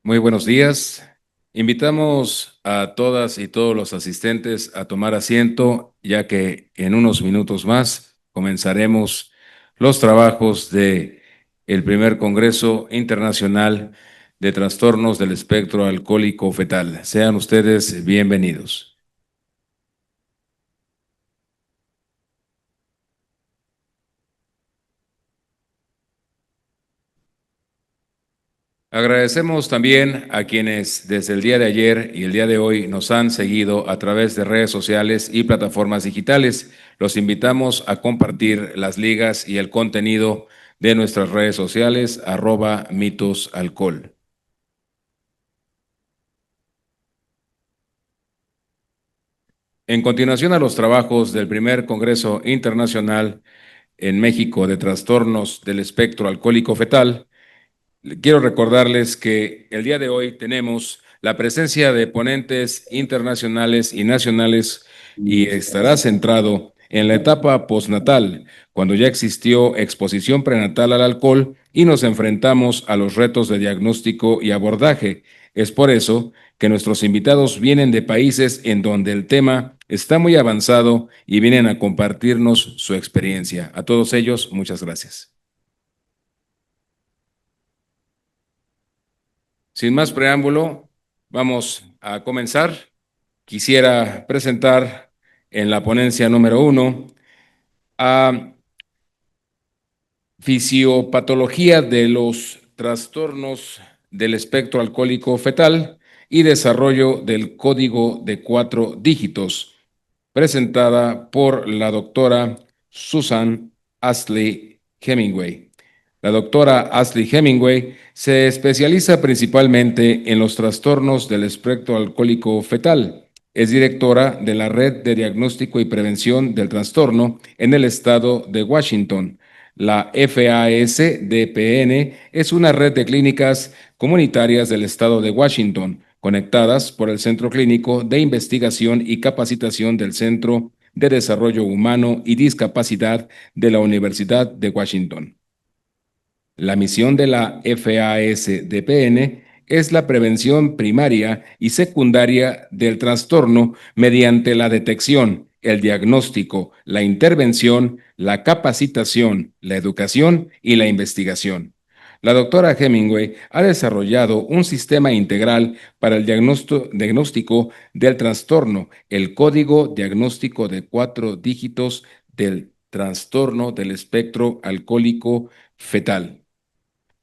Muy buenos días. Invitamos a todas y todos los asistentes a tomar asiento, ya que en unos minutos más comenzaremos los trabajos de el Primer Congreso Internacional de Trastornos del Espectro Alcohólico Fetal. Sean ustedes bienvenidos. Agradecemos también a quienes desde el día de ayer y el día de hoy nos han seguido a través de redes sociales y plataformas digitales. Los invitamos a compartir las ligas y el contenido de nuestras redes sociales, @mitosalcohol. En continuación a los trabajos del Primer Congreso Internacional en México de Trastornos del Espectro Alcohólico Fetal, quiero recordarles que el día de hoy tenemos la presencia de ponentes internacionales y nacionales y estará centrado en la etapa postnatal, cuando ya existió exposición prenatal al alcohol y nos enfrentamos a los retos de diagnóstico y abordaje. Es por eso que nuestros invitados vienen de países en donde el tema está muy avanzado y vienen a compartirnos su experiencia. A todos ellos, muchas gracias. Sin más preámbulo, vamos a comenzar. Quisiera presentar en la ponencia número 1 a Fisiopatología de los Trastornos del Espectro Alcohólico Fetal y desarrollo del Código de 4 dígitos, presentada por la doctora Susan Ashley Hemingway. La doctora Ashley Hemingway se especializa principalmente en los trastornos del espectro alcohólico fetal. Es directora de la Red de Diagnóstico y Prevención del Trastorno en el estado de Washington. La FASDPN es una red de clínicas comunitarias del estado de Washington, conectadas por el Centro Clínico de Investigación y Capacitación del Centro de Desarrollo Humano y Discapacidad de la Universidad de Washington. La misión de la FASDPN es la prevención primaria y secundaria del trastorno mediante la detección, el diagnóstico, la intervención, la capacitación, la educación y la investigación. La doctora Hemingway ha desarrollado un sistema integral para el diagnóstico del trastorno, el Código Diagnóstico de 4 dígitos del trastorno del espectro alcohólico fetal.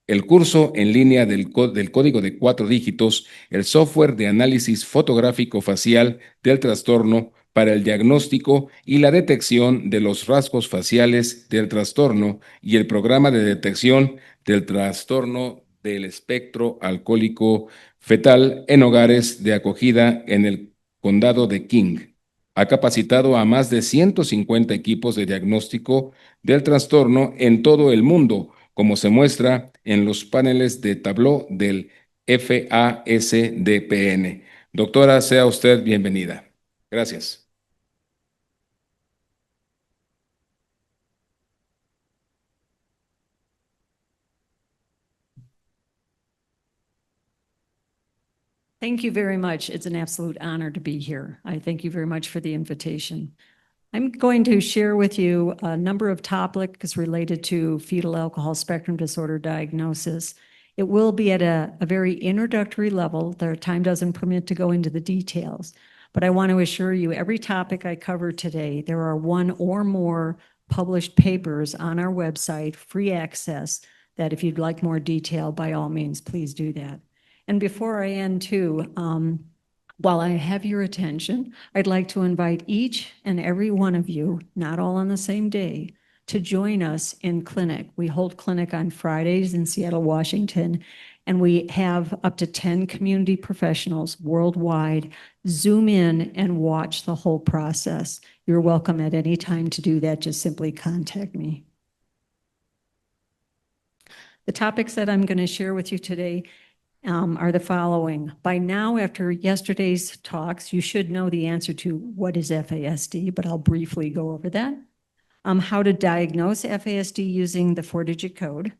El curso en línea del código de 4 dígitos, el software de análisis fotográfico facial del trastorno para el diagnóstico y la detección de los rasgos faciales del trastorno y el programa de detección del trastorno del espectro alcohólico fetal en hogares de acogida en el condado de King. Ha capacitado a más de 150 equipos de diagnóstico del trastorno en todo el mundo, como se muestra en los paneles de tabló del FASDPN. Doctora, sea usted bienvenida. Gracias. Thank you very much. It's an absolute honor to be here. I thank you very much for the invitation. I'm going to share with you a number of topics related to fetal alcohol spectrum disorder diagnosis. It will be at a very introductory level. Their time doesn't permit to go into the details, but I want to assure you every topic I cover today, there are one or more published papers on our website, free access, that if you'd like more detail, by all means, please do that. And before I end too, while I have your attention, I'd like to invite each and every one of you, not all on the same day, to join us in clinic. We hold clinic on Fridays in Seattle, Washington, and we have up to 10 community professionals worldwide Zoom in and watch the whole process. You're welcome at any time to do that. Just simply contact me. The topics that I'm going to share with you today are the following. By now, after yesterday's talks, you should know the answer to what is FASD, but I'll briefly go over that. How to diagnose FASD using the 4-digit code,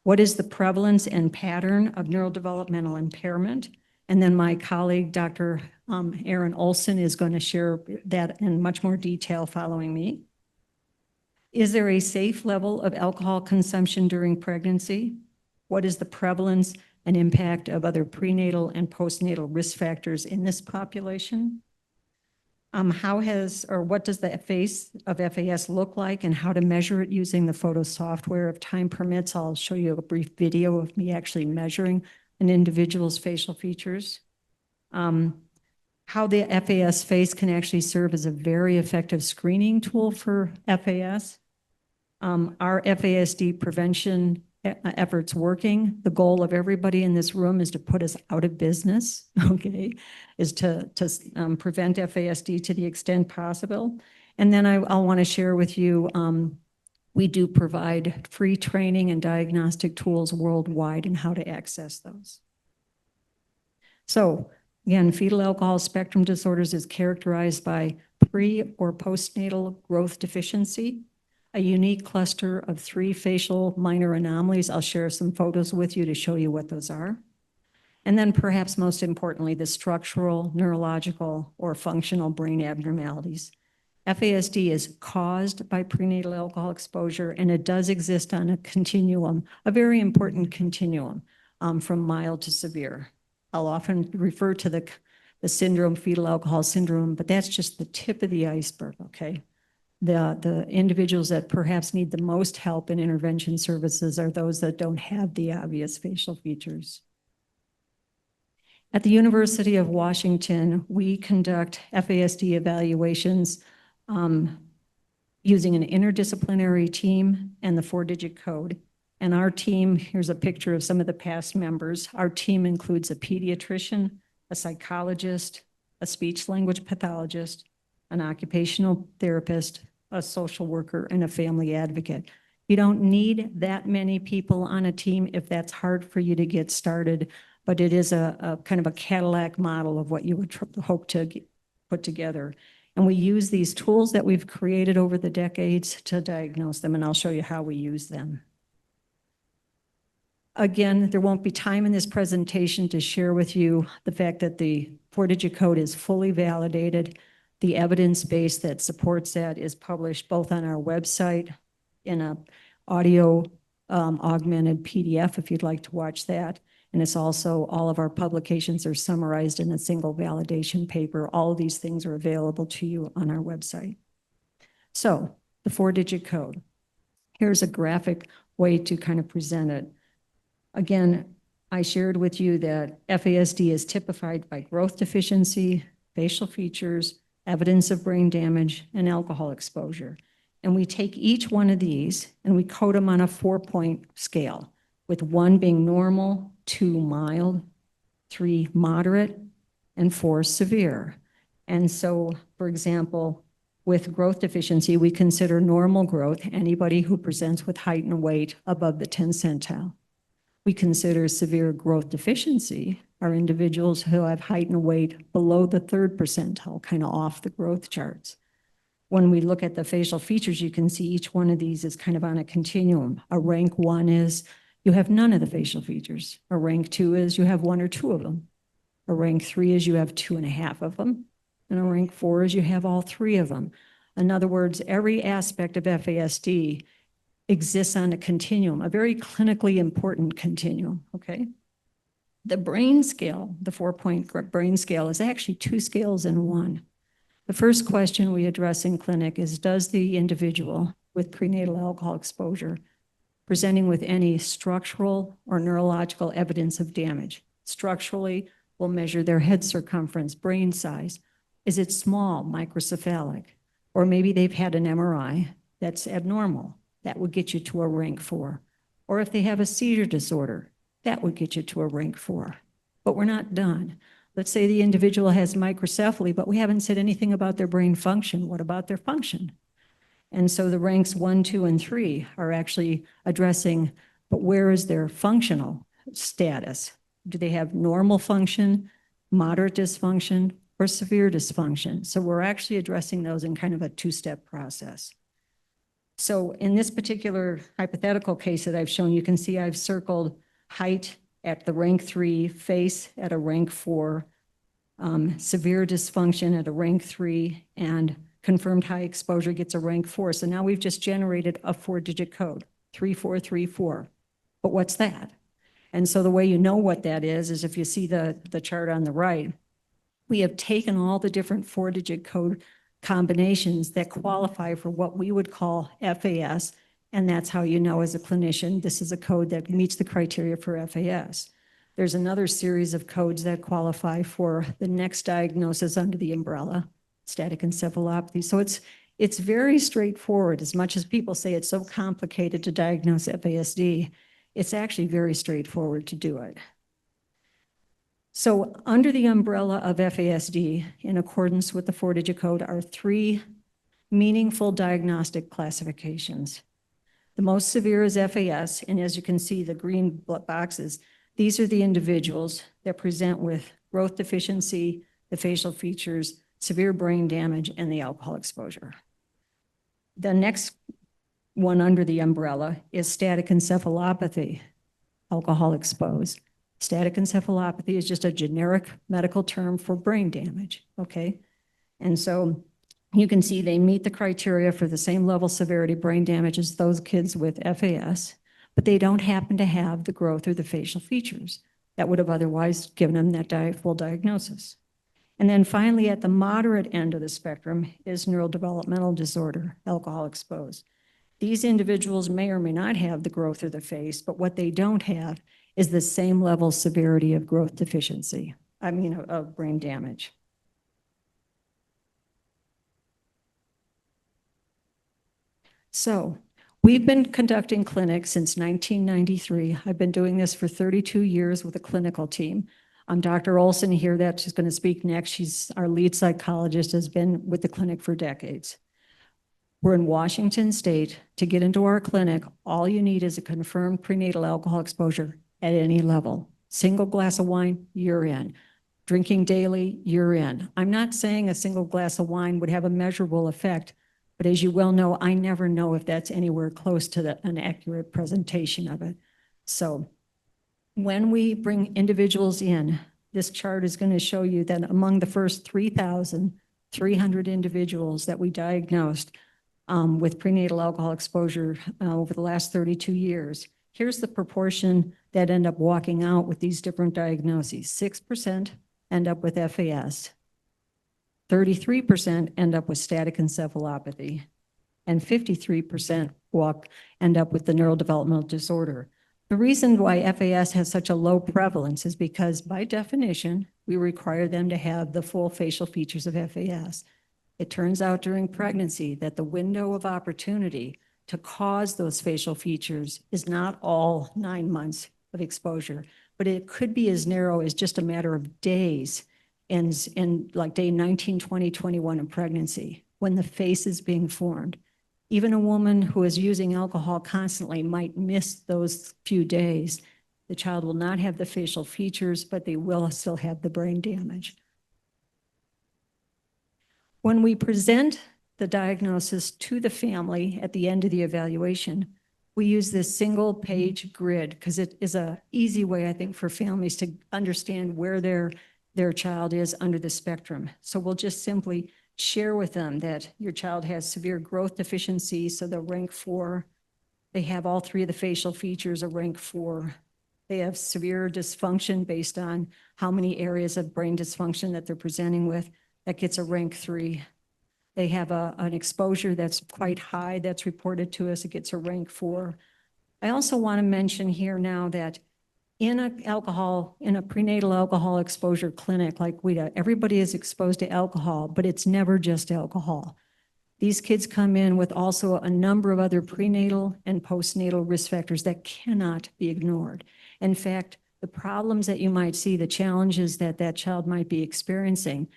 What is the prevalence and pattern of neurodevelopmental impairment? And then my colleague, Dr. Erin Olson, is going to share that in much more detail following me. Is there a safe level of alcohol consumption during pregnancy? What is the prevalence and impact of other prenatal and postnatal risk factors in this population? What does the face of FAS look like and how to measure it using the photo software? If time permits, I'll show you a brief video of me actually measuring an individual's facial features. How the FAS face can actually serve as a very effective screening tool for FAS. Our FASD prevention efforts working. The goal of everybody in this room is to put us out of business, okay, is to prevent FASD to the extent possible. And then I'll want to share with you, we do provide free training and diagnostic tools worldwide and how to access those. So again, fetal alcohol spectrum disorders is characterized by pre or postnatal growth deficiency, a unique cluster of 3 facial minor anomalies. I'll share some photos with you to show you what those are. And then perhaps most importantly, the structural, neurological, or functional brain abnormalities. FASD is caused by prenatal alcohol exposure, and it does exist on a continuum, a very important continuum, from mild to severe. I'll often refer to the syndrome, fetal alcohol syndrome, but that's just the tip of the iceberg, okay? The individuals that perhaps need the most help in intervention services are those that don't have the obvious facial features. At the University of Washington, we conduct FASD evaluations using an interdisciplinary team and the 4-digit code. And our team, here's a picture of some of the past members. Our team includes a pediatrician, a psychologist, a speech-language pathologist, an occupational therapist, a social worker, and a family advocate. You don't need that many people on a team if that's hard for you to get started, but it is a kind of a Cadillac model of what you would hope to put together. And we use these tools that we've created over the decades to diagnose them, and I'll show you how we use them. Again, there won't be time in this presentation to share with you the fact that the 4-digit code is fully validated. The evidence base that supports that is published both on our website in an audio augmented PDF if you'd like to watch that. And it's also, all of our publications are summarized in a single validation paper. All of these things are available to you on our website. So the 4-digit code. Here's a graphic way to kind of present it. Again, I shared with you that FASD is typified by growth deficiency, facial features, evidence of brain damage, and alcohol exposure. And we take each one of these and we code them on a 4-point scale, with 1 being normal, 2 mild, 3 moderate, and 4 severe. And so, for example, with growth deficiency, we consider normal growth anybody who presents with height and weight above the 10th centile. We consider severe growth deficiency are individuals who have height and weight below the 3rd percentile, kind of off the growth charts. When we look at the facial features, you can see each one of these is kind of on a continuum. A rank 1 is you have none of the facial features. A rank 2 is you have 1 or 2 of them. A rank 3 is you have 2.5 of them. And a rank 4 is you have all 3 of them. In other words, every aspect of FASD exists on a continuum, a very clinically important continuum, okay? The brain scale, the 4-point brain scale, is actually 2 scales in 1. The first question we address in clinic is, does the individual with prenatal alcohol exposure presenting with any structural or neurological evidence of damage? Structurally, we'll measure their head circumference, brain size. Is it small, microcephalic? Or maybe they've had an MRI that's abnormal. That would get you to a rank 4. Or if they have a seizure disorder, that would get you to a rank 4. But we're not done. Let's say the individual has microcephaly, but we haven't said anything about their brain function. What about their function? And so the ranks 1, 2, and 3 are actually addressing, but where is their functional status? Do they have normal function, moderate dysfunction, or severe dysfunction? So we're actually addressing those in kind of a 2-step process. So in this particular hypothetical case that I've shown, you can see I've circled height at the rank 3, face at a rank 4, severe dysfunction at a rank 3, and confirmed high exposure gets a rank 4. So now we've just generated a 4-digit code, 3434. But what's that? And so the way you know what that is if you see the chart on the right, we have taken all the different 4-digit code combinations that qualify for what we would call FAS, and that's how you know as a clinician, this is a code that meets the criteria for FAS. There's another series of codes that qualify for the next diagnosis under the umbrella, static encephalopathy. So it's very straightforward. As much as people say it's so complicated to diagnose FASD, it's actually very straightforward to do it. So under the umbrella of FASD, in accordance with the 4-digit code, are 3 meaningful diagnostic classifications. The most severe is FAS, and as you can see, the green boxes, these are the individuals that present with growth deficiency, the facial features, severe brain damage, and the alcohol exposure. The next one under the umbrella is static encephalopathy, alcohol exposed. Static encephalopathy is just a generic medical term for brain damage, okay? And so you can see they meet the criteria for the same level of severity brain damage as those kids with FAS, but they don't happen to have the growth or the facial features that would have otherwise given them that full diagnosis. And then finally, at the moderate end of the spectrum is neurodevelopmental disorder, alcohol exposed. These individuals may or may not have the growth or the face, but what they don't have is the same level severity of growth deficiency, of brain damage. So we've been conducting clinics since 1993. I've been doing this for 32 years with a clinical team. I'm Dr. Olson here, that's just going to speak next. She's our lead psychologist, has been with the clinic for decades. We're in Washington State. To get into our clinic, all you need is a confirmed prenatal alcohol exposure at any level. Single glass of wine, you're in. Drinking daily, you're in. I'm not saying a single glass of wine would have a measurable effect, but as you well know, I never know if that's anywhere close to an accurate presentation of it. So when we bring individuals in, this chart is going to show you that among the first 3,300 individuals that we diagnosed with prenatal alcohol exposure over the last 32 years, here's the proportion that end up walking out with these different diagnoses. 6% end up with FAS, 33% end up with static encephalopathy, and 53% end up with the neurodevelopmental disorder. The reason why FAS has such a low prevalence is because by definition, we require them to have the full facial features of FAS. It turns out during pregnancy that the window of opportunity to cause those facial features is not all 9 months of exposure, but it could be as narrow as just a matter of days in like day 19, 20, 21 in pregnancy when the face is being formed. Even a woman who is using alcohol constantly might miss those few days. The child will not have the facial features, but they will still have the brain damage. When we present the diagnosis to the family at the end of the evaluation, we use this single page grid because it is an easy way, I think, for families to understand where their child is under the spectrum. So we'll just simply share with them that your child has severe growth deficiency, so they'll rank 4. They have all 3 of the facial features, a rank 4. They have severe dysfunction based on how many areas of brain dysfunction that they're presenting with. That gets a rank 3. They have an exposure that's quite high that's reported to us. It gets a rank 4. I also want to mention here now that in a prenatal alcohol exposure clinic like WIDA, everybody is exposed to alcohol, but it's never just alcohol. These kids come in with also a number of other prenatal and postnatal risk factors that cannot be ignored. In fact, the problems that you might see, the challenges that that child might be experiencing,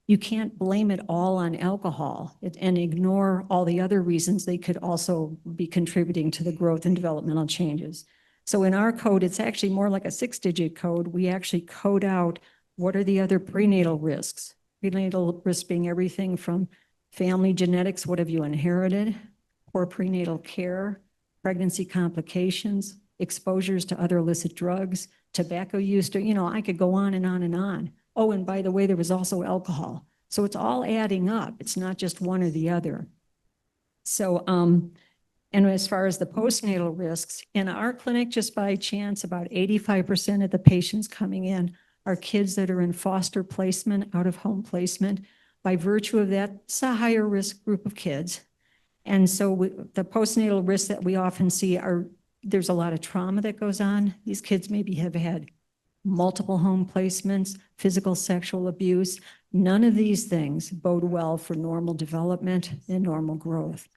you can't blame it all on alcohol and ignore all the other reasons they could also be contributing to the growth and developmental changes. So in our code, it's actually more like a 6-digit code. We actually code out what are the other prenatal risks. Prenatal risks being everything from family genetics, what have you inherited, poor prenatal care, pregnancy complications, exposures to other illicit drugs, tobacco use, I could go on and on and on. Oh, and by the way, there was also alcohol. So it's all adding up. It's not just one or the other. So, and as far as the postnatal risks, in our clinic, just by chance, about 85% of the patients coming in are kids that are in foster placement, out-of-home placement. By virtue of that, it's a higher risk group of kids. And so the postnatal risks that we often see are, there's a lot of trauma that goes on. These kids maybe have had multiple home placements, physical, sexual abuse. None of these things bode well for normal development and normal growth.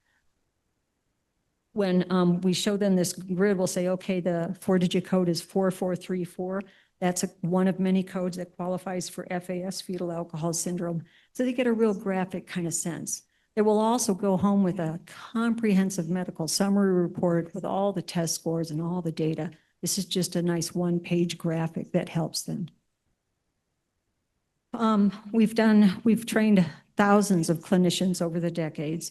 When we show them this grid, we'll say, okay, the 4-digit code is 4434. That's one of many codes that qualifies for FAS, fetal alcohol syndrome. So they get a real graphic kind of sense. They will also go home with a comprehensive medical summary report with all the test scores and all the data. This is just a nice one-page graphic that helps them. We've trained thousands of clinicians over the decades.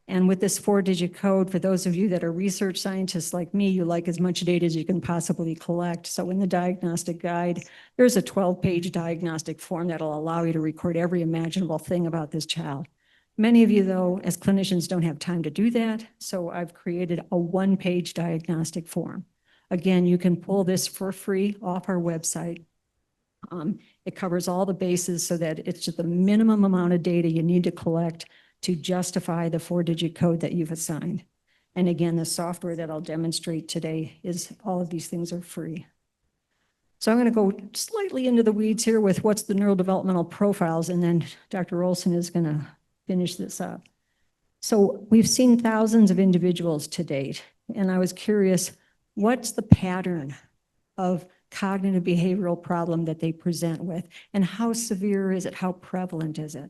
And with this 4-digit code, for those of you that are research scientists like me, you like as much data as you can possibly collect. So in the diagnostic guide, there's a 12-page diagnostic form that'll allow you to record every imaginable thing about this child. Many of you, though, as clinicians, don't have time to do that. So I've created a one-page diagnostic form. Again, you can pull this for free off our website. It covers all the bases so that it's just the minimum amount of data you need to collect to justify the 4-digit code that you've assigned. And again, the software that I'll demonstrate today is all of these things are free. So I'm going to go slightly into the weeds here with what's the neurodevelopmental profiles, and then Dr. Olson is going to finish this up. So we've seen thousands of individuals to date, and I was curious, what's the pattern of cognitive behavioral problem that they present with, and how severe is it, how prevalent is it?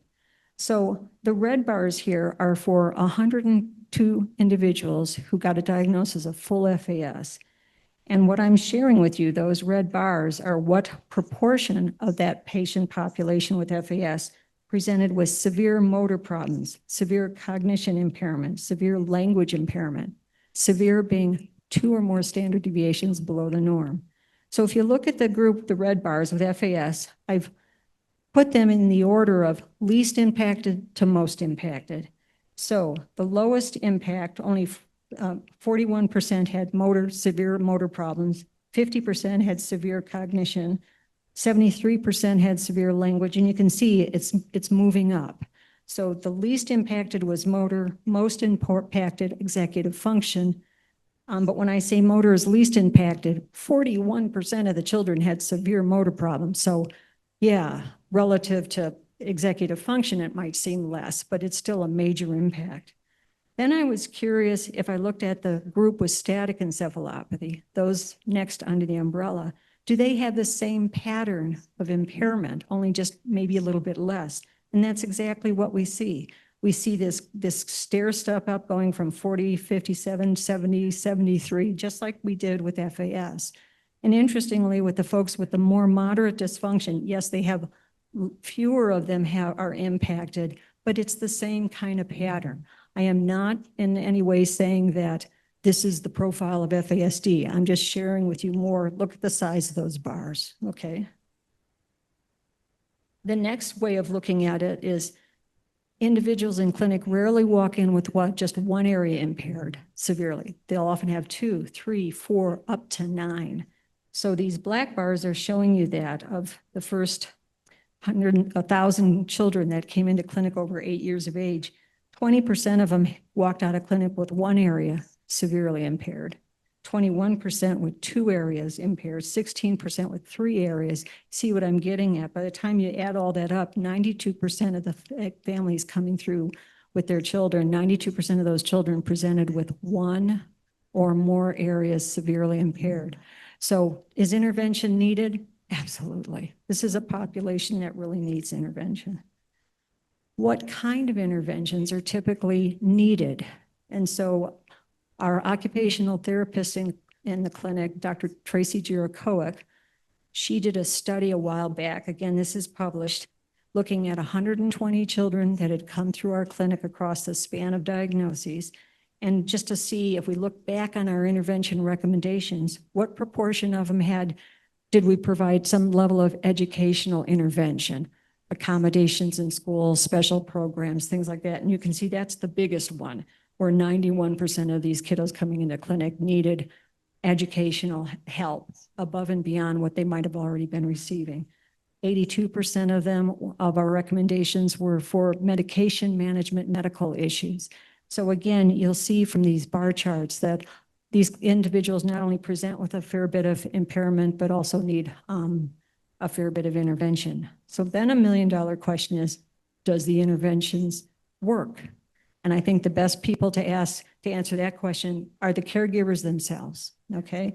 So the red bars here are for 102 individuals who got a diagnosis of full FAS. And what I'm sharing with you, those red bars, are what proportion of that patient population with FAS presented with severe motor problems, severe cognition impairment, severe language impairment, severe being 2 or more standard deviations below the norm. So if you look at the group, the red bars with FAS, I've put them in the order of least impacted to most impacted. So the lowest impact, only 41% had severe motor problems, 50% had severe cognition, 73% had severe language, and you can see it's moving up. So the least impacted was motor, most impacted executive function. But when I say motor is least impacted, 41% of the children had severe motor problems. So yeah, relative to executive function, it might seem less, but it's still a major impact. Then I was curious if I looked at the group with static encephalopathy, those next under the umbrella, do they have the same pattern of impairment, only just maybe a little bit less? And that's exactly what we see. We see this stair step up going from 40, 57, 70, 73, just like we did with FAS. And interestingly, with the folks with the more moderate dysfunction, yes, they have fewer of them are impacted, but it's the same kind of pattern. I am not in any way saying that this is the profile of FASD. I'm just sharing with you more. Look at the size of those bars, okay? The next way of looking at it is individuals in clinic rarely walk in with just one area impaired severely. They'll often have 2, 3, 4, up to 9. So these black bars are showing you that of the first 1,000 children that came into clinic over 8 years of age, 20% of them walked out of clinic with one area severely impaired, 21% with 2 areas impaired, 16% with 3 areas. See what I'm getting at? By the time you add all that up, 92% of the families coming through with their children, 92% of those children presented with 1 or more areas severely impaired. So is intervention needed? Absolutely. This is a population that really needs intervention. What kind of interventions are typically needed? And so our occupational therapist in the clinic, Dr. Tracy Girokowic, she did a study a while back. Again, this is published, looking at 120 children that had come through our clinic across the span of diagnoses. And just to see if we look back on our intervention recommendations, what proportion of them did we provide some level of educational intervention, accommodations in schools, special programs, things like that. And you can see that's the biggest one, where 91% of these kiddos coming into clinic needed educational help above and beyond what they might have already been receiving. 82% of them, of our recommendations, were for medication management, medical issues. So again, you'll see from these bar charts that these individuals not only present with a fair bit of impairment, but also need a fair bit of intervention. So then $1 million question is, does the interventions work? And I think the best people to answer that question are the caregivers themselves, okay?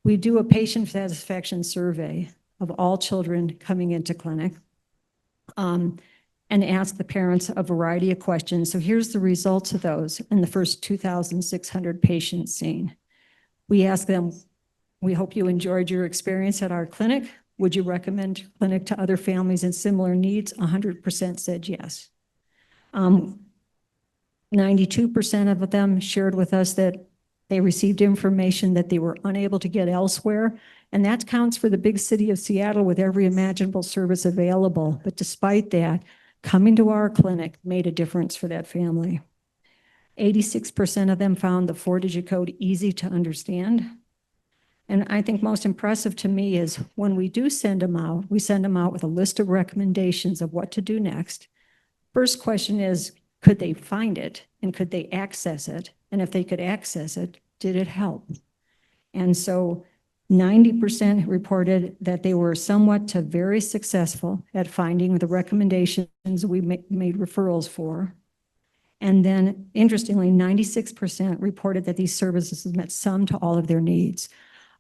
We do a patient satisfaction survey of all children coming into clinic and ask the parents a variety of questions. So here's the results of those in the first 2,600 patients seen. We ask them, we hope you enjoyed your experience at our clinic. Would you recommend clinic to other families in similar needs? 100% said yes. 92% of them shared with us that they received information that they were unable to get elsewhere. And that counts for the big city of Seattle with every imaginable service available. But despite that, coming to our clinic made a difference for that family. 86% of them found the 4-digit code easy to understand. And I think most impressive to me is when we do send them out, we send them out with a list of recommendations of what to do next. First question is, could they find it and could they access it? And if they could access it, did it help? And so 90% reported that they were somewhat to very successful at finding the recommendations we made referrals for. And then interestingly, 96% reported that these services met some to all of their needs.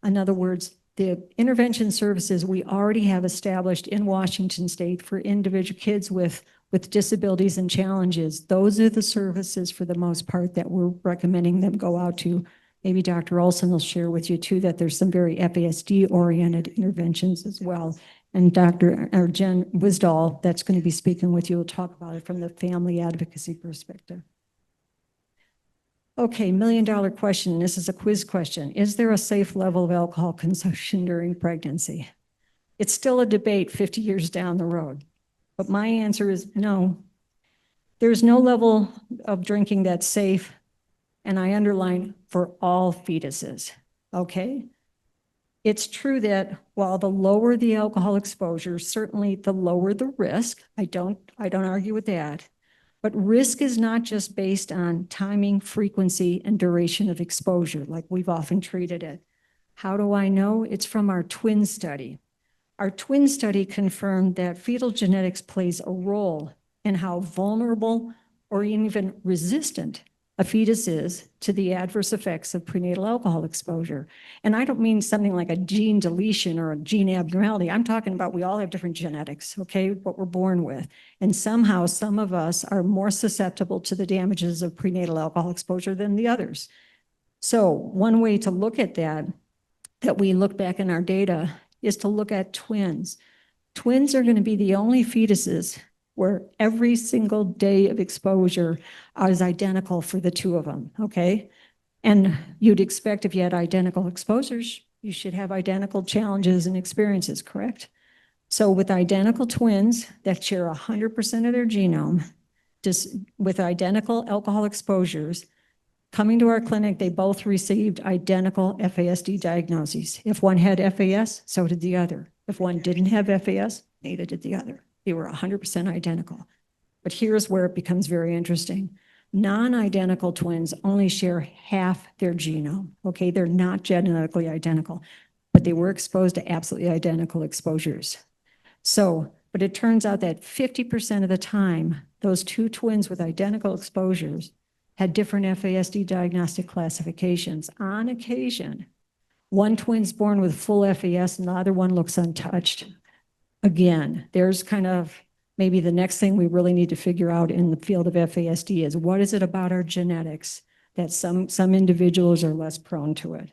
In other words, the intervention services we already have established in Washington State for individual kids with disabilities and challenges, those are the services for the most part that we're recommending them go out to. Maybe Dr. Olson will share with you too that there's some very FASD-oriented interventions as well. And Jen Wisdahl, that's going to be speaking with you, will talk about it from the family advocacy perspective. Okay, $1 million question. This is a quiz question. Is there a safe level of alcohol consumption during pregnancy? It's still a debate 50 years down the road. But my answer is no. There's no level of drinking that's safe, and I underline for all fetuses, okay? It's true that while the lower the alcohol exposure, certainly the lower the risk. I don't argue with that. But risk is not just based on timing, frequency, and duration of exposure, like we've often treated it. How do I know? It's from our twin study. Our twin study confirmed that fetal genetics plays a role in how vulnerable or even resistant a fetus is to the adverse effects of prenatal alcohol exposure. And I don't mean something like a gene deletion or a gene abnormality. I'm talking about we all have different genetics, okay, what we're born with. And somehow some of us are more susceptible to the damages of prenatal alcohol exposure than the others. So one way to look at that we look back in our data is to look at twins. Twins are going to be the only fetuses where every single day of exposure is identical for the two of them, okay? And you'd expect if you had identical exposures, you should have identical challenges and experiences, correct? So with identical twins that share 100% of their genome, just with identical alcohol exposures, coming to our clinic, they both received identical FASD diagnoses. If one had FAS, so did the other. If one didn't have FAS, neither did the other. They were 100% identical. But here's where it becomes very interesting. Non-identical twins only share half their genome, okay? They're not genetically identical, but they were exposed to absolutely identical exposures. So, but it turns out that 50% of the time, those two twins with identical exposures had different FASD diagnostic classifications. On occasion, one twin's born with full FAS and the other one looks untouched. Again, there's kind of maybe the next thing we really need to figure out in the field of FASD is what is it about our genetics that some individuals are less prone to it.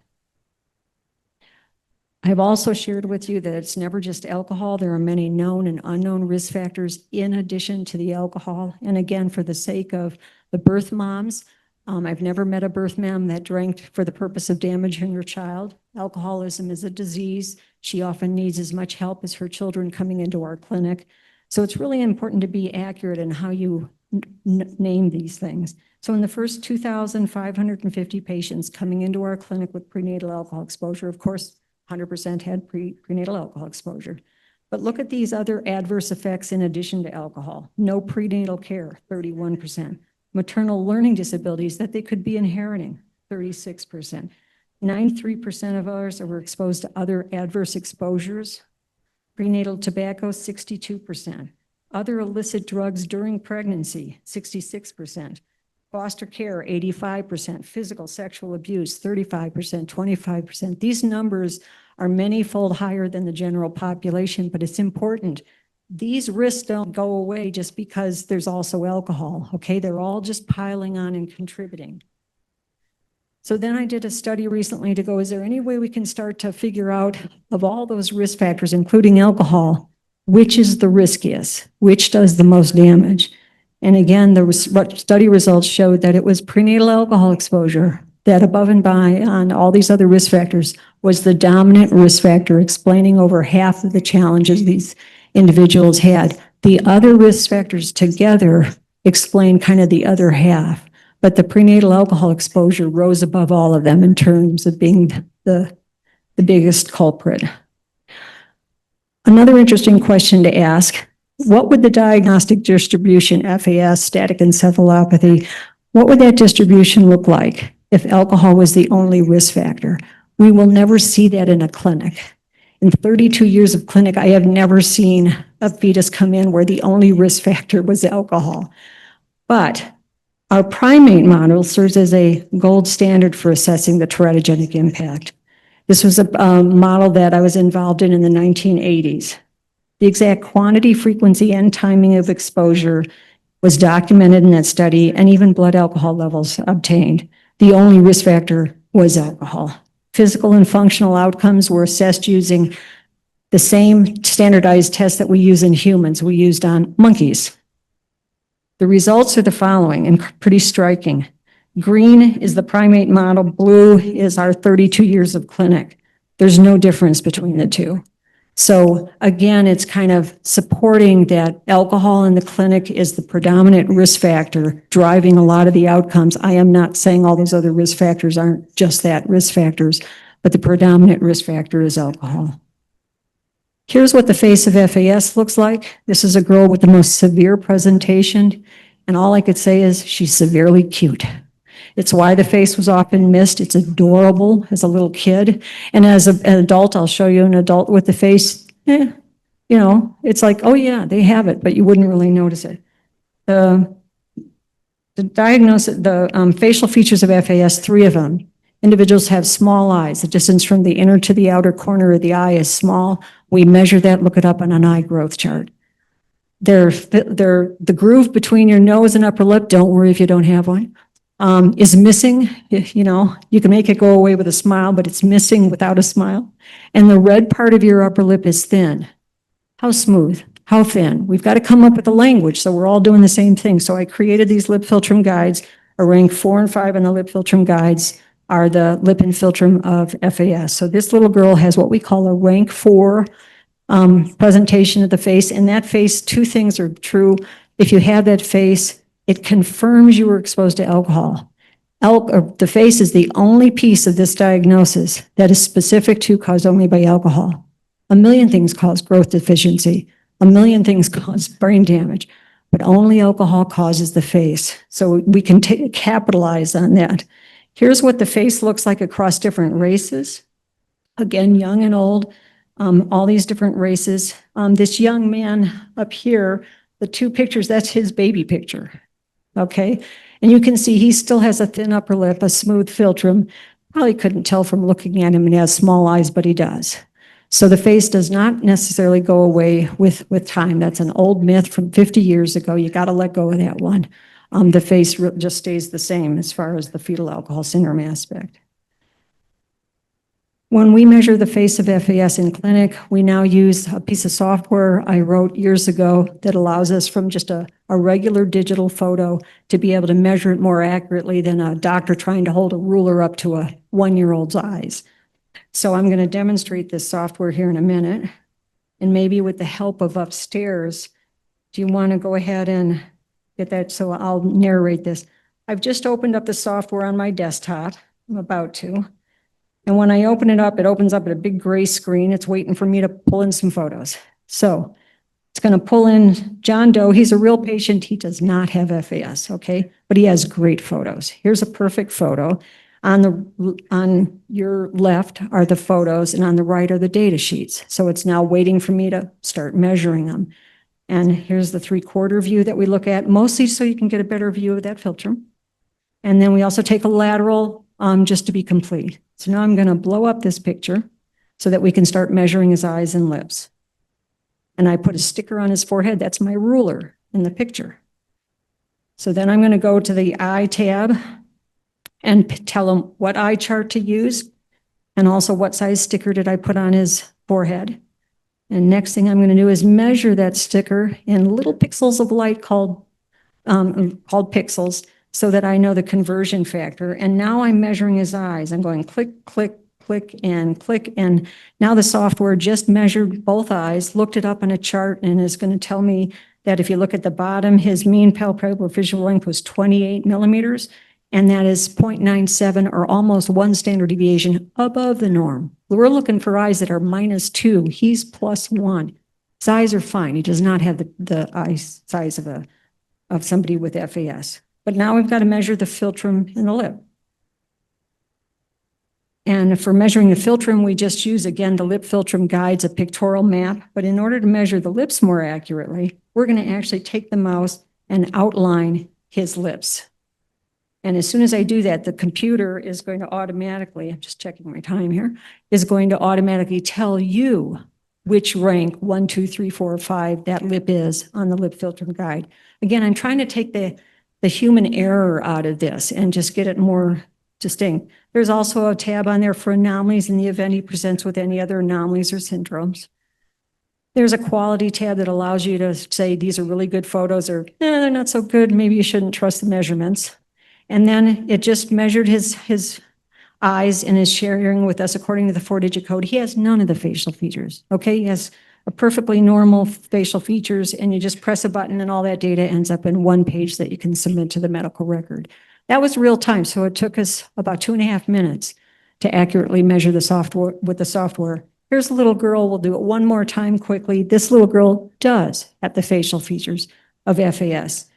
I've also shared with you that it's never just alcohol. There are many known and unknown risk factors in addition to the alcohol. And again, for the sake of the birth moms, I've never met a birth mom that drank for the purpose of damaging her child. Alcoholism is a disease. She often needs as much help as her children coming into our clinic. So it's really important to be accurate in how you name these things. So in the first 2,550 patients coming into our clinic with prenatal alcohol exposure, of course, 100% had prenatal alcohol exposure. But look at these other adverse effects in addition to alcohol. No prenatal care, 31%. Maternal learning disabilities that they could be inheriting, 36%. 93% of ours were exposed to other adverse exposures. Prenatal tobacco, 62%. Other illicit drugs during pregnancy, 66%. Foster care, 85%. Physical, sexual abuse, 35%, 25%. These numbers are many-fold higher than the general population, but it's important. These risks don't go away just because there's also alcohol, okay? They're all just piling on and contributing. So then I did a study recently to go, is there any way we can start to figure out of all those risk factors, including alcohol, which is the riskiest, which does the most damage? And again, the study results showed that it was prenatal alcohol exposure that above and beyond all these other risk factors was the dominant risk factor, explaining over half of the challenges these individuals had. The other risk factors together explain kind of the other half, but the prenatal alcohol exposure rose above all of them in terms of being the biggest culprit. Another interesting question to ask, what would the diagnostic distribution, FAS, static encephalopathy, what would that distribution look like if alcohol was the only risk factor? We will never see that in a clinic. In 32 years of clinic, I have never seen a fetus come in where the only risk factor was alcohol. But our primate model serves as a gold standard for assessing the teratogenic impact. This was a model that I was involved in the 1980s. The exact quantity, frequency, and timing of exposure was documented in that study, and even blood alcohol levels obtained. The only risk factor was alcohol. Physical and functional outcomes were assessed using the same standardized test that we use in humans, we used on monkeys. The results are the following, and pretty striking. Green is the primate model, blue is our 32 years of clinic. There's no difference between the two. So again, it's kind of supporting that alcohol in the clinic is the predominant risk factor driving a lot of the outcomes. I am not saying all those other risk factors aren't just that risk factors, but the predominant risk factor is alcohol. Here's what the face of FAS looks like. This is a girl with the most severe presentation, and all I could say is she's severely cute. It's why the face was often missed. It's adorable as a little kid. And as an adult, I'll show you an adult with the face, you know, it's like, oh yeah, they have it, but you wouldn't really notice it. The diagnosis, the facial features of FAS, 3 of them. Individuals have small eyes. The distance from the inner to the outer corner of the eye is small. We measure that, look it up on an eye growth chart. The groove between your nose and upper lip, don't worry if you don't have one, is missing. You know, you can make it go away with a smile, but it's missing without a smile. And the red part of your upper lip is thin. How smooth? How thin? We've got to come up with a language, so we're all doing the same thing. So I created these lip philtrum guides. A rank 4 and 5 on the lip philtrum guides are the lip infiltrum of FAS. So this little girl has what we call a rank 4 presentation of the face. And that face, 2 things are true. If you have that face, it confirms you were exposed to alcohol. The face is the only piece of this diagnosis that is specific to caused only by alcohol. A million things cause growth deficiency. A million things cause brain damage, but only alcohol causes the face. So we can capitalize on that. Here's what the face looks like across different races. Again, young and old, all these different races. This young man up here, the 2 pictures, that's his baby picture, okay? And you can see he still has a thin upper lip, a smooth philtrum. Probably couldn't tell from looking at him, and he has small eyes, but he does. So the face does not necessarily go away with time. That's an old myth from 50 years ago. You got to let go of that one. The face just stays the same as far as the fetal alcohol syndrome aspect. When we measure the face of FAS in clinic, we now use a piece of software I wrote years ago that allows us from just a regular digital photo to be able to measure it more accurately than a doctor trying to hold a ruler up to a 1-year-old's eyes. So I'm going to demonstrate this software here in a minute. And maybe with the help of upstairs, do you want to go ahead and get that? So I'll narrate this. I've just opened up the software on my desktop. I'm about to. And when I open it opens up at a big gray screen. It's waiting for me to pull in some photos. So it's going to pull in John Doe. He's a real patient. He does not have FAS, okay? But he has great photos. Here's a perfect photo. On your left are the photos, and on the right are the data sheets. So it's now waiting for me to start measuring them. And here's the 3/4 view that we look at, mostly so you can get a better view of that philtrum. And then we also take a lateral just to be complete. So now I'm going to blow up this picture so that we can start measuring his eyes and lips. And I put a sticker on his forehead. That's my ruler in the picture. So then I'm going to go to the eye tab and tell him what eye chart to use and also what size sticker did I put on his forehead. And next thing I'm going to do is measure that sticker in little pixels of light called pixels, so that I know the conversion factor. And now I'm measuring his eyes. I'm going click, click, click, and now the software just measured both eyes, looked it up on a chart, and is going to tell me that if you look at the bottom, his mean palpebral visual length was 28 millimeters, and that is 0.97 or almost 1 standard deviation above the norm. We're looking for eyes that are -2. He's +1. His eyes are fine. He does not have the eye size of somebody with FAS. But now we've got to measure the philtrum in the lip. And for measuring the philtrum, we just use, again, the lip philtrum guides, a pictorial map. But in order to measure the lips more accurately, we're going to actually take the mouse and outline his lips. And as soon as I do that, the computer is going to automatically, I'm just checking my time here, is going to automatically tell you which rank 1, 2, 3, 4, or 5 that lip is on the lip philtrum guide. Again, I'm trying to take the human error out of this and just get it more distinct. There's also a tab on there for anomalies in the event he presents with any other anomalies or syndromes. There's a quality tab that allows you to say these are really good photos or they're not so good, maybe you shouldn't trust the measurements. And then it just measured his eyes and is sharing with us according to the 4-digit code. He has none of the facial features, okay? He has a perfectly normal facial features, and you just press a button and all that data ends up in one page that you can submit to the medical record. That was real time, so it took us about 2.5 minutes to accurately measure the software with the software. Here's a little girl. We'll do it one more time quickly. This little girl does have the facial features of FAS.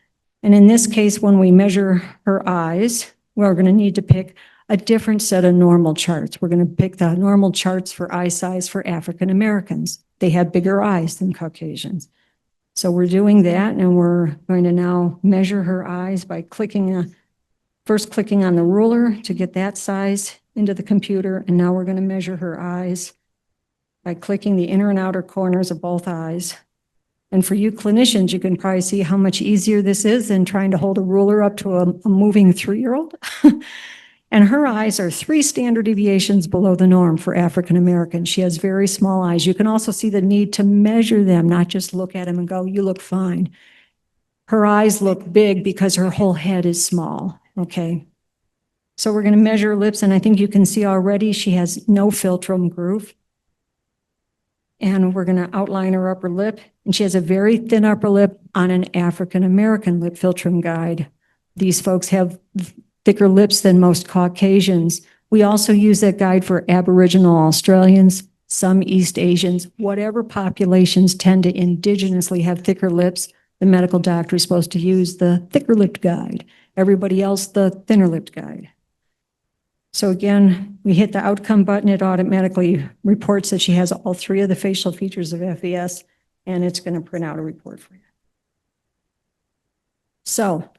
And in this case, when we measure her eyes, we're going to need to pick a different set of normal charts. We're going to pick the normal charts for eye size for African Americans. They have bigger eyes than Caucasians. So we're doing that, and we're going to now measure her eyes by first clicking on the ruler to get that size into the computer, and now we're going to measure her eyes by clicking the inner and outer corners of both eyes. And for you clinicians, you can probably see how much easier this is than trying to hold a ruler up to a moving 3-year-old. And her eyes are 3 standard deviations below the norm for African Americans. She has very small eyes. You can also see the need to measure them, not just look at them and go, you look fine. Her eyes look big because her whole head is small, okay? So we're going to measure her lips, and I think you can see already she has no philtrum groove. And we're going to outline her upper lip, and she has a very thin upper lip on an African American lip philtrum guide. These folks have thicker lips than most Caucasians. We also use that guide for Aboriginal Australians, some East Asians, whatever populations tend to indigenously have thicker lips. The medical doctor is supposed to use the thicker lipped guide. Everybody else, the thinner lipped guide. So again, we hit the outcome button, it automatically reports that she has all 3 of the facial features of FAS, and it's going to print out a report for you. So,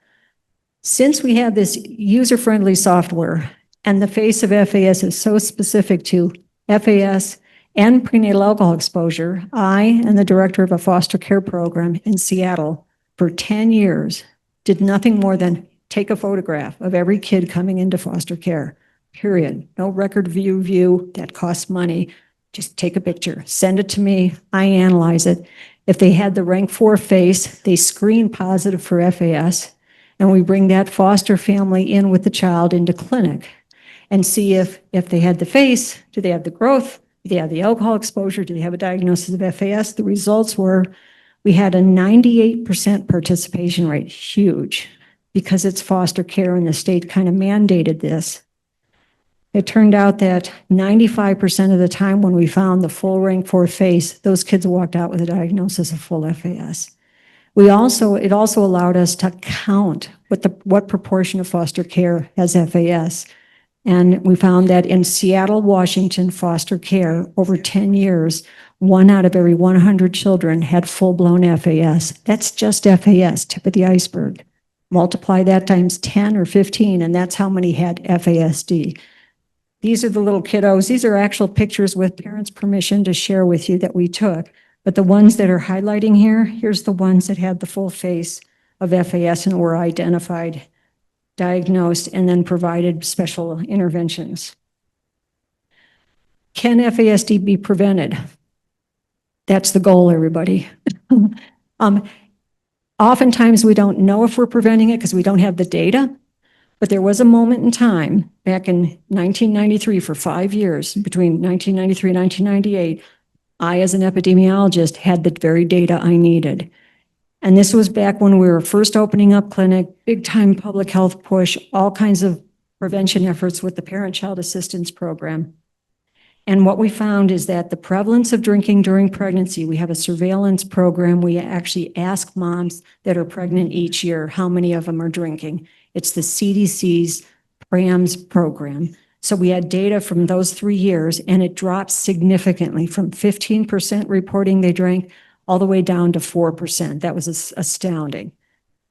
since we have this user-friendly software and the face of FAS is so specific to FAS and prenatal alcohol exposure, I and the director of a foster care program in Seattle for 10 years did nothing more than take a photograph of every kid coming into foster care. period. No record view, that costs money. Just take a picture, send it to me, I analyze it. If they had the rank 4 face, they screen positive for FAS, and we bring that foster family in with the child into clinic and see if they had the face, do they have the growth, do they have the alcohol exposure, do they have a diagnosis of FAS? The results were we had a 98% participation rate, huge, because it's foster care and the state kind of mandated this. It turned out that 95% of the time when we found the full rank 4 face, those kids walked out with a diagnosis of full FAS. It also allowed us to count what proportion of foster care has FAS. And we found that in Seattle, Washington foster care over 10 years, 1 out of every 100 children had full-blown FAS. That's just FAS, tip of the iceberg. Multiply that times 10 or 15, and that's how many had FASD. These are the little kiddos. These are actual pictures with parents' permission to share with you that we took. But the ones that are highlighting here, here's the ones that had the full face of FAS and were identified, diagnosed, and then provided special interventions. Can FASD be prevented? That's the goal, everybody. Oftentimes we don't know if we're preventing it because we don't have the data, but there was a moment in time back in 1993 for 5 years, between 1993 and 1998, I, as an epidemiologist, had the very data I needed. And this was back when we were first opening up clinic, big time public health push, all kinds of prevention efforts with the Parent-Child Assistance Program. And what we found is that the prevalence of drinking during pregnancy, we have a surveillance program. We actually ask moms that are pregnant each year, how many of them are drinking. It's the CDC's PRAMS program. So we had data from those 3 years, and it dropped significantly from 15% reporting they drank all the way down to 4%. That was astounding.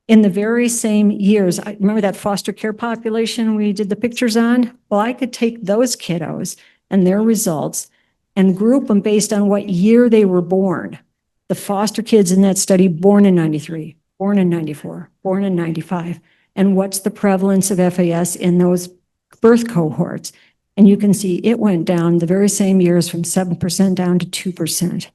In the very same years, I remember that foster care population we did the pictures on? Well, I could take those kiddos and their results and group them based on what year they were born. The foster kids in that study born in 93, born in 94, born in 95. And what's the prevalence of FAS in those birth cohorts? And you can see it went down the very same years from 7% down to 2%.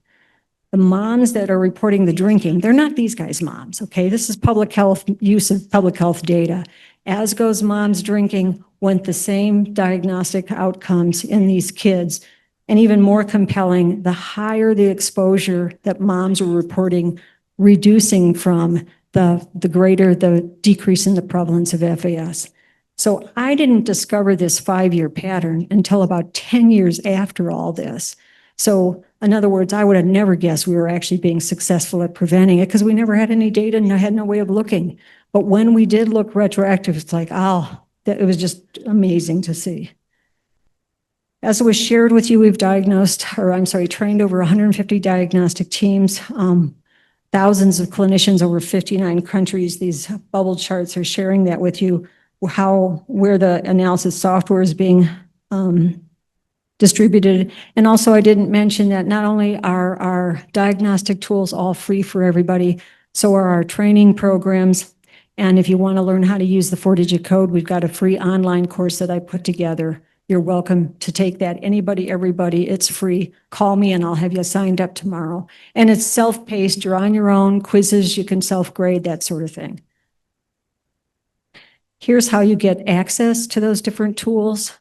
The moms that are reporting the drinking, they're not these guys' moms, okay? This is public health, use of public health data. As goes moms drinking, went the same diagnostic outcomes in these kids. And even more compelling, the higher the exposure that moms were reporting reducing from, the greater the decrease in the prevalence of FAS. So I didn't discover this 5-year pattern until about 10 years after all this. So in other words, I would have never guessed we were actually being successful at preventing it because we never had any data and I had no way of looking. But when we did look retroactive, it's like, it was just amazing to see. As was shared with you, we've trained over 150 diagnostic teams, thousands of clinicians over 59 countries. These bubble charts are sharing that with you, where the analysis software is being distributed. And also I didn't mention that not only are our diagnostic tools all free for everybody, so are our training programs. And if you want to learn how to use the 4-digit code, we've got a free online course that I put together. You're welcome to take that. Anybody, everybody, it's free. Call me and I'll have you signed up tomorrow. And it's self-paced, you're on your own, quizzes, you can self-grade, that sort of thing. Here's how you get access to those different tools.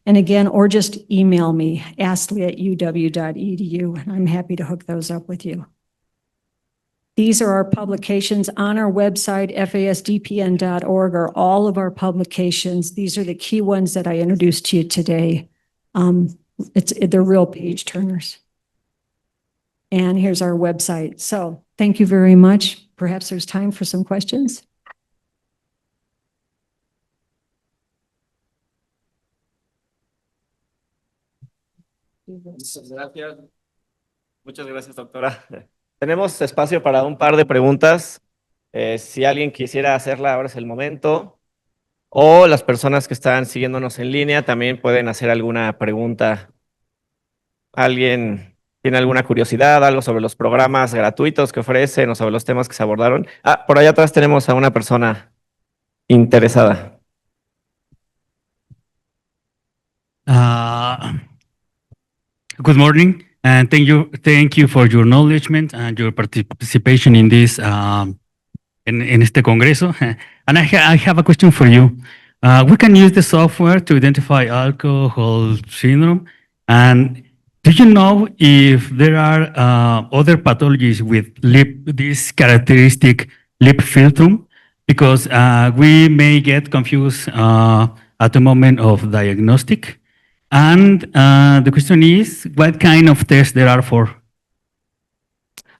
And again, or just email me, astley@uw.edu, and I'm happy to hook those up with you. These are our publications on our website, fasdpn.org, are all of our publications. These are the key ones that I introduced to you today. They're real page turners. And here's our website. So thank you very much. Perhaps there's time for some questions. Muchas gracias. Muchas gracias, doctora. Tenemos espacio para un par de preguntas. Si alguien quisiera hacerla, ahora es el momento. O las personas que están siguiéndonos en línea también pueden hacer alguna pregunta. ¿Alguien tiene alguna curiosidad, algo sobre los programas gratuitos que ofrecen o sobre los temas que se abordaron? Por allá atrás tenemos a una persona interesada. Good morning, and thank you for your acknowledgement and your participation in this en este congreso. And I have a question for you. We can use the software to identify alcohol syndrome. And do you know if there are other pathologies with this characteristic lip philtrum? Because we may get confused at the moment of diagnostic. And the question is, what kind of tests there are for?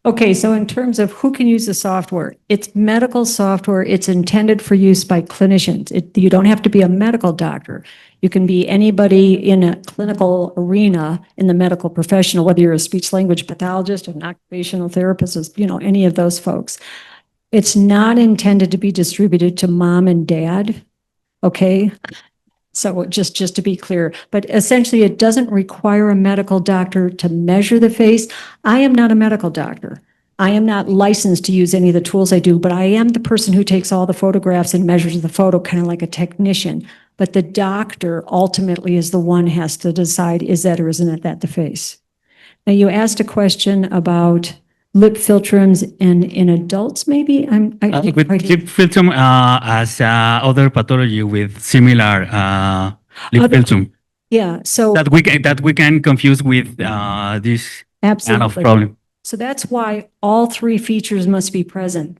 Okay, so in terms of who can use the software, it's medical software. It's intended for use by clinicians. You don't have to be a medical doctor. You can be anybody in a clinical arena in the medical professional, whether you're a speech language pathologist, an occupational therapist, any of those folks. It's not intended to be distributed to mom and dad, okay? So just to be clear, but essentially it doesn't require a medical doctor to measure the face. I am not a medical doctor. I am not licensed to use any of the tools I do, but I am the person who takes all the photographs and measures the photo, kind of like a technician. But the doctor ultimately is the one who has to decide, is that or isn't that the face? Now you asked a question about lip philtrums in adults, maybe? With lip philtrum as other pathology with similar lip philtrum. Yeah, so That we can confuse with this kind of problem. So that's why all three features must be present.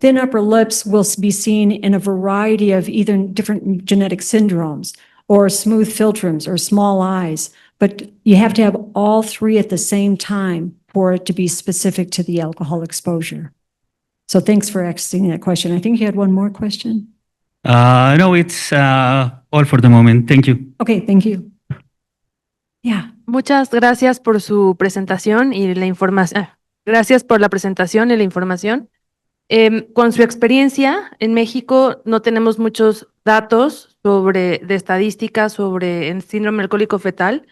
Thin upper lips will be seen in a variety of either different genetic syndromes or smooth philtrums or small eyes, but you have to have all three at the same time for it to be specific to the alcohol exposure. So thanks for asking that question. I think you had one more question. No, it's all for the moment. Thank you. Okay, thank you. Yeah. Muchas gracias por su presentación y la información. Gracias por la presentación y la información. Con su experiencia, en México no tenemos muchos datos de estadísticas sobre el síndrome alcohólico fetal.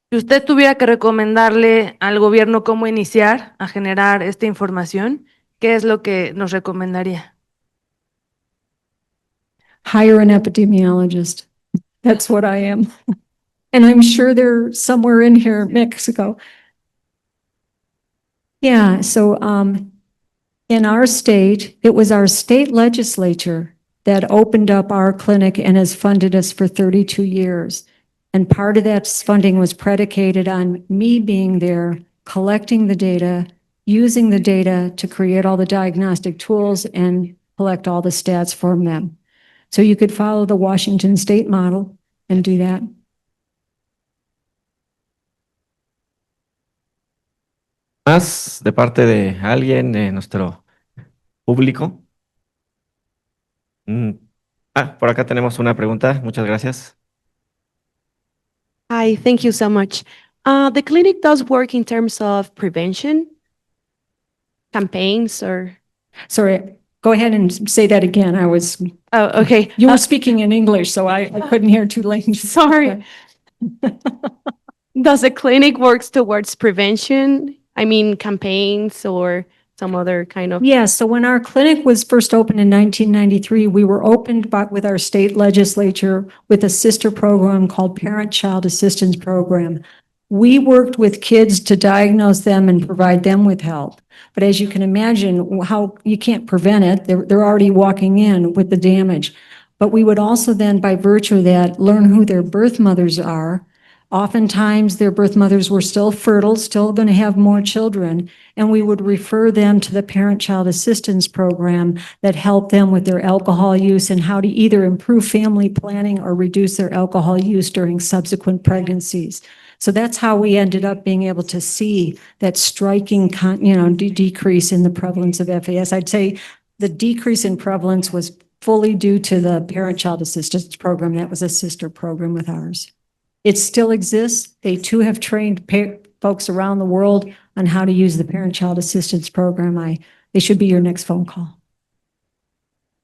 Si usted tuviera que recomendarle al gobierno cómo iniciar a generar esta información, ¿qué es lo que nos recomendaría? Hire an epidemiologist. That's what I am. And I'm sure they're somewhere in here, Mexico. Yeah, so in our state, it was our state legislature that opened up our clinic and has funded us for 32 years. And part of that funding was predicated on me being there, collecting the data, using the data to create all the diagnostic tools and collect all the stats from them. So you could follow the Washington state model and do that. ¿Más de parte de alguien de nuestro público? Por acá tenemos una pregunta. Muchas gracias. Hi, thank you so much. The clinic does work in terms of prevention, campaigns, or... Sorry, go ahead and say that again. Oh, okay. You were speaking in English, so I couldn't hear too late. Sorry. Does the clinic works towards prevention? I mean, campaigns or some other kind of... Yeah, so when our clinic was first opened in 1993, we were opened with our state legislature with a sister program called Parent-Child Assistance Program. We worked with kids to diagnose them and provide them with help. But as you can imagine, how you can't prevent it. They're already walking in with the damage. But we would also then, by virtue of that, learn who their birth mothers are. Oftentimes, their birth mothers were still fertile, still going to have more children, and we would refer them to the Parent-Child Assistance Program that helped them with their alcohol use and how to either improve family planning or reduce their alcohol use during subsequent pregnancies. So that's how we ended up being able to see that striking, decrease in the prevalence of FAS. I'd say the decrease in prevalence was fully due to the Parent-Child Assistance Program. That was a sister program with ours. It still exists. They too have trained folks around the world on how to use the Parent-Child Assistance Program. They should be your next phone call.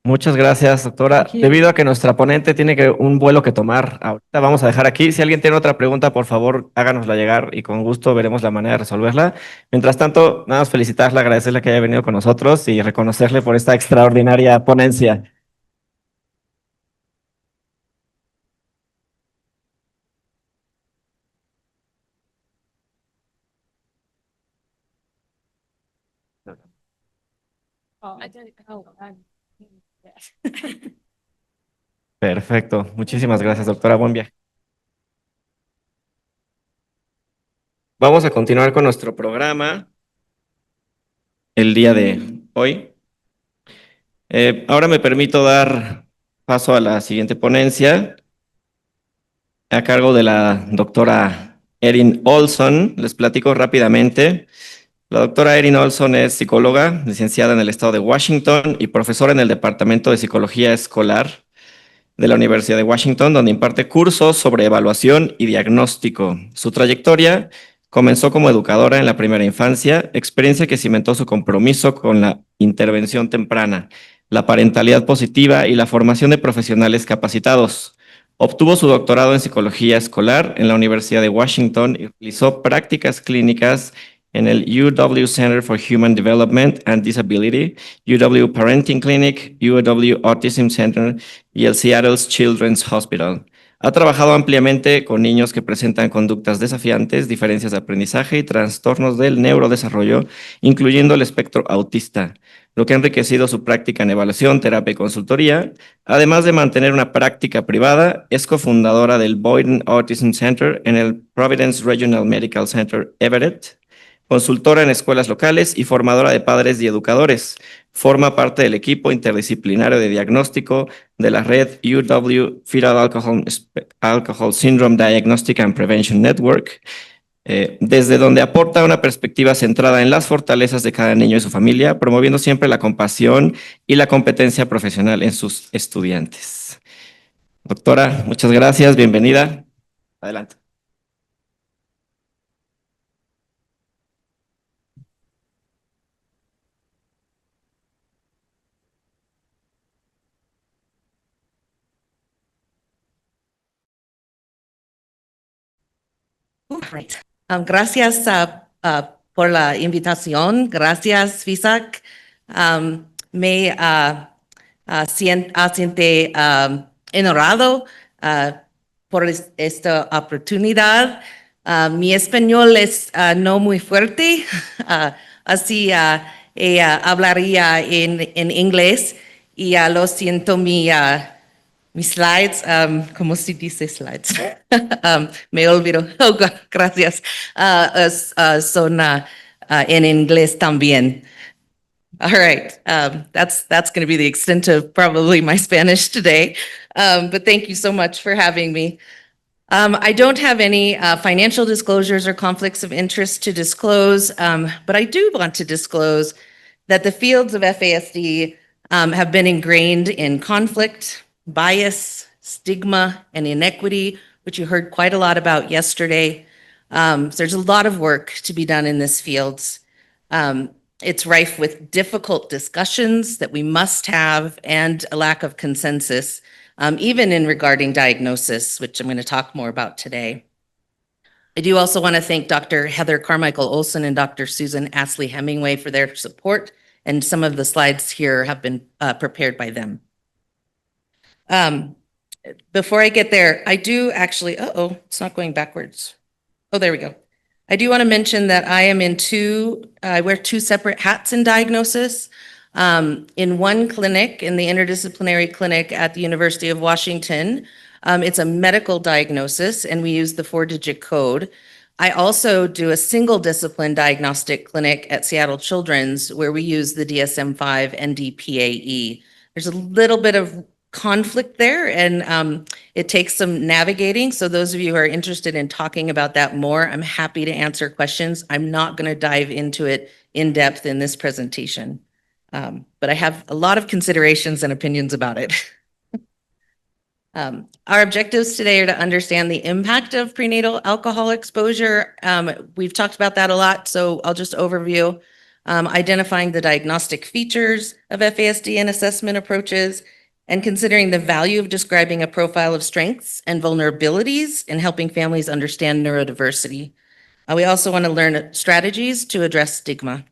Muchas gracias, doctora. Debido a que nuestra ponente tiene un vuelo que tomar, ahorita vamos a dejar aquí. Si alguien tiene otra pregunta, por favor, háganosla llegar y con gusto veremos la manera de resolverla. Mientras tanto, nada más felicitarla, agradecerle que haya venido con nosotros y reconocerle por esta extraordinaria ponencia. Perfecto. Muchísimas gracias, doctora. Buen viaje. Vamos a continuar con nuestro programa el día de hoy. Ahora me permito dar paso a la siguiente ponencia a cargo de la doctora Erin Olson. Les platico rápidamente. La doctora Erin Olson es psicóloga, licenciada en el estado de Washington y profesora en el Departamento de Psicología Escolar de la Universidad de Washington, donde imparte cursos sobre evaluación y diagnóstico. Su trayectoria comenzó como educadora en la primera infancia, experiencia que cimentó su compromiso con la intervención temprana, la parentalidad positiva y la formación de profesionales capacitados. Obtuvo su doctorado en psicología escolar en la Universidad de Washington y realizó prácticas clínicas en el UW Center for Human Development and Disability, UW Parenting Clinic, UW Autism Center y el Seattle Children's Hospital. Ha trabajado ampliamente con niños que presentan conductas desafiantes, diferencias de aprendizaje y trastornos del neurodesarrollo, incluyendo el espectro autista, lo que ha enriquecido su práctica en evaluación, terapia y consultoría. Además de mantener una práctica privada, es cofundadora del Boyden Autism Center en el Providence Regional Medical Center Everett, consultora en escuelas locales y formadora de padres y educadores. Forma parte del equipo interdisciplinario de diagnóstico de la red UW Fetal Alcohol Syndrome Diagnostic and Prevention Network, desde donde aporta una perspectiva centrada en las fortalezas de cada niño y su familia, promoviendo siempre la compasión y la competencia profesional en sus estudiantes. Doctora, muchas gracias, bienvenida. Adelante. Right. Gracias por la invitación. Gracias, FISAC. Me siente honorado por esta oportunidad. Mi español es no muy fuerte, así hablaría en inglés y lo siento mis slides, ¿cómo se dice slides? Me olvido. Oh, gracias. Son en inglés también. All right. That's going to be the extent of probably my Spanish today. But thank you so much for having me. I don't have any financial disclosures or conflicts of interest to disclose, but I do want to disclose that the fields of FASD have been ingrained in conflict, bias, stigma, and inequity, which you heard quite a lot about yesterday. So there's a lot of work to be done in this field. It's rife with difficult discussions that we must have and a lack of consensus, even in regarding diagnosis, which I'm going to talk more about today. I do also want to thank Dr. Heather Carmichael Olson and Dr. Susan Astley Hemingway for their support, and some of the slides here have been prepared by them. Before I get there, I do actually, it's not going backwards. Oh, there we go. I do want to mention that I wear two separate hats in diagnosis. In one clinic, in the interdisciplinary clinic at the University of Washington, it's a medical diagnosis and we use the 4-digit code. I also do a single discipline diagnostic clinic at Seattle Children's where we use the DSM-5 NDPAE. There's a little bit of conflict there and it takes some navigating. So those of you who are interested in talking about that more, I'm happy to answer questions. I'm not going to dive into it in depth in this presentation, but I have a lot of considerations and opinions about it. Our objectives today are to understand the impact of prenatal alcohol exposure. We've talked about that a lot, so I'll just overview. Identifying the diagnostic features of FASD and assessment approaches, and considering the value of describing a profile of strengths and vulnerabilities in helping families understand neurodiversity. We also want to learn strategies to address stigma.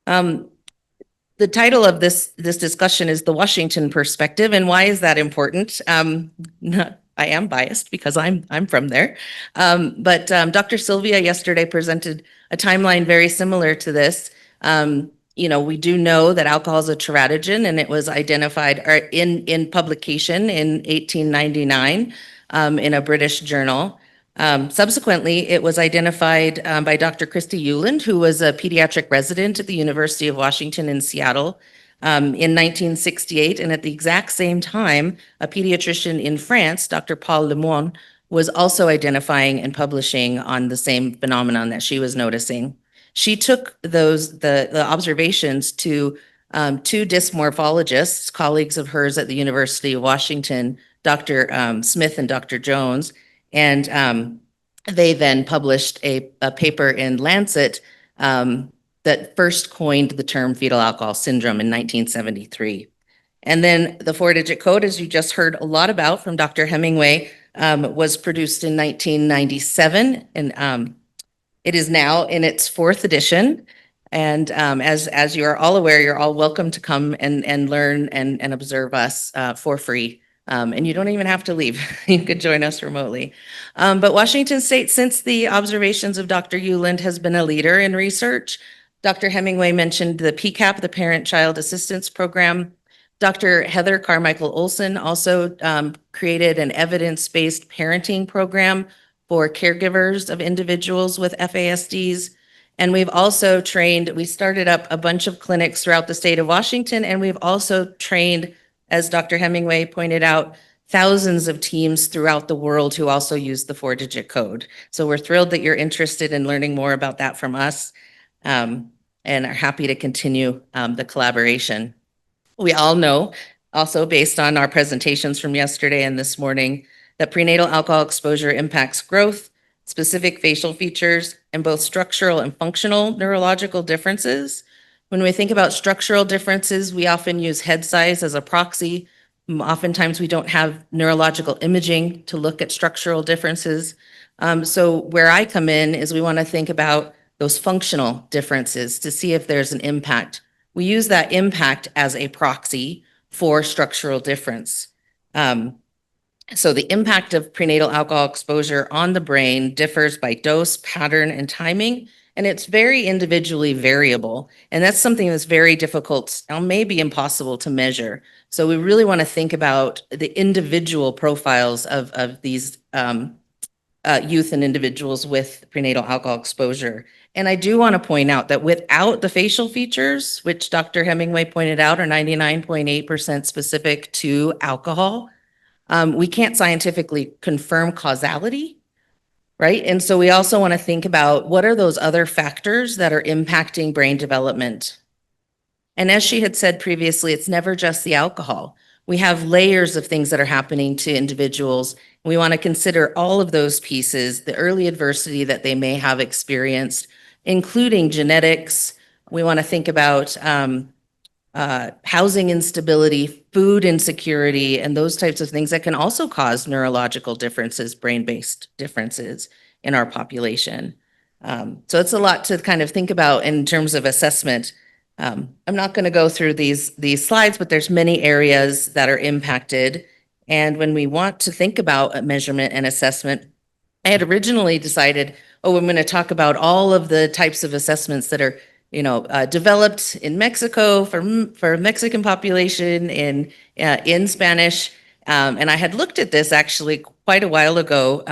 The title of this discussion is The Washington Perspective, and why is that important? I am biased because I'm from there, but Dr. Sylvia yesterday presented a timeline very similar to this, We do know that alcohol is a teratogen, and it was identified in publication in 1899 in a British journal. Subsequently, it was identified by Dr. Christy Euland, who was a pediatric resident at the University of Washington in Seattle in 1968. And at the exact same time, a pediatrician in France, Dr. Paul Lemoine, was also identifying and publishing on the same phenomenon that she was noticing. She took the observations to two dysmorphologists, colleagues of hers at the University of Washington, Dr. Smith and Dr. Jones, and they then published a paper in Lancet that first coined the term fetal alcohol syndrome in 1973. And then the 4-digit code, as you just heard a lot about from Dr. Hemingway, was produced in 1997, and it is now in its 4th edition. And as you are all aware, you're all welcome to come and learn and observe us for free. And you don't even have to leave. You could join us remotely. But Washington State, since the observations of Dr. Euland, has been a leader in research. Dr. Hemingway mentioned the PCAP, the Parent-Child Assistance Program. Dr. Heather Carmichael Olson also created an evidence-based parenting program for caregivers of individuals with FASDs. And we've also trained, we started up a bunch of clinics throughout the state of Washington, and we've also trained, as Dr. Hemingway pointed out, thousands of teams throughout the world who also use the 4-digit code. So we're thrilled that you're interested in learning more about that from us, and are happy to continue the collaboration. We all know, also based on our presentations from yesterday and this morning, that prenatal alcohol exposure impacts growth, specific facial features, and both structural and functional neurological differences. When we think about structural differences, we often use head size as a proxy. Oftentimes, we don't have neurological imaging to look at structural differences. So where I come in is we want to think about those functional differences to see if there's an impact. We use that impact as a proxy for structural difference. So the impact of prenatal alcohol exposure on the brain differs by dose, pattern, and timing, and it's very individually variable. And that's something that's very difficult, maybe impossible to measure. So we really want to think about the individual profiles of these youth and individuals with prenatal alcohol exposure. And I do want to point out that without the facial features, which Dr. Hemingway pointed out are 99.8% specific to alcohol, we can't scientifically confirm causality, right? And so we also want to think about what are those other factors that are impacting brain development. And as she had said previously, it's never just the alcohol. We have layers of things that are happening to individuals. We want to consider all of those pieces, the early adversity that they may have experienced, including genetics. We want to think about housing instability, food insecurity, and those types of things that can also cause neurological differences, brain-based differences in our population. So it's a lot to kind of think about in terms of assessment. I'm not going to go through these slides, but there's many areas that are impacted. And when we want to think about a measurement and assessment, I had originally decided, I'm going to talk about all of the types of assessments that are developed in Mexico for Mexican population in Spanish. And I had looked at this actually quite a while ago.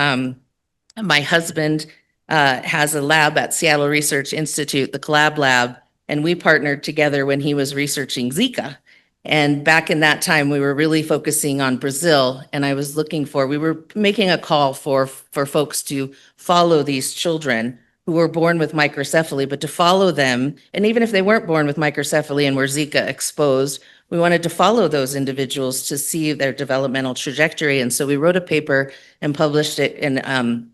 My husband has a lab at Seattle Research Institute, the Collab Lab, and we partnered together when he was researching Zika. And back in that time, we were really focusing on Brazil. And we were making a call for folks to follow these children who were born with microcephaly, but to follow them, and even if they weren't born with microcephaly and were Zika exposed, we wanted to follow those individuals to see their developmental trajectory. And so we wrote a paper and published it in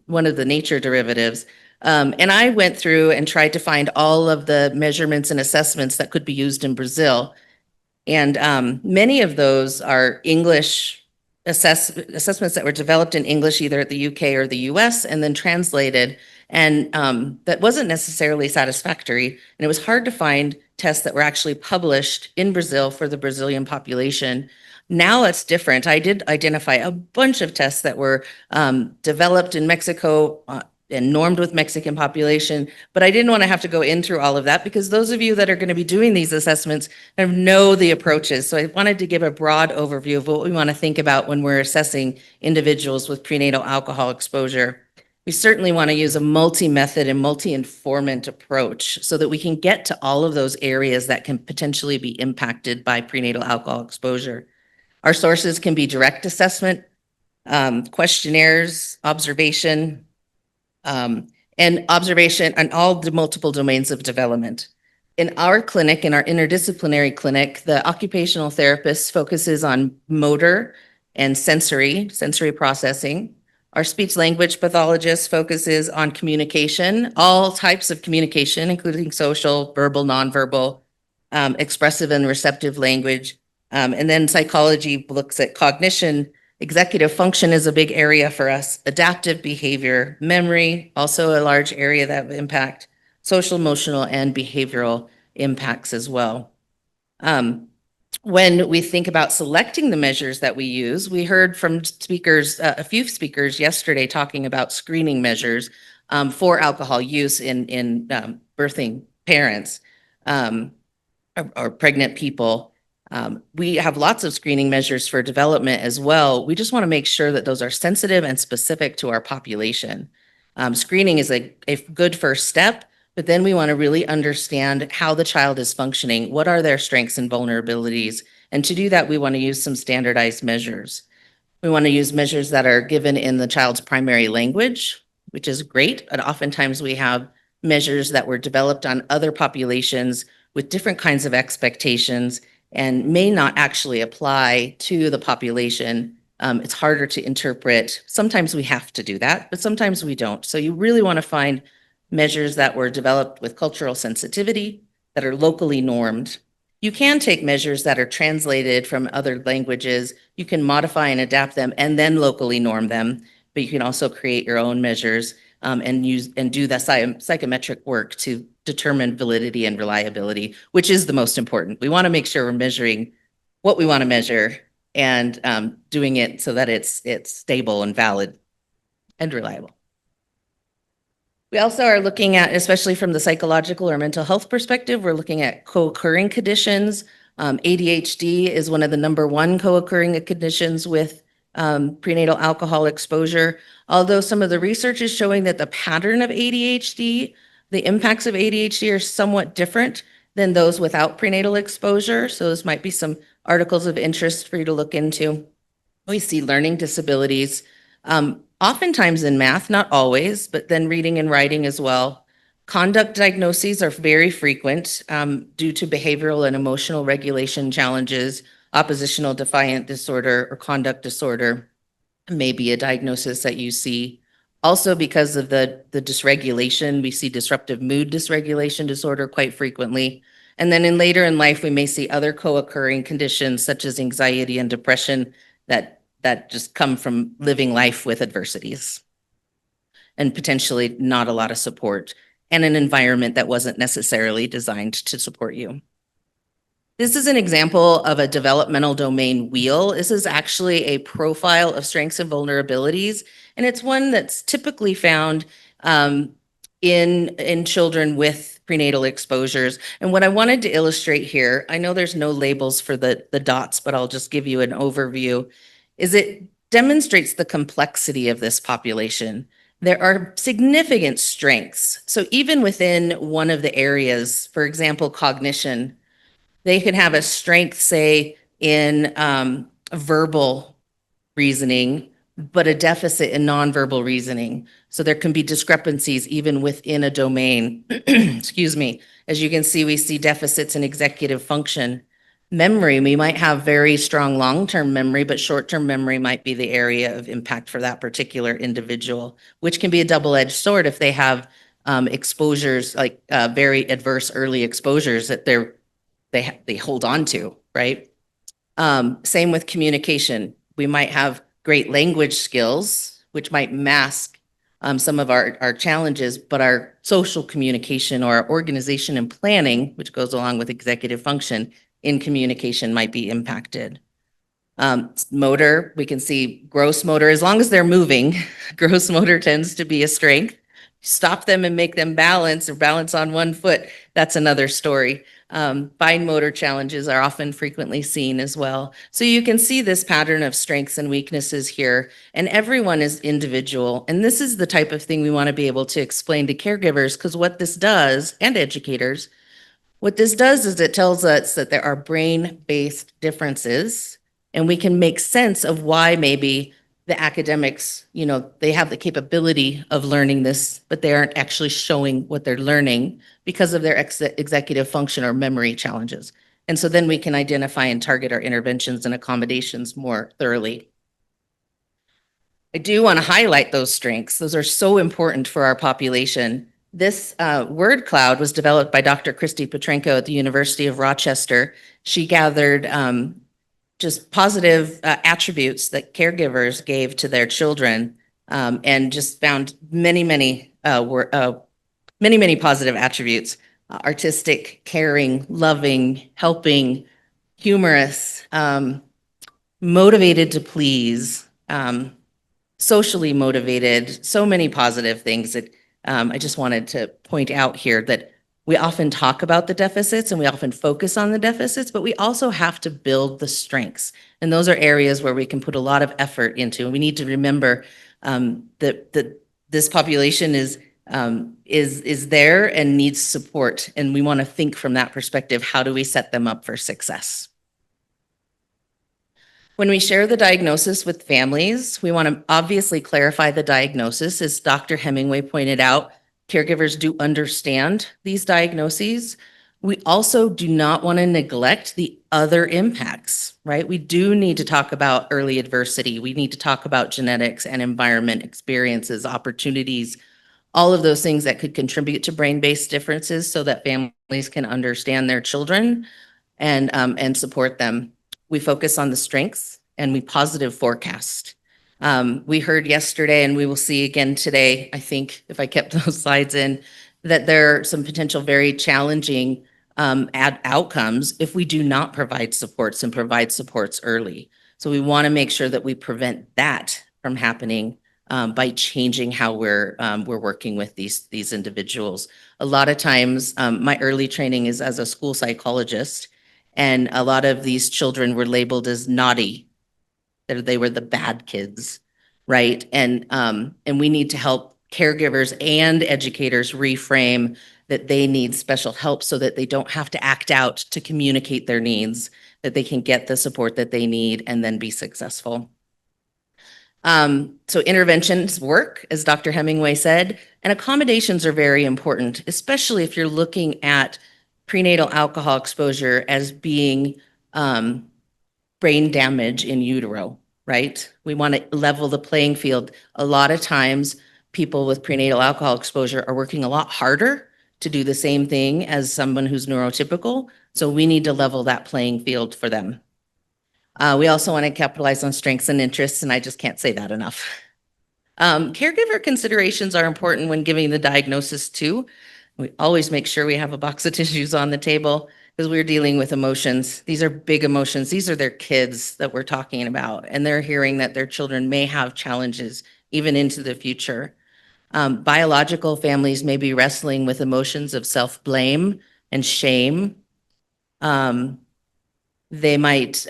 one of the Nature derivatives. And I went through and tried to find all of the measurements and assessments that could be used in Brazil. And many of those are English assessments that were developed in English, either at the UK or the US, and then translated. And that wasn't necessarily satisfactory. And it was hard to find tests that were actually published in Brazil for the Brazilian population. Now it's different. I did identify a bunch of tests that were developed in Mexico and normed with Mexican population, but I didn't want to have to go in through all of that because those of you that are going to be doing these assessments kind of know the approaches. So I wanted to give a broad overview of what we want to think about when we're assessing individuals with prenatal alcohol exposure. We certainly want to use a multi-method and multi-informant approach so that we can get to all of those areas that can potentially be impacted by prenatal alcohol exposure. Our sources can be direct assessment, questionnaires, observation, and observation on all the multiple domains of development. In our clinic, in our interdisciplinary clinic, the occupational therapist focuses on motor and sensory processing. Our speech language pathologist focuses on communication, all types of communication, including social, verbal, nonverbal, expressive and receptive language. And then psychology looks at cognition. Executive function is a big area for us. Adaptive behavior, memory, also a large area that impact social, emotional, and behavioral impacts as well. When we think about selecting the measures that we use, we heard from speakers, a few speakers yesterday talking about screening measures for alcohol use in birthing parents or pregnant people. We have lots of screening measures for development as well. We just want to make sure that those are sensitive and specific to our population. Screening is a good first step, but then we want to really understand how the child is functioning, what are their strengths and vulnerabilities, and to do that, we want to use some standardized measures. We want to use measures that are given in the child's primary language, which is great, but oftentimes we have measures that were developed on other populations with different kinds of expectations and may not actually apply to the population. It's harder to interpret. Sometimes we have to do that, but sometimes we don't. So you really want to find measures that were developed with cultural sensitivity, that are locally normed. You can take measures that are translated from other languages. You can modify and adapt them and then locally norm them, but you can also create your own measures and do the psychometric work to determine validity and reliability, which is the most important. We want to make sure we're measuring what we want to measure and doing it so that it's stable and valid and reliable. We also are looking at, especially from the psychological or mental health perspective, we're looking at co-occurring conditions. ADHD is one of the #1 co-occurring conditions with prenatal alcohol exposure. Although some of the research is showing that the pattern of ADHD, the impacts of ADHD are somewhat different than those without prenatal exposure. So those might be some articles of interest for you to look into. We see learning disabilities, oftentimes in math, not always, but then reading and writing as well. Conduct diagnoses are very frequent due to behavioral and emotional regulation challenges. Oppositional defiant disorder or conduct disorder may be a diagnosis that you see. Also, because of the dysregulation, we see disruptive mood dysregulation disorder quite frequently. And then later in life, we may see other co-occurring conditions such as anxiety and depression that just come from living life with adversities and potentially not a lot of support and an environment that wasn't necessarily designed to support you. This is an example of a developmental domain wheel. This is actually a profile of strengths and vulnerabilities, and it's one that's typically found in children with prenatal exposures. And what I wanted to illustrate here, I know there's no labels for the dots, but I'll just give you an overview, is it demonstrates the complexity of this population. There are significant strengths. So even within one of the areas, for example, cognition, they can have a strength, say, in verbal reasoning, but a deficit in nonverbal reasoning. So there can be discrepancies even within a domain. Excuse me. As you can see, we see deficits in executive function. Memory, we might have very strong long-term memory, but short-term memory might be the area of impact for that particular individual, which can be a double-edged sword if they have exposures, like very adverse early exposures that they hold on to, right? Same with communication. We might have great language skills, which might mask some of our challenges, but our social communication or our organization and planning, which goes along with executive function in communication, might be impacted. Motor, we can see gross motor, as long as they're moving, gross motor tends to be a strength. Stop them and make them balance or balance on one foot, that's another story. Fine motor challenges are often frequently seen as well. So you can see this pattern of strengths and weaknesses here, and everyone is individual. And this is the type of thing we want to be able to explain to caregivers, because what this does, and educators, what this does is it tells us that there are brain-based differences, and we can make sense of why maybe the academics, you know, they have the capability of learning this, but they aren't actually showing what they're learning because of their executive function or memory challenges. And so then we can identify and target our interventions and accommodations more thoroughly. I do want to highlight those strengths. Those are so important for our population. This word cloud was developed by Dr. Christy Petrenko at the University of Rochester. She gathered just positive attributes that caregivers gave to their children, and just found many positive attributes: artistic, caring, loving, helping, humorous, motivated to please, socially motivated, so many positive things that I just wanted to point out here, that we often talk about the deficits and we often focus on the deficits, but we also have to build the strengths. And those are areas where we can put a lot of effort into. And we need to remember that this population is there and needs support. And we want to think from that perspective, how do we set them up for success? When we share the diagnosis with families, we want to obviously clarify the diagnosis. As Dr. Hemingway pointed out, caregivers do understand these diagnoses. We also do not want to neglect the other impacts, right? We do need to talk about early adversity. We need to talk about genetics and environment, experiences, opportunities, all of those things that could contribute to brain-based differences so that families can understand their children and support them. We focus on the strengths and we positive forecast. We heard yesterday, and we will see again today, I think, if I kept those slides in, that there are some potential very challenging outcomes if we do not provide supports and provide supports early. So we want to make sure that we prevent that from happening by changing how we're working with these individuals. A lot of times, my early training is as a school psychologist, and a lot of these children were labeled as naughty. They were the bad kids, right? And we need to help caregivers and educators reframe that they need special help so that they don't have to act out to communicate their needs, that they can get the support that they need and then be successful. So interventions work, as Dr. Hemingway said, and accommodations are very important, especially if you're looking at prenatal alcohol exposure as being brain damage in utero, right? We want to level the playing field. A lot of times, people with prenatal alcohol exposure are working a lot harder to do the same thing as someone who's neurotypical. So we need to level that playing field for them. We also want to capitalize on strengths and interests, and I just can't say that enough. Caregiver considerations are important when giving the diagnosis too. We always make sure we have a box of tissues on the table because we're dealing with emotions. These are big emotions. These are their kids that we're talking about, and they're hearing that their children may have challenges even into the future. Biological families may be wrestling with emotions of self-blame and shame. They might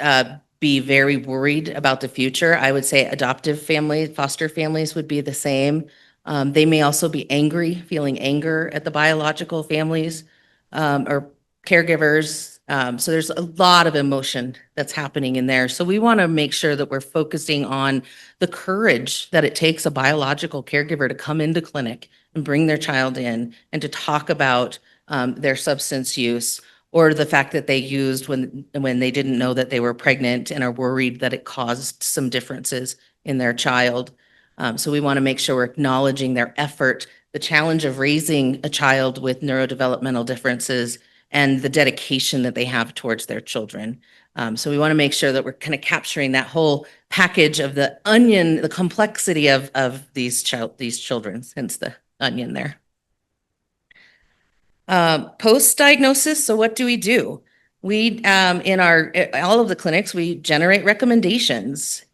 be very worried about the future. I would say adoptive families, foster families would be the same. They may also be angry, feeling anger at the biological families or caregivers. So there's a lot of emotion that's happening in there. So we want to make sure that we're focusing on the courage that it takes a biological caregiver to come into clinic and bring their child in and to talk about their substance use, or the fact that they used when they didn't know that they were pregnant and are worried that it caused some differences in their child. So we want to make sure we're acknowledging their effort, the challenge of raising a child with neurodevelopmental differences, and the dedication that they have towards their children. So we want to make sure that we're kind of capturing that whole package of the onion, the complexity of these children, hence the onion there. Post-diagnosis, so what do? We, in all of the clinics, we generate recommendations.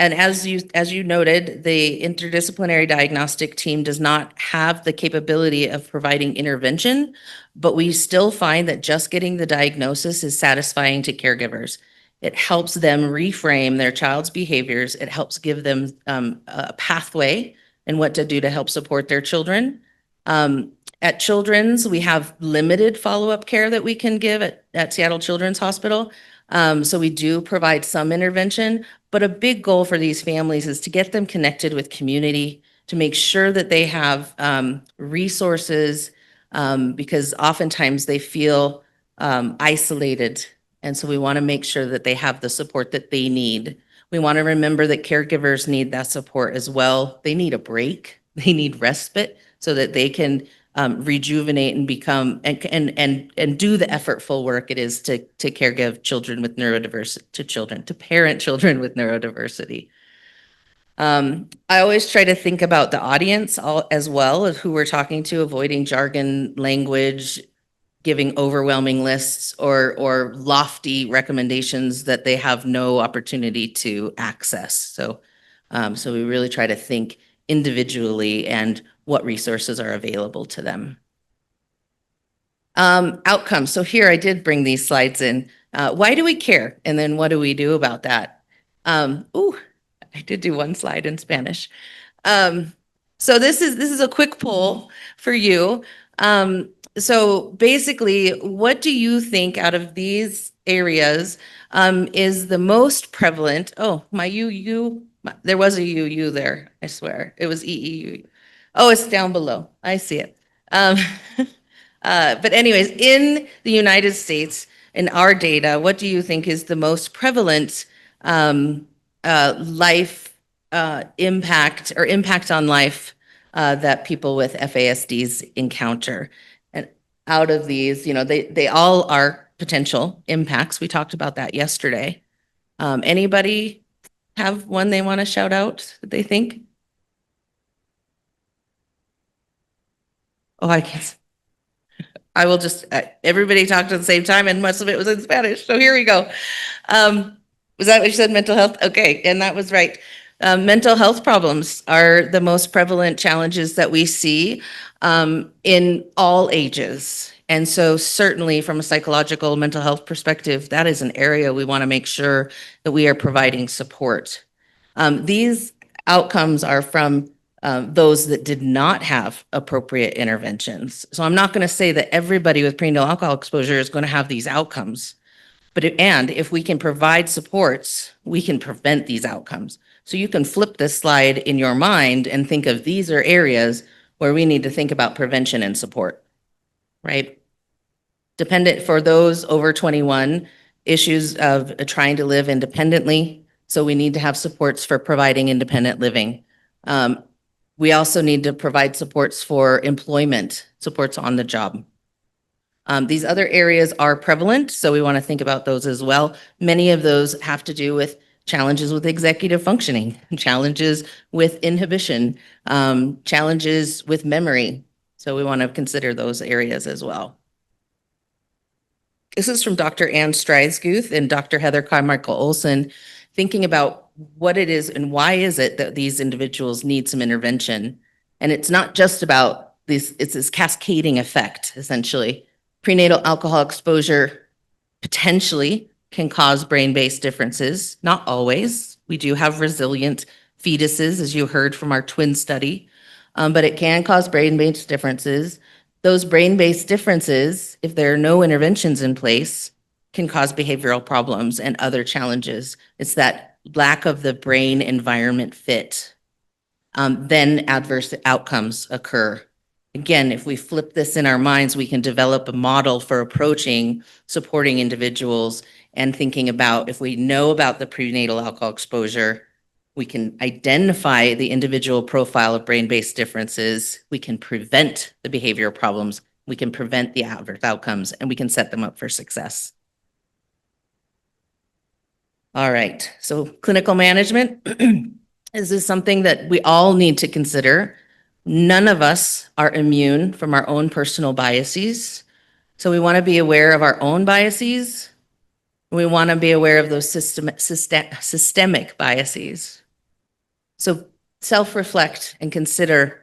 And as you noted, the interdisciplinary diagnostic team does not have the capability of providing intervention, but we still find that just getting the diagnosis is satisfying to caregivers. It helps them reframe their child's behaviors. It helps give them a pathway and what to do to help support their children. At Children's, we have limited follow-up care that we can give at Seattle Children's Hospital. So we do provide some intervention, but a big goal for these families is to get them connected with community, to make sure that they have resources, because oftentimes they feel isolated. And so we want to make sure that they have the support that they need. We want to remember that caregivers need that support as well. They need a break. They need respite so that they can rejuvenate and become and do the effortful work it is to caregive children with neurodiversity, to parent children with neurodiversity. I always try to think about the audience as well of who we're talking to, avoiding jargon language, giving overwhelming lists or lofty recommendations that they have no opportunity to access. So we really try to think individually and what resources are available to them. Outcomes. So here I did bring these slides in. Why do we care? And then what do we do about that? I did do one slide in Spanish. So this is a quick poll for you. So basically, what do you think out of these areas is the most prevalent? Oh, my UU, there was a UU there, I swear. It was EEU. Oh, it's down below. I see it. But anyways, in the United States, in our data, what do you think is the most prevalent life impact or impact on life that people with FASDs encounter? And out of these, they all are potential impacts. We talked about that yesterday. Anybody have one they want to shout out that they think? Oh, I can't. I will just, everybody talked at the same time and most of it was in Spanish. So here we go. Was that what you said, mental health? Okay, and that was right. Mental health problems are the most prevalent challenges that we see in all ages. And so certainly from a psychological mental health perspective, that is an area we want to make sure that we are providing support. These outcomes are from those that did not have appropriate interventions. So I'm not going to say that everybody with prenatal alcohol exposure is going to have these outcomes, but if we can provide supports, we can prevent these outcomes. So you can flip this slide in your mind and think of these are areas where we need to think about prevention and support, right? Dependent for those over 21, issues of trying to live independently. So we need to have supports for providing independent living. We also need to provide supports for employment, supports on the job. These other areas are prevalent, so we want to think about those as well. Many of those have to do with challenges with executive functioning, challenges with inhibition, challenges with memory. So we want to consider those areas as well. This is from Dr. Ann Streisguth and Dr. Heather Carmichael Olson, thinking about what it is and why is it that these individuals need some intervention. And it's not just about this, it's this cascading effect, essentially. Prenatal alcohol exposure potentially can cause brain-based differences, not always. We do have resilient fetuses, as you heard from our twin study, but it can cause brain-based differences. Those brain-based differences, if there are no interventions in place, can cause behavioral problems and other challenges. It's that lack of the brain environment fit. Then adverse outcomes occur. Again, if we flip this in our minds, we can develop a model for approaching supporting individuals and thinking about if we know about the prenatal alcohol exposure, we can identify the individual profile of brain-based differences, we can prevent the behavioral problems, we can prevent the adverse outcomes, and we can set them up for success. All right, so clinical management. This is something that we all need to consider. None of us are immune from our own personal biases. So we want to be aware of our own biases. We want to be aware of those systemic biases. So self-reflect and consider,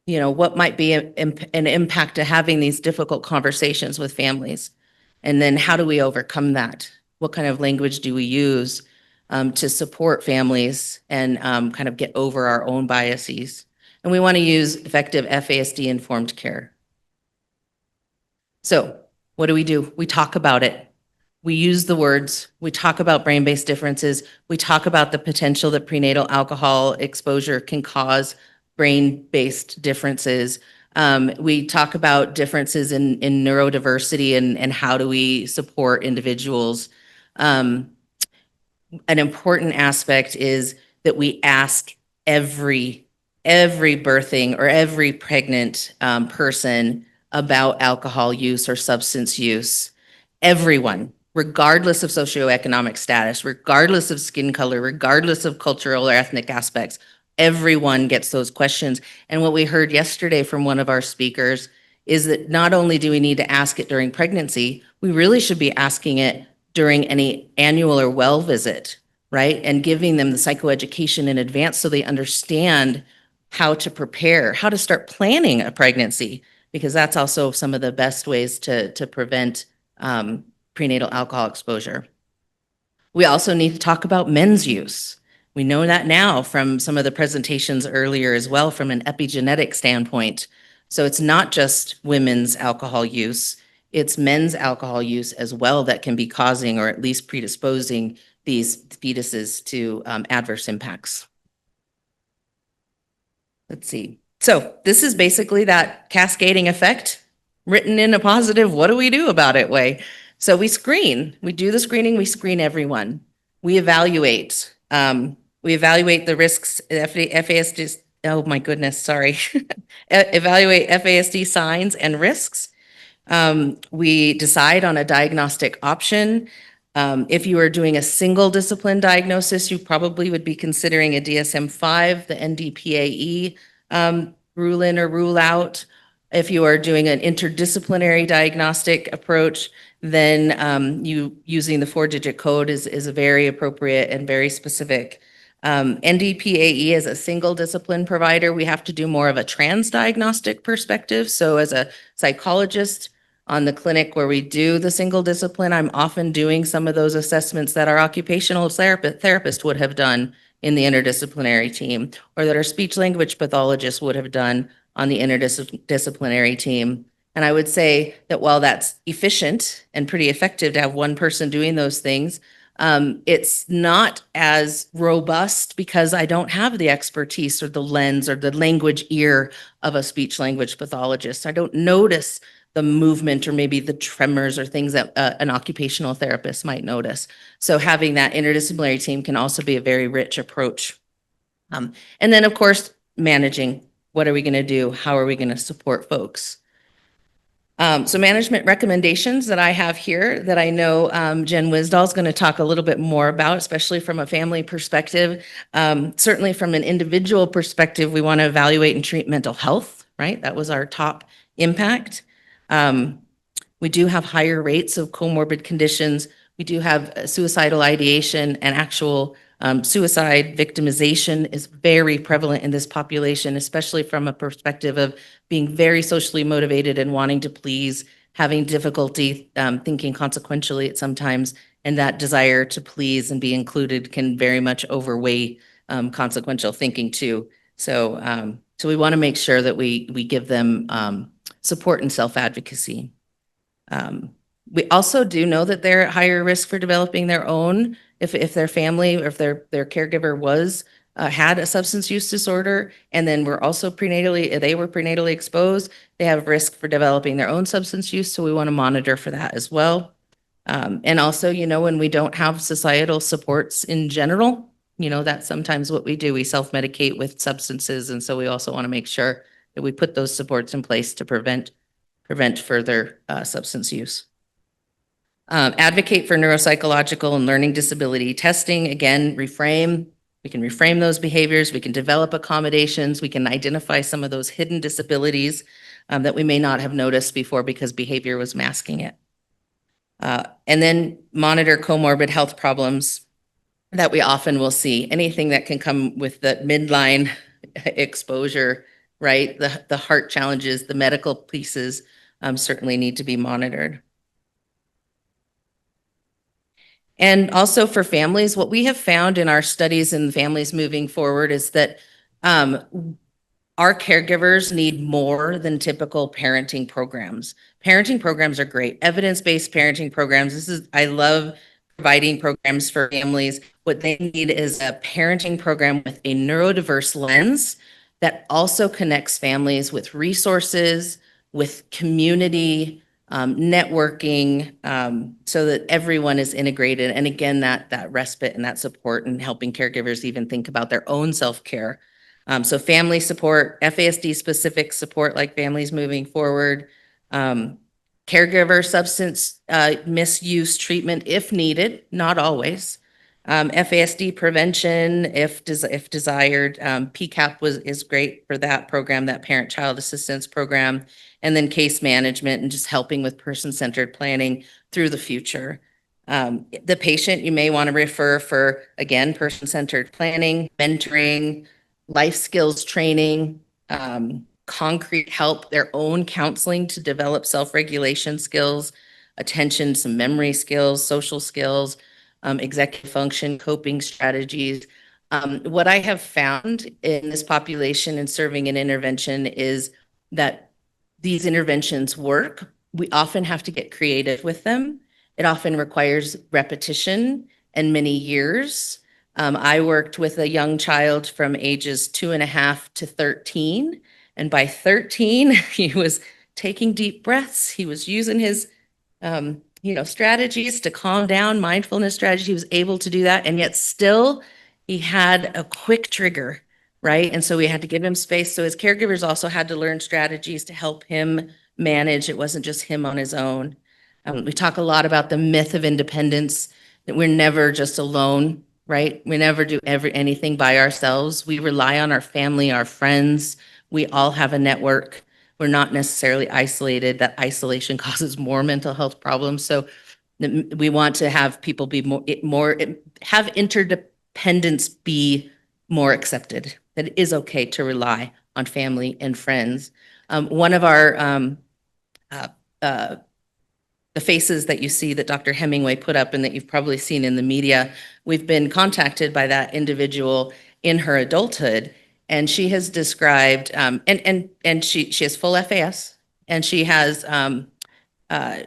what might be an impact to having these difficult conversations with families. And then how do we overcome that? What kind of language do we use to support families and kind of get over our own biases? And we want to use effective FASD-informed care. So what do? We talk about it. We use the words. We talk about brain-based differences. We talk about the potential that prenatal alcohol exposure can cause brain-based differences. We talk about differences in neurodiversity and how do we support individuals. An important aspect is that we ask every birthing or every pregnant person about alcohol use or substance use. Everyone, regardless of socioeconomic status, regardless of skin color, regardless of cultural or ethnic aspects, everyone gets those questions. And what we heard yesterday from one of our speakers is that not only do we need to ask it during pregnancy, we really should be asking it during any annual or well visit, right? And giving them the psychoeducation in advance so they understand how to prepare, how to start planning a pregnancy, because that's also some of the best ways to prevent prenatal alcohol exposure. We also need to talk about men's use. We know that now from some of the presentations earlier as well from an epigenetic standpoint. So it's not just women's alcohol use, it's men's alcohol use as well that can be causing or at least predisposing these fetuses to adverse impacts. Let's see. So this is basically that cascading effect written in a positive, what do we do about it way. So we screen, we do the screening, we screen everyone. We evaluate the risks, FASD, oh my goodness, sorry. Evaluate FASD signs and risks. We decide on a diagnostic option. If you are doing a single discipline diagnosis, you probably would be considering a DSM-5, the NDPAE rule in or rule out. If you are doing an interdisciplinary diagnostic approach, then using the 4-digit code is a very appropriate and very specific. NDPAE as a single discipline provider, we have to do more of a trans-diagnostic perspective. So as a psychologist on the clinic where we do the single discipline, I'm often doing some of those assessments that our occupational therapist would have done in the interdisciplinary team, or that our speech language pathologist would have done on the interdisciplinary team. And I would say that while that's efficient and pretty effective to have one person doing those things, it's not as robust because I don't have the expertise or the lens or the language ear of a speech language pathologist. I don't notice the movement or maybe the tremors or things that an occupational therapist might notice. So having that interdisciplinary team can also be a very rich approach. And then of course, managing. What are we going to do? How are we going to support folks? So management recommendations that I have here that I know Jen Wisdahl is going to talk a little bit more about, especially from a family perspective. Certainly from an individual perspective, we want to evaluate and treat mental health, right? That was our top impact. We do have higher rates of comorbid conditions. We do have suicidal ideation and actual suicide victimization is very prevalent in this population, especially from a perspective of being very socially motivated and wanting to please, having difficulty thinking consequentially at sometimes, and that desire to please and be included can very much overweigh consequential thinking too. So we want to make sure that we give them support and self-advocacy. We also do know that they're at higher risk for developing their own, if their family or if their caregiver was had a substance use disorder, and then were also prenatally exposed, they have risk for developing their own substance use. So we want to monitor for that as well. And also, when we don't have societal supports in general, that's sometimes what we do. We self-medicate with substances. And so we also want to make sure that we put those supports in place to prevent further substance use. Advocate for neuropsychological and learning disability testing. Again, reframe. We can reframe those behaviors. We can develop accommodations. We can identify some of those hidden disabilities that we may not have noticed before because behavior was masking it. And then monitor comorbid health problems. that we often will see. Anything that can come with the midline exposure, right? The heart challenges, the medical pieces certainly need to be monitored. And also for families, what we have found in our studies in families moving forward is that our caregivers need more than typical parenting programs. Parenting programs are great. Evidence-based parenting programs. I love providing programs for families. What they need is a parenting program with a neurodiverse lens that also connects families with resources, with community, networking, so that everyone is integrated. And again, that respite and that support and helping caregivers even think about their own self-care. So family support, FASD specific support like families moving forward, caregiver substance misuse treatment if needed, not always. FASD prevention if desired. PCAP is great for that program, that parent-child assistance program. And then case management and just helping with person-centered planning through the future. The patient you may want to refer for, again, person-centered planning, mentoring, life skills training, concrete help, their own counseling to develop self-regulation skills, attention, some memory skills, social skills, executive function, coping strategies. What I have found in this population and serving an intervention is that these interventions work. We often have to get creative with them. It often requires repetition and many years. I worked with a young child from ages 2.5 to 13. And by 13, he was taking deep breaths. He was using his, strategies to calm down, mindfulness strategy. He was able to do that. And yet still he had a quick trigger, right? And so we had to give him space. So his caregivers also had to learn strategies to help him manage. It wasn't just him on his own. We talk a lot about the myth of independence, that we're never just alone, right? We never do anything by ourselves. We rely on our family, our friends. We all have a network. We're not necessarily isolated. That isolation causes more mental health problems. So we want to have people be have interdependence be more accepted, that it is okay to rely on family and friends. One of our the faces that you see that Dr. Hemingway put up and that you've probably seen in the media, we've been contacted by that individual in her adulthood, and she has described, and she has full FAS, and she has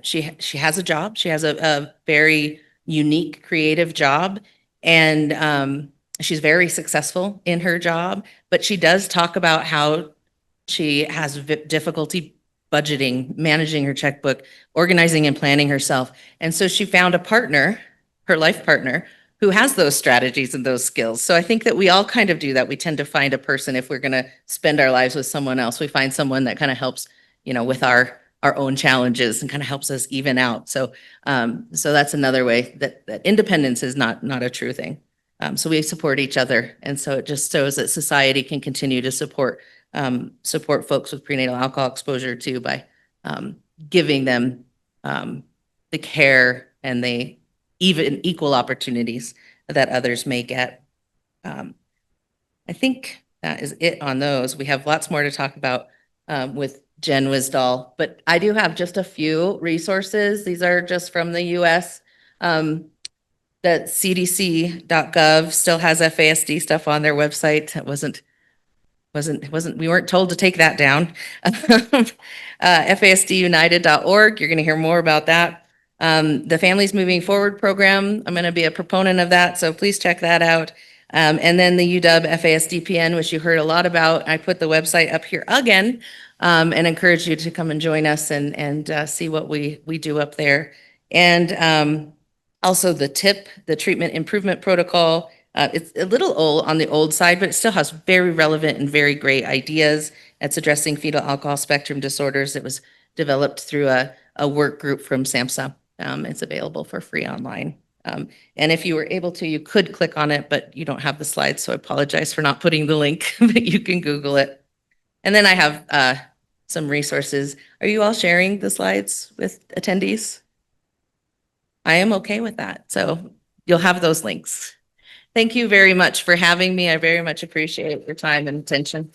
she has a job. She has a very unique, creative job, and she's very successful in her job. But she does talk about how she has difficulty budgeting, managing her checkbook, organizing and planning herself. And so she found a partner, her life partner, who has those strategies and those skills. So I think that we all kind of do that. We tend to find a person, if we're going to spend our lives with someone else, we find someone that kind of helps, with our own challenges and kind of helps us even out. So so that's another way that independence is not a true thing. So we support each other. And so it just shows that society can continue to support folks with prenatal alcohol exposure too, by giving them the care and the even equal opportunities that others may get. I think that is it on those. We have lots more to talk about with Jen Wisdahl, but I do have just a few resources. These are just from the US. That cdc.gov still has FASD stuff on their website. That we weren't told to take that down. FASDunited.org, you're going to hear more about that. The Families Moving Forward program, I'm going to be a proponent of that, so please check that out. And then the UW FASDPN, which you heard a lot about. I put the website up here again and encourage you to come and join us and see what we do up there. And also the TIP, the Treatment Improvement Protocol. It's a little old on the old side, but it still has very relevant and very great ideas. It's addressing fetal alcohol spectrum disorders. It was developed through a work group from SAMHSA. It's available for free online. And if you were able to, you could click on it, but you don't have the slides, so I apologize for not putting the link, but you can Google it. And then I have some resources. Are you all sharing the slides with attendees? I am okay with that. So you'll have those links. Thank you very much for having me. I very much appreciate your time and attention.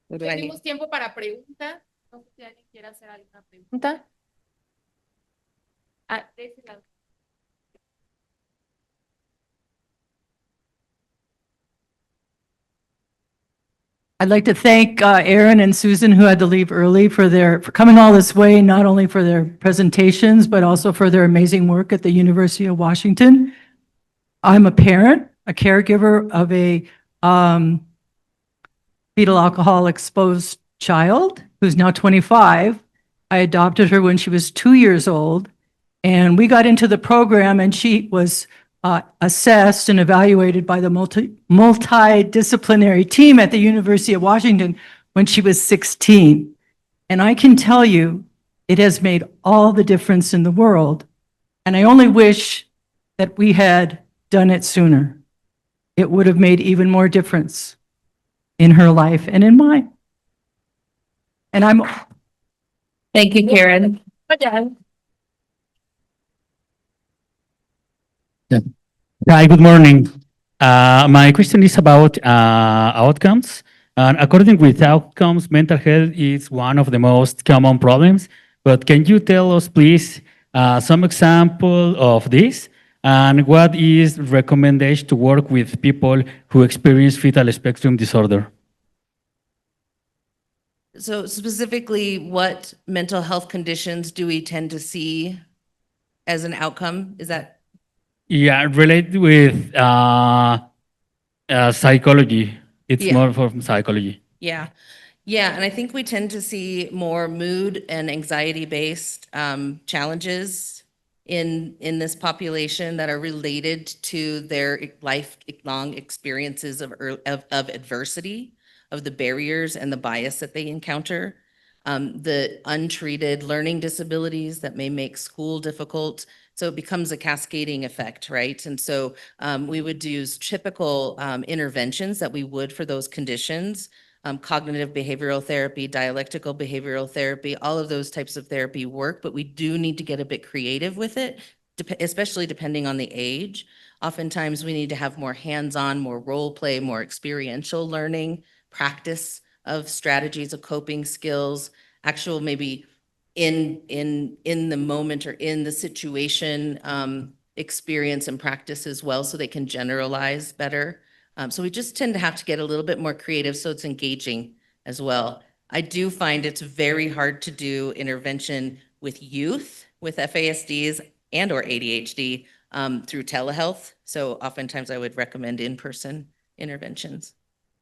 What do I need? Tenemos tiempo para preguntas. No sé si alguien quiere hacer alguna pregunta. De ese lado. I'd like to thank Erin and Susan, who had to leave early, for coming all this way, not only for their presentations, but also for their amazing work at the University of Washington. I'm a parent, a caregiver of a fetal alcohol exposed child who's now 25. I adopted her when she was 2 years old, and we got into the program, and she was assessed and evaluated by the multidisciplinary team at the University of Washington when she was 16. And I can tell you, it has made all the difference in the world. And I only wish that we had done it sooner. It would have made even more difference in her life and in mine. And I'm Thank you, Karen. Hi, good morning. My question is about outcomes. And according with outcomes, mental health is one of the most common problems. But can you tell us, please, some example of this? And what is recommendation to work with people who experience fetal spectrum disorder? So specifically, what mental health conditions do we tend to see as an outcome? Is that? Yeah, related with psychology. It's Yeah. more from psychology. Yeah. Yeah. And I think we tend to see more mood and anxiety-based challenges in this population that are related to their lifelong experiences of adversity, of the barriers and the bias that they encounter, the untreated learning disabilities that may make school difficult. So it becomes a cascading effect, right? And so we would use typical interventions that we would for those conditions, cognitive behavioral therapy, dialectical behavioral therapy, all of those types of therapy work, but we do need to get a bit creative with it, especially depending on the age. Oftentimes we need to have more hands-on, more role play, more experiential learning, practice of strategies of coping skills, actual maybe in the moment or in the situation experience and practice as well, so they can generalize better. So we just tend to have to get a little bit more creative so it's engaging as well. I do find it's very hard to do intervention with youth with FASDs and or ADHD through telehealth. So oftentimes I would recommend in-person interventions.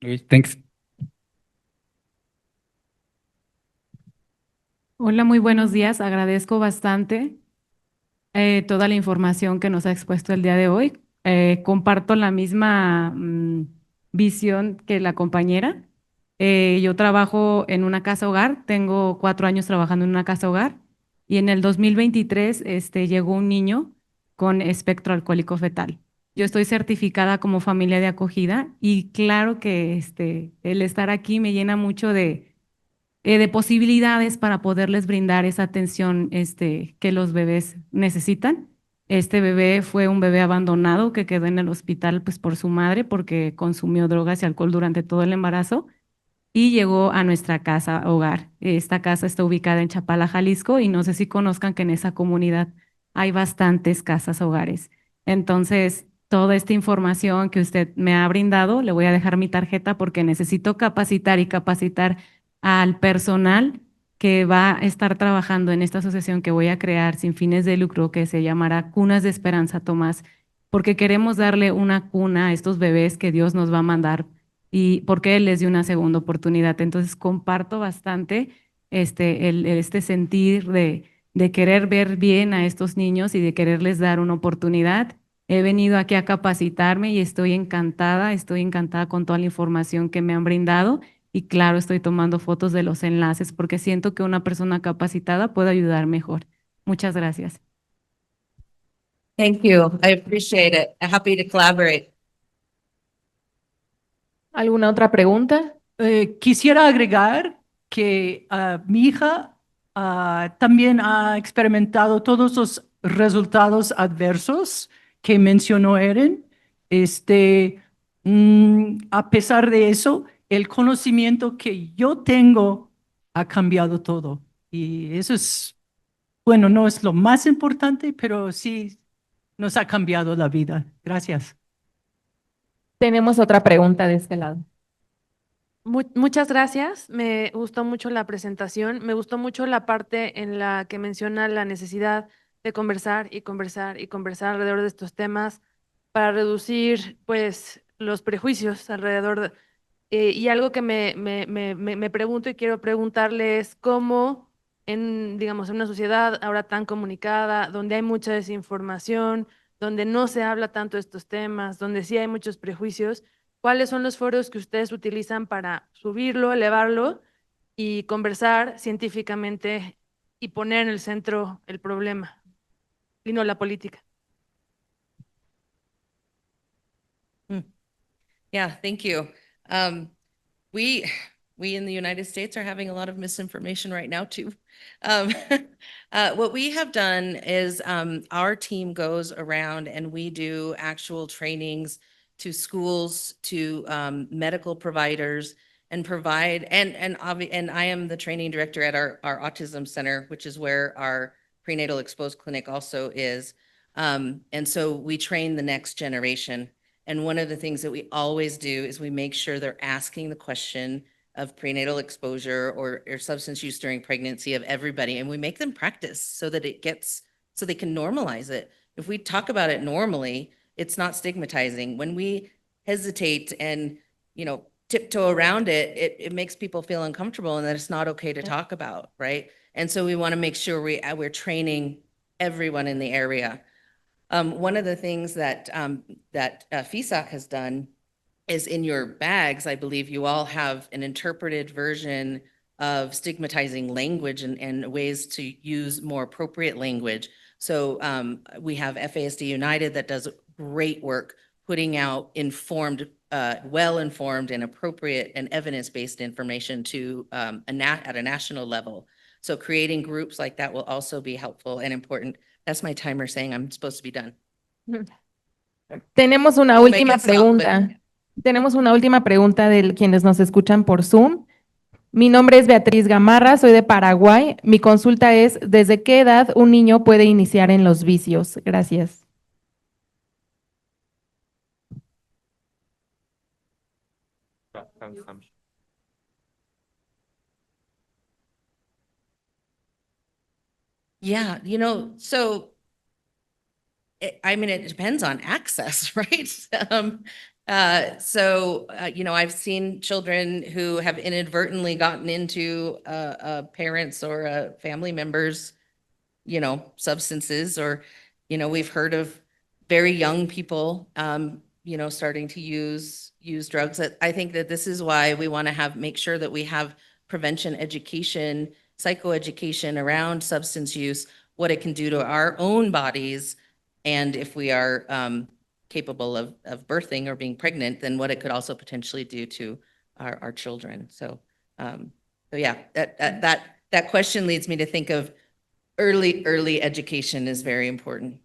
Okay, thanks. Hola, muy buenos días. Agradezco bastante toda la información que nos ha expuesto el día de hoy. Comparto la misma visión que la compañera. Yo trabajo en una casa hogar, tengo 4 años trabajando en una casa hogar y en el 2023 llegó un niño con espectro alcohólico fetal. Yo estoy certificada como familia de acogida y claro que el estar aquí me llena mucho de posibilidades para poderles brindar esa atención que los bebés necesitan. Este bebé fue un bebé abandonado que quedó en el hospital pues, por su madre porque consumió drogas y alcohol durante todo el embarazo y llegó a nuestra casa hogar. Esta casa está ubicada en Chapala, Jalisco, y no sé si conozcan que en esa comunidad hay bastantes casas hogares. Entonces, toda esta información que usted me ha brindado, le voy a dejar mi tarjeta porque necesito capacitar y capacitar al personal que va a estar trabajando en esta asociación que voy a crear sin fines de lucro, que se llamará Cunas de Esperanza Tomás, porque queremos darle una cuna a estos bebés que Dios nos va a mandar y porque Él les dio una segunda oportunidad. Entonces comparto bastante este sentir de querer ver bien a estos niños y de quererles dar una oportunidad. He venido aquí a capacitarme y estoy encantada con toda la información que me han brindado. Y claro, estoy tomando fotos de los enlaces porque siento que una persona capacitada puede ayudar mejor. Muchas gracias. Thank you. I appreciate it. I'm happy to collaborate. ¿Alguna otra pregunta? quisiera agregar que mi hija también ha experimentado todos los resultados adversos que mencionó Erin. A pesar de eso, el conocimiento que yo tengo ha cambiado todo. Y eso es, bueno, no es lo más importante, pero sí nos ha cambiado la vida. Gracias. Tenemos otra pregunta de este lado. Muchas gracias. Me gustó mucho la presentación. Me gustó mucho la parte en la que menciona la necesidad de conversar y conversar y conversar alrededor de estos temas para reducir, pues, los prejuicios alrededor y algo que me pregunto y quiero preguntarle es cómo digamos, en una sociedad ahora tan comunicada, donde hay mucha desinformación, donde no se habla tanto de estos temas, donde sí hay muchos prejuicios, ¿cuáles son los foros que ustedes utilizan para subirlo, elevarlo y conversar científicamente y poner en el centro el problema y no la política? Yeah, thank you. We in the United States are having a lot of misinformation right now too. What we have done is our team goes around and we do actual trainings to schools, to medical providers, and provide and I am the training director at our autism center, which is where our prenatal exposed clinic also is. And so we train the next generation. And one of the things that we always do is we make sure they're asking the question of prenatal exposure or substance use during pregnancy of everybody. And we make them practice so that so they can normalize it. If we talk about it normally, it's not stigmatizing. When we hesitate and, tiptoe around it, it makes people feel uncomfortable and that it's not okay to talk about, right? And so we want to make sure we're training everyone in the area. One of the things that FISAC has done is in your bags, I believe you all have an interpreted version of stigmatizing language and ways to use more appropriate language. So we have FASD United that does great work putting out informed, well-informed and appropriate and evidence-based information to at a national level. So creating groups like that will also be helpful and important. That's my timer saying I'm supposed to be done. Tenemos una última pregunta. Tenemos una última pregunta de quienes nos escuchan por Zoom. Mi nombre es Beatriz Gamarra, soy de Paraguay. Mi consulta es, ¿desde qué edad un niño puede iniciar en los vicios? Gracias. Yeah, so it depends on access, right? I've seen children who have inadvertently gotten into a parent's or a family member's, substances, or, we've heard of very young people, starting to use drugs. I think that this is why we want to make sure that we have prevention education, psychoeducation around substance use, what it can do to our own bodies, and if we are capable of birthing or being pregnant, then what it could also potentially do to our children. So yeah, that question leads me to think of early education is very important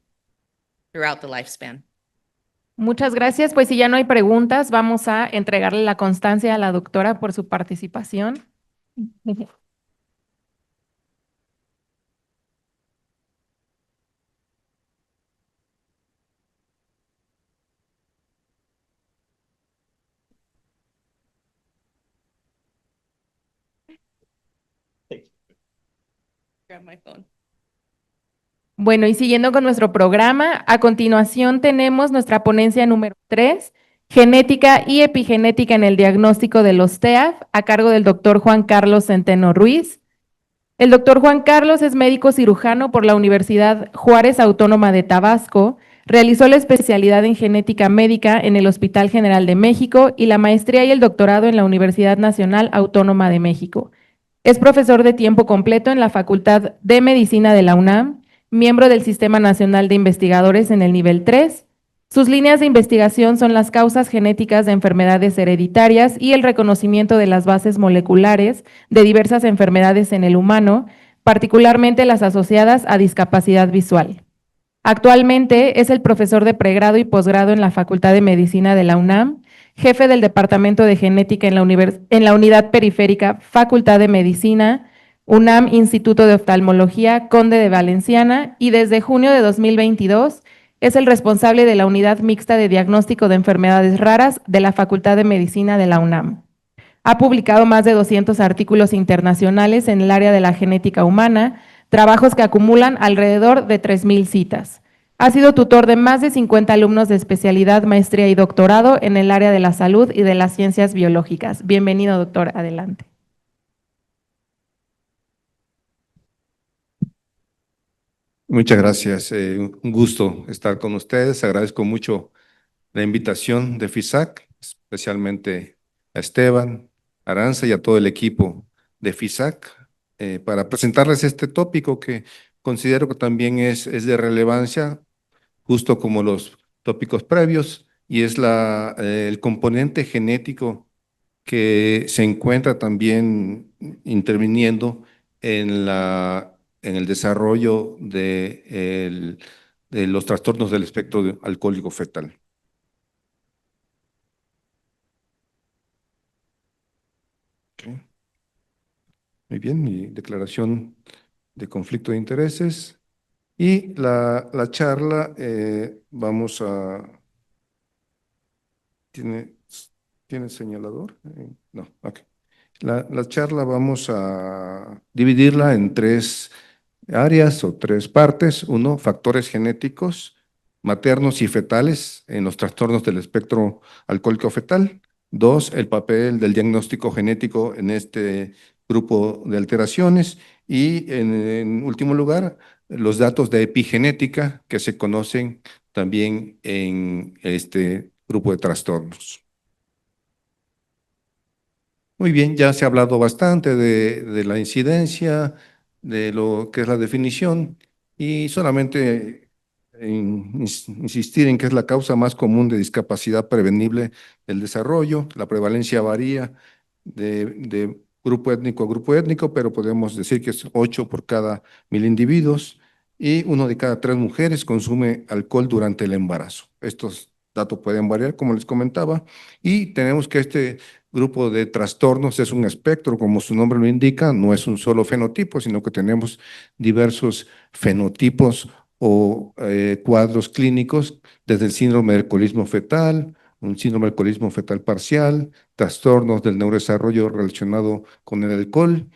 throughout the lifespan. Muchas gracias. Pues si ya no hay preguntas, vamos a entregarle la constancia a la doctora por su participación. Grab my phone. Bueno, y siguiendo con nuestro programa, a continuación tenemos nuestra ponencia número 3, Genética y Epigenética en el Diagnóstico de los Teaf, a cargo del doctor Juan Carlos Centeno Ruiz. El doctor Juan Carlos es médico cirujano por la Universidad Juárez Autónoma de Tabasco, realizó la especialidad en genética médica en el Hospital General de México y la maestría y el doctorado en la Universidad Nacional Autónoma de México. Es profesor de tiempo completo en la Facultad de Medicina de la UNAM, miembro del Sistema Nacional de Investigadores en el nivel 3. Sus líneas de investigación son las causas genéticas de enfermedades hereditarias y el reconocimiento de las bases moleculares de diversas enfermedades en el humano, particularmente las asociadas a discapacidad visual. Actualmente es el profesor de pregrado y posgrado en la Facultad de Medicina de la UNAM, jefe del Departamento de Genética en la Unidad Periférica Facultad de Medicina, UNAM Instituto de Oftalmología, Conde de Valenciana, y desde junio de 2022 es el responsable de la Unidad Mixta de Diagnóstico de Enfermedades Raras de la Facultad de Medicina de la UNAM. Ha publicado más de 200 artículos internacionales en el área de la genética humana, trabajos que acumulan alrededor de 3,000 citas. Ha sido tutor de más de 50 alumnos de especialidad, maestría y doctorado en el área de la salud y de las ciencias biológicas. Bienvenido, doctor. Adelante. Muchas gracias. Un gusto estar con ustedes. Agradezco mucho la invitación de FISAC, especialmente a Esteban, Aranza y a todo el equipo de FISAC para presentarles este tópico que considero que también es de relevancia, justo como los tópicos previos, y es el componente genético que se encuentra también interviniendo en el desarrollo de los trastornos del espectro alcohólico fetal. Okay. Muy bien, mi declaración de conflicto de intereses y la charla vamos a... ¿Tiene señalador? No, ok. La charla vamos a dividirla en 3 áreas o 3 partes. 1, factores genéticos, maternos y fetales en los trastornos del espectro alcohólico fetal. 2, el papel del diagnóstico genético en este grupo de alteraciones. Y en último lugar, los datos de epigenética que se conocen también en este grupo de trastornos. Muy bien, ya se ha hablado bastante de la incidencia, de lo que es la definición, y solamente insistir en que es la causa más común de discapacidad prevenible del desarrollo. La prevalencia varía de grupo étnico a grupo étnico, pero podemos decir que es 8 por cada 1,000 individuos, y 1 de cada 3 mujeres consume alcohol durante el embarazo. Estos datos pueden variar, como les comentaba, y tenemos que este grupo de trastornos es un espectro, como su nombre lo indica, no es un solo fenotipo, sino que tenemos diversos fenotipos o cuadros clínicos, desde el síndrome del alcoholismo fetal, un síndrome del alcoholismo fetal parcial, trastornos del neurodesarrollo relacionado con el alcohol,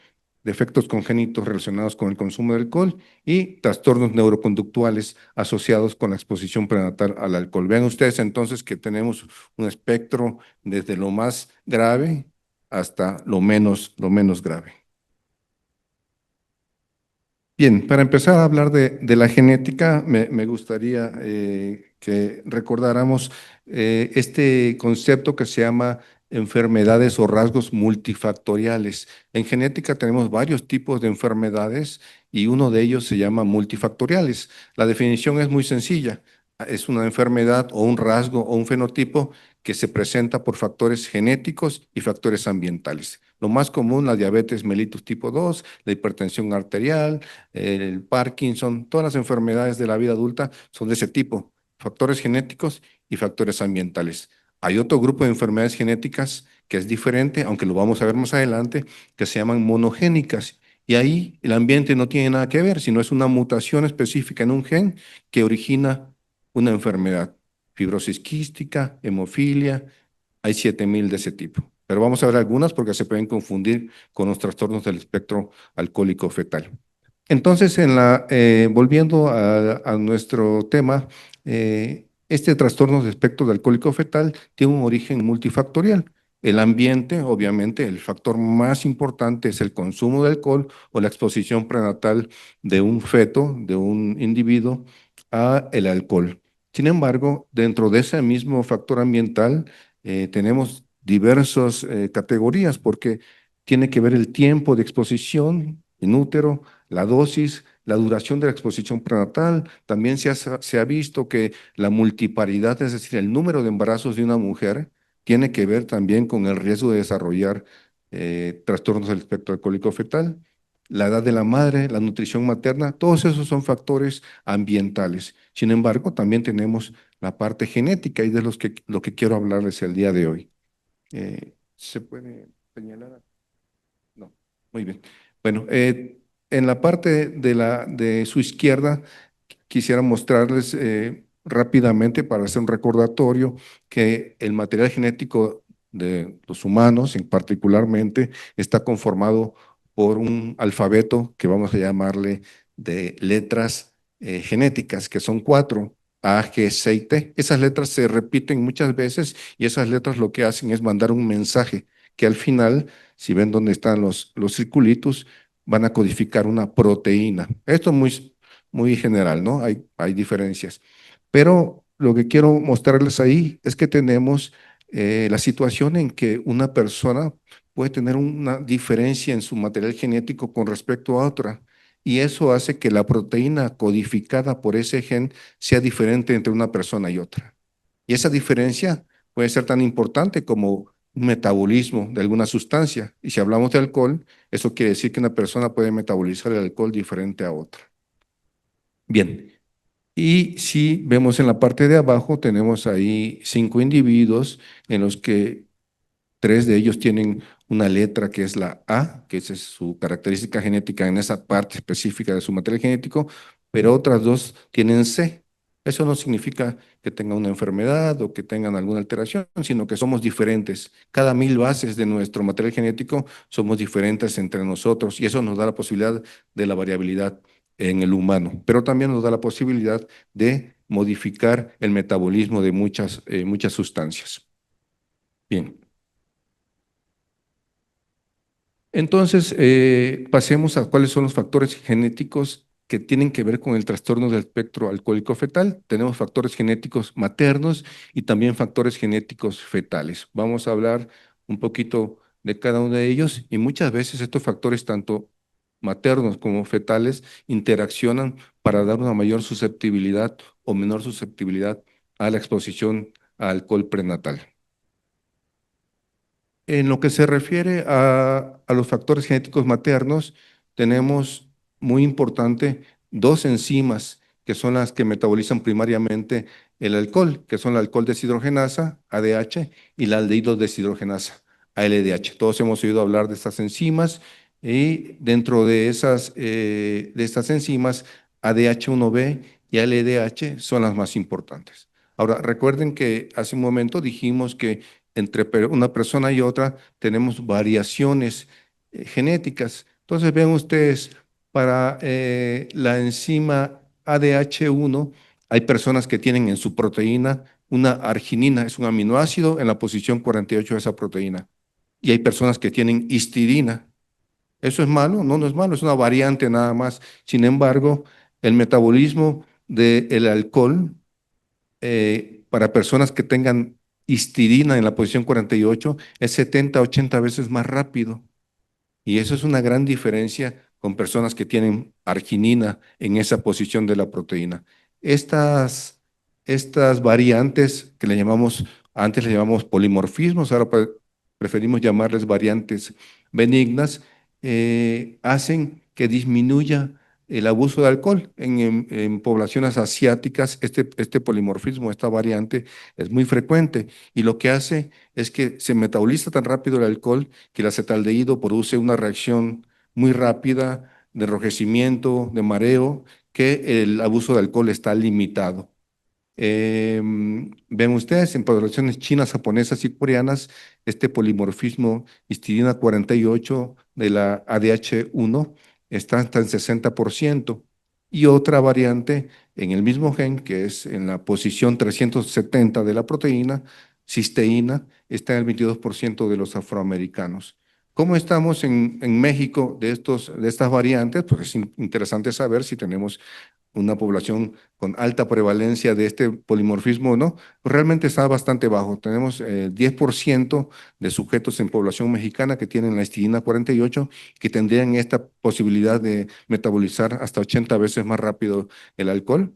defectos congénitos relacionados con el consumo de alcohol y trastornos neuroconductuales asociados con la exposición prenatal al alcohol. Vean ustedes entonces que tenemos un espectro desde lo más grave hasta lo menos grave. Bien, para empezar a hablar de la genética, me gustaría que recordáramos este concepto que se llama enfermedades o rasgos multifactoriales. En genética tenemos varios tipos de enfermedades y uno de ellos se llama multifactoriales. La definición es muy sencilla. Es una enfermedad o un rasgo o un fenotipo que se presenta por factores genéticos y factores ambientales. Lo más común, la diabetes mellitus tipo 2, la hipertensión arterial, el Parkinson, todas las enfermedades de la vida adulta son de ese tipo, factores genéticos y factores ambientales. Hay otro grupo de enfermedades genéticas que es diferente, aunque lo vamos a ver más adelante, que se llaman monogénicas. Y ahí el ambiente no tiene nada que ver, sino es una mutación específica en un gen que origina una enfermedad. Fibrosis quística, hemofilia, hay 7,000 de ese tipo. Pero vamos a ver algunas porque se pueden confundir con los trastornos del espectro alcohólico fetal. Entonces, volviendo a nuestro tema, este trastorno de espectro de alcohólico fetal tiene un origen multifactorial. El ambiente, obviamente, el factor más importante es el consumo de alcohol o la exposición prenatal de un feto, de un individuo, a el alcohol. Sin embargo, dentro de ese mismo factor ambiental, tenemos diversas categorías porque tiene que ver el tiempo de exposición in útero, la dosis, la duración de la exposición prenatal. También se ha visto que la multiparidad, es decir, el número de embarazos de una mujer, tiene que ver también con el riesgo de desarrollar trastornos del espectro alcohólico fetal. la edad de la madre, la nutrición materna, todos esos son factores ambientales. Sin embargo, también tenemos la parte genética y de lo que quiero hablarles el día de hoy. ¿Se puede señalar? No, muy bien. Bueno, en la parte de su izquierda quisiera mostrarles rápidamente para hacer un recordatorio que el material genético de los humanos, en particularmente, está conformado por un alfabeto que vamos a llamarle de letras genéticas, que son 4. A, G, C y T. Esas letras se repiten muchas veces y esas letras lo que hacen es mandar un mensaje que al final, si ven dónde están los circulitos, van a codificar una proteína. Esto es muy general, ¿no? Hay diferencias. Pero lo que quiero mostrarles ahí es que tenemos la situación en que una persona puede tener una diferencia en su material genético con respecto a otra. Y eso hace que la proteína codificada por ese gen sea diferente entre una persona y otra. Y esa diferencia puede ser tan importante como un metabolismo de alguna sustancia. Y si hablamos de alcohol, eso quiere decir que una persona puede metabolizar el alcohol diferente a otra. Bien, y si vemos en la parte de abajo, tenemos ahí 5 individuos en los que 3 de ellos tienen una letra que es la A, que esa es su característica genética en esa parte específica de su material genético, pero otras 2 tienen C. Eso no significa que tengan una enfermedad o que tengan alguna alteración, sino que somos diferentes. Cada 1000 bases de nuestro material genético somos diferentes entre nosotros y eso nos da la posibilidad de la variabilidad en el humano, pero también nos da la posibilidad de modificar el metabolismo de muchas sustancias. Bien. Entonces, pasemos a cuáles son los factores genéticos que tienen que ver con el trastorno del espectro alcohólico fetal. Tenemos factores genéticos maternos y también factores genéticos fetales. Vamos a hablar un poquito de cada uno de ellos y muchas veces estos factores, tanto maternos como fetales, interaccionan para dar una mayor susceptibilidad o menor susceptibilidad a la exposición a alcohol prenatal. En lo que se refiere a los factores genéticos maternos, tenemos muy importante 2 enzimas que son las que metabolizan primariamente el alcohol, que son la alcohol deshidrogenasa, ADH, y la aldehído deshidrogenasa, ALDH. Todos hemos oído hablar de estas enzimas y dentro de estas enzimas, ADH1B y ALDH son las más importantes. Ahora, recuerden que hace un momento dijimos que entre una persona y otra tenemos variaciones genéticas. Entonces, vean ustedes, para la enzima ADH1, hay personas que tienen en su proteína una arginina, es un aminoácido en la posición 48 de esa proteína. Y hay personas que tienen histidina. ¿Eso es malo? No, no es malo, es una variante nada más. Sin embargo, el metabolismo del alcohol para personas que tengan histidina en la posición 48 es 70 a 80 veces más rápido. Y eso es una gran diferencia con personas que tienen arginina en esa posición de la proteína. Estas variantes que antes le llamamos polimorfismos, ahora preferimos llamarles variantes benignas, hacen que disminuya el abuso de alcohol. En poblaciones asiáticas, este polimorfismo, esta variante, es muy frecuente y lo que hace es que se metaboliza tan rápido el alcohol que el acetaldehído produce una reacción muy rápida de enrojecimiento, de mareo, que el abuso de alcohol está limitado. Ven ustedes, en poblaciones chinas, japonesas y coreanas, este polimorfismo histidina 48 de la ADH1 está hasta el 60%. Y otra variante en el mismo gen, que es en la posición 370 de la proteína, cisteína, está en el 22% de los afroamericanos. ¿Cómo estamos en México de estas variantes? Pues es interesante saber si tenemos una población con alta prevalencia de este polimorfismo o no, pues realmente está bastante bajo. Tenemos 10% de sujetos en población mexicana que tienen la histidina 48, que tendrían esta posibilidad de metabolizar hasta 80 veces más rápido el alcohol.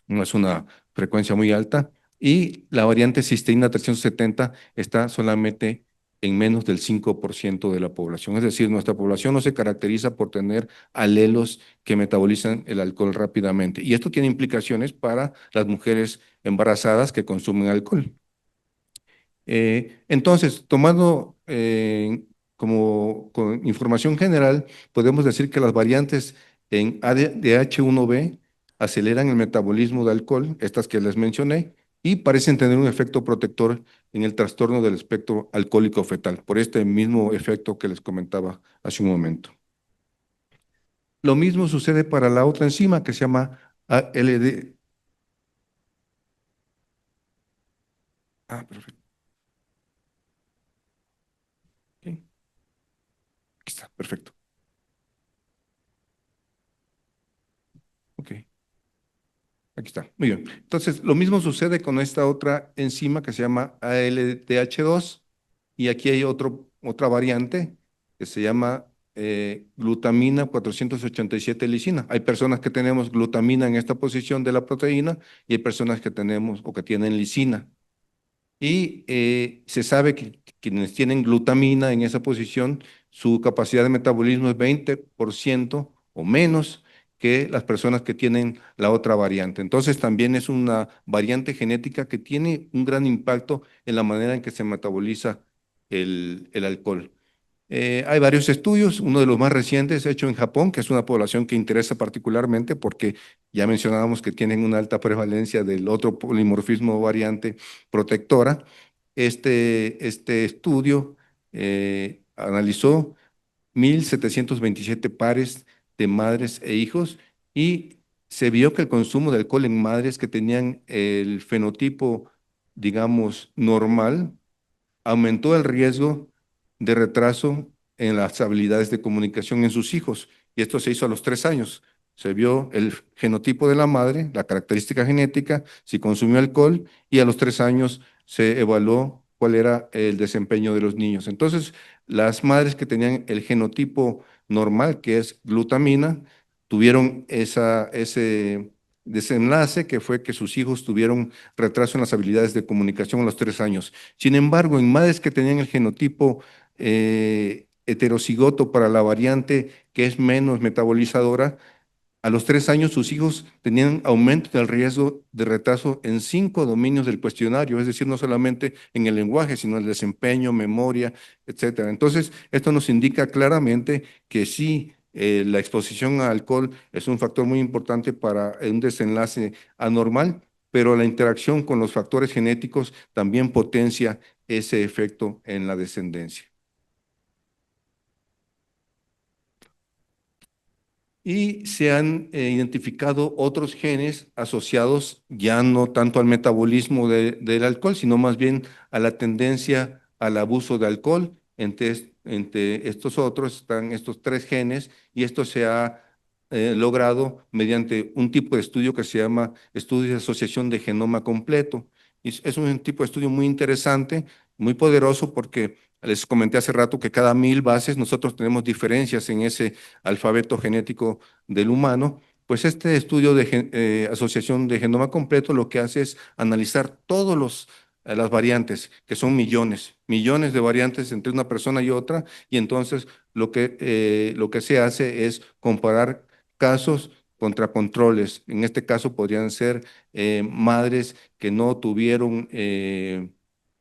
No es una frecuencia muy alta. Y la variante cisteína 370 está solamente en menos del 5% de la población. Es decir, nuestra población no se caracteriza por tener alelos que metabolizan el alcohol rápidamente. Y esto tiene implicaciones para las mujeres embarazadas que consumen alcohol. Entonces, tomando como información general, podemos decir que las variantes en ADH1B aceleran el metabolismo de alcohol, estas que les mencioné, y parecen tener un efecto protector en el trastorno del espectro alcohólico fetal, por este mismo efecto que les comentaba hace un momento. Lo mismo sucede para la otra enzima que se llama ALD. Perfecto. Ok. Aquí está, perfecto. Ok. Aquí está, muy bien. Entonces, lo mismo sucede con esta otra enzima que se llama ALDH2 y aquí hay otra variante que se llama glutamina 487 lisina. Hay personas que tenemos glutamina en esta posición de la proteína y hay personas que tenemos o que tienen lisina. Y se sabe que quienes tienen glutamina en esa posición, su capacidad de metabolismo es 20% o menos que las personas que tienen la otra variante. Entonces también es una variante genética que tiene un gran impacto en la manera en que se metaboliza el alcohol. Hay varios estudios, uno de los más recientes hecho en Japón, que es una población que interesa particularmente porque ya mencionábamos que tienen una alta prevalencia del otro polimorfismo variante protectora. Este estudio analizó 1,727 pares de madres e hijos y se vio que el consumo de alcohol en madres que tenían el fenotipo, digamos, normal, aumentó el riesgo de retraso en las habilidades de comunicación en sus hijos. Y esto se hizo a los 3 años. Se vio el genotipo de la madre, la característica genética, si consumió alcohol, y a los 3 años se evaluó cuál era el desempeño de los niños. Entonces, las madres que tenían el genotipo normal, que es glutamina, tuvieron ese desenlace que fue que sus hijos tuvieron retraso en las habilidades de comunicación a los 3 años. Sin embargo, en madres que tenían el genotipo heterocigoto para la variante que es menos metabolizadora, a los 3 años sus hijos tenían aumento del riesgo de retraso en 5 dominios del cuestionario, es decir, no solamente en el lenguaje, sino el desempeño, memoria, etcétera. Entonces, esto nos indica claramente que sí, la exposición al alcohol es un factor muy importante para un desenlace anormal, pero la interacción con los factores genéticos también potencia ese efecto en la descendencia. Y se han identificado otros genes asociados ya no tanto al metabolismo del alcohol, sino más bien a la tendencia al abuso de alcohol. Entre estos otros están estos 3 genes y esto se ha logrado mediante un tipo de estudio que se llama estudio de asociación de genoma completo. Y es un tipo de estudio muy interesante, muy poderoso porque les comenté hace rato que cada 1,000 bases nosotros tenemos diferencias en ese alfabeto genético del humano. Pues este estudio de asociación de genoma completo lo que hace es analizar todos las variantes, que son millones de variantes entre una persona y otra, y entonces lo que se hace es comparar casos contra controles. En este caso podrían ser madres que no tuvieron, en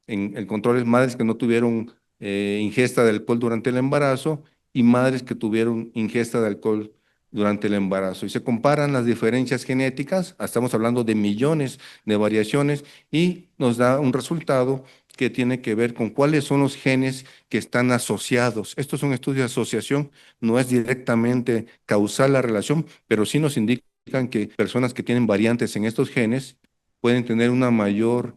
el control es madres que no tuvieron ingesta de alcohol durante el embarazo y madres que tuvieron ingesta de alcohol durante el embarazo. Y se comparan las diferencias genéticas, estamos hablando de millones de variaciones, y nos da un resultado que tiene que ver con cuáles son los genes que están asociados. Esto es un estudio de asociación, no es directamente causal la relación, pero sí nos indican que personas que tienen variantes en estos genes pueden tener una mayor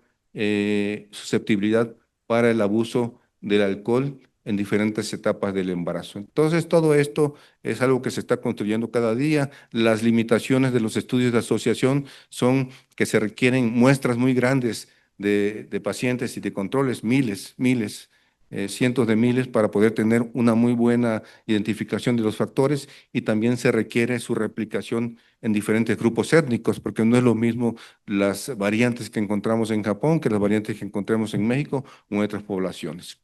susceptibilidad para el abuso del alcohol en diferentes etapas del embarazo. Entonces, todo esto es algo que se está construyendo cada día. Las limitaciones de los estudios de asociación son que se requieren muestras muy grandes de pacientes y de controles, miles, cientos de miles para poder tener una muy buena identificación de los factores, y también se requiere su replicación en diferentes grupos étnicos, porque no es lo mismo las variantes que encontramos en Japón que las variantes que encontramos en México o en otras poblaciones.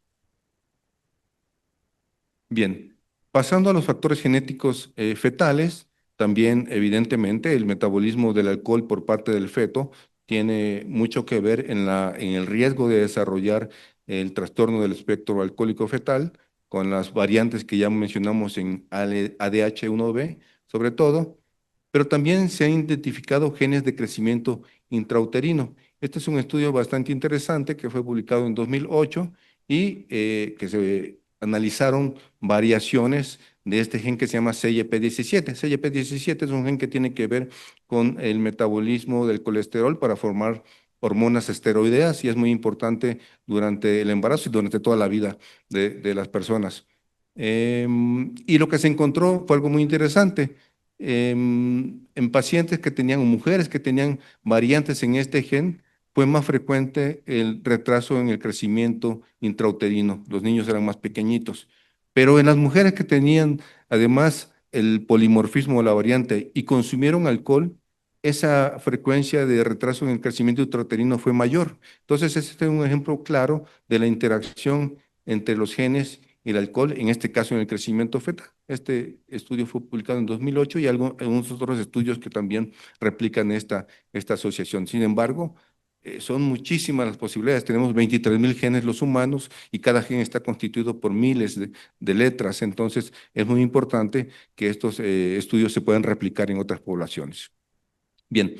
Bien, pasando a los factores genéticos fetales, también evidentemente el metabolismo del alcohol por parte del feto tiene mucho que ver en el riesgo de desarrollar el trastorno del espectro alcohólico fetal, con las variantes que ya mencionamos en ADH1B, sobre todo, pero también se han identificado genes de crecimiento intrauterino. Este es un estudio bastante interesante que fue publicado en 2008 y que se analizaron variaciones de este gen que se llama CYP17. CYP17 es un gen que tiene que ver con el metabolismo del colesterol para formar hormonas esteroideas y es muy importante durante el embarazo y durante toda la vida de las personas. Y lo que se encontró fue algo muy interesante. En pacientes que tenían, o mujeres que tenían variantes en este gen, fue más frecuente el retraso en el crecimiento intrauterino. Los niños eran más pequeñitos. Pero en las mujeres que tenían además el polimorfismo de la variante y consumieron alcohol, esa frecuencia de retraso en el crecimiento intrauterino fue mayor. Entonces, este es un ejemplo claro de la interacción entre los genes y el alcohol, en este caso en el crecimiento fetal. Este estudio fue publicado en 2008 y algunos otros estudios que también replican esta asociación. Sin embargo, son muchísimas las posibilidades. Tenemos 23,000 genes los humanos y cada gen está constituido por miles de letras. Entonces, es muy importante que estos estudios se puedan replicar en otras poblaciones. Bien,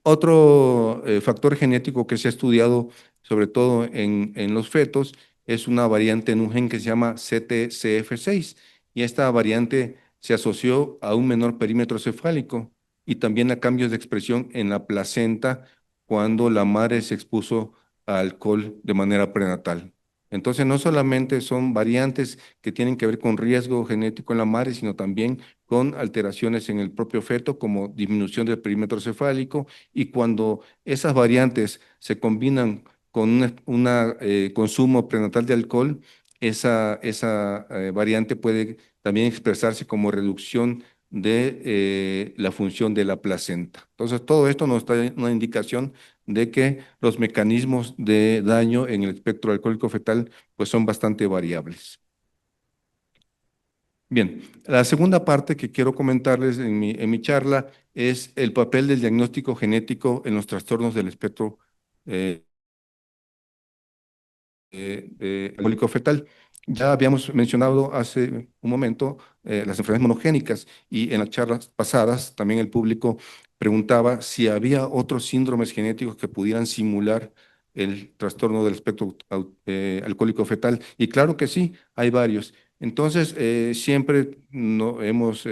otro factor genético que se ha estudiado, sobre todo en los fetos, es una variante en un gen que se llama CTCF6 y esta variante se asoció a un menor perímetro cefálico y también a cambios de expresión en la placenta cuando la madre se expuso a alcohol de manera prenatal. Entonces, no solamente son variantes que tienen que ver con riesgo genético en la madre, sino también con alteraciones en el propio feto, como disminución del perímetro cefálico, y cuando esas variantes se combinan con un consumo prenatal de alcohol, esa variante puede también expresarse como reducción de la función de la placenta. Entonces, todo esto nos da una indicación de que los mecanismos de daño en el espectro alcohólico fetal pues son bastante variables. Bien, la segunda parte que quiero comentarles en mi charla es el papel del diagnóstico genético en los trastornos del espectro alcohólico fetal. Ya habíamos mencionado hace un momento las enfermedades monogénicas y en las charlas pasadas también el público preguntaba si había otros síndromes genéticos que pudieran simular el trastorno del espectro alcohólico fetal. Y claro que sí, hay varios. Entonces, siempre no, hemos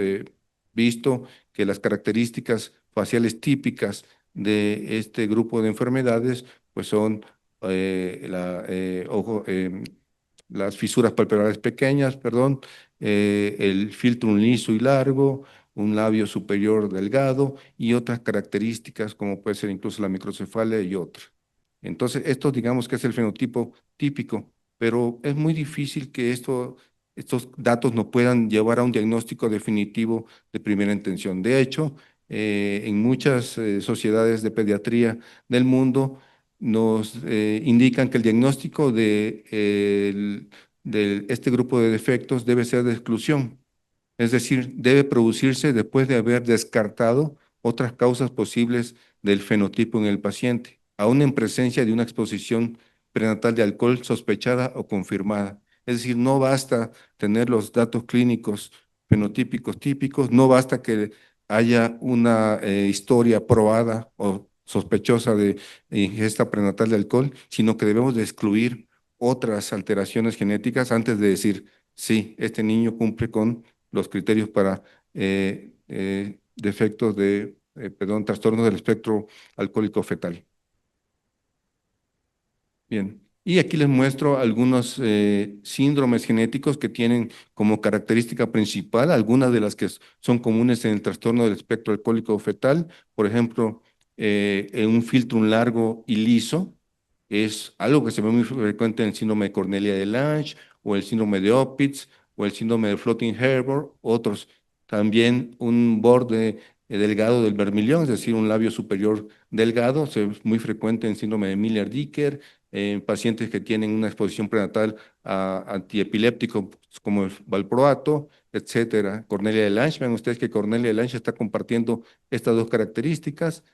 visto que las características faciales típicas de este grupo de enfermedades pues son las fisuras palpebrares pequeñas, perdón, el filtrum liso y largo, un labio superior delgado y otras características como puede ser incluso la microcefalia y otras. Entonces, esto digamos que es el fenotipo típico, pero es muy difícil que estos datos nos puedan llevar a un diagnóstico definitivo de primera intención. De hecho, en muchas sociedades de pediatría del mundo, nos indican que el diagnóstico de este grupo de defectos debe ser de exclusión, es decir, debe producirse después de haber descartado otras causas posibles del fenotipo en el paciente, aún en presencia de una exposición prenatal de alcohol sospechada o confirmada. Es decir, no basta tener los datos clínicos fenotípicos típicos, no basta que haya una historia probada o sospechosa de ingesta prenatal de alcohol, sino que debemos de excluir otras alteraciones genéticas antes de decir, sí, este niño cumple con los criterios para defectos trastornos del espectro alcohólico fetal. Bien, y aquí les muestro algunos síndromes genéticos que tienen como característica principal, algunas de las que son comunes en el trastorno del espectro alcohólico fetal, por ejemplo, un filtrum largo y liso, es algo que se ve muy frecuente en el síndrome de Cornelia de Lange, o el síndrome de Opitz, o el síndrome de Floating Harbor, otros. También un borde delgado del bermillón, es decir, un labio superior delgado, es muy frecuente en síndrome de Miller-Diecker, en pacientes que tienen una exposición prenatal a antiepilépticos como el valproato, etcétera. Cornelia de Lange, vean ustedes que Cornelia de Lange está compartiendo estas dos características,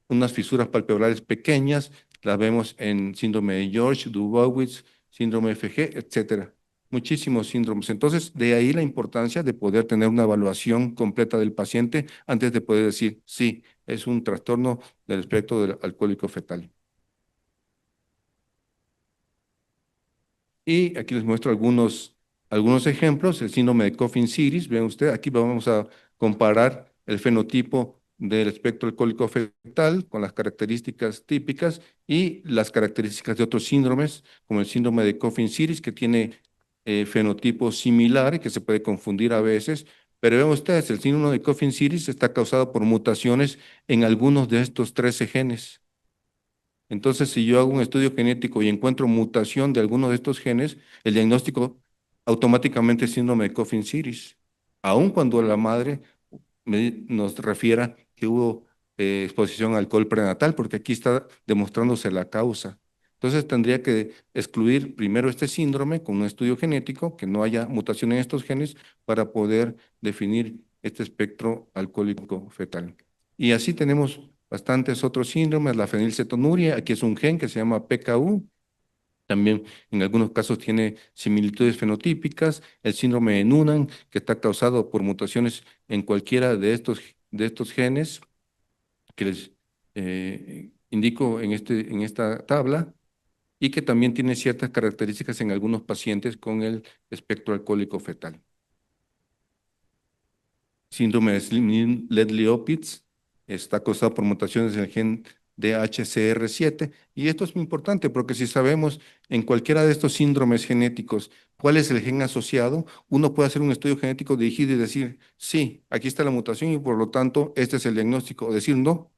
unas fisuras palpebrales pequeñas, las vemos en síndrome de George, Dubowitz, síndrome FG, etcétera. Muchísimos síndromes. Entonces, de ahí la importancia de poder tener una evaluación completa del paciente antes de poder decir, sí, es un trastorno del espectro del alcohólico fetal. Y aquí les muestro algunos ejemplos. El síndrome de Coffin-Siris, vean ustedes, aquí vamos a comparar el fenotipo del espectro alcohólico fetal con las características típicas y las características de otros síndromes, como el síndrome de Coffin-Siris, que tiene fenotipos similares, que se puede confundir a veces, pero vean ustedes, el síndrome de Coffin-Siris está causado por mutaciones en algunos de estos 13 genes. Entonces, si yo hago un estudio genético y encuentro mutación de alguno de estos genes, el diagnóstico automáticamente es síndrome de Coffin-Siris, aun cuando la madre nos refiera que hubo exposición al alcohol prenatal, porque aquí está demostrándose la causa. Entonces, tendría que excluir primero este síndrome con un estudio genético, que no haya mutación en estos genes, para poder definir este espectro alcohólico fetal. Y así tenemos bastantes otros síndromes, la fenilcetonuria, aquí es un gen que se llama PKU, también en algunos casos tiene similitudes fenotípicas, el síndrome de Noonan, que está causado por mutaciones en cualquiera de estos genes, que les indico en esta tabla, y que también tiene ciertas características en algunos pacientes con el espectro alcohólico fetal. Síndrome de Slim-Ledley-Opitz está causado por mutaciones en el gen DHCR7, y esto es muy importante porque si sabemos en cualquiera de estos síndromes genéticos cuál es el gen asociado, uno puede hacer un estudio genético dirigido y decir, sí, aquí está la mutación y por lo tanto este es el diagnóstico, o decir, no,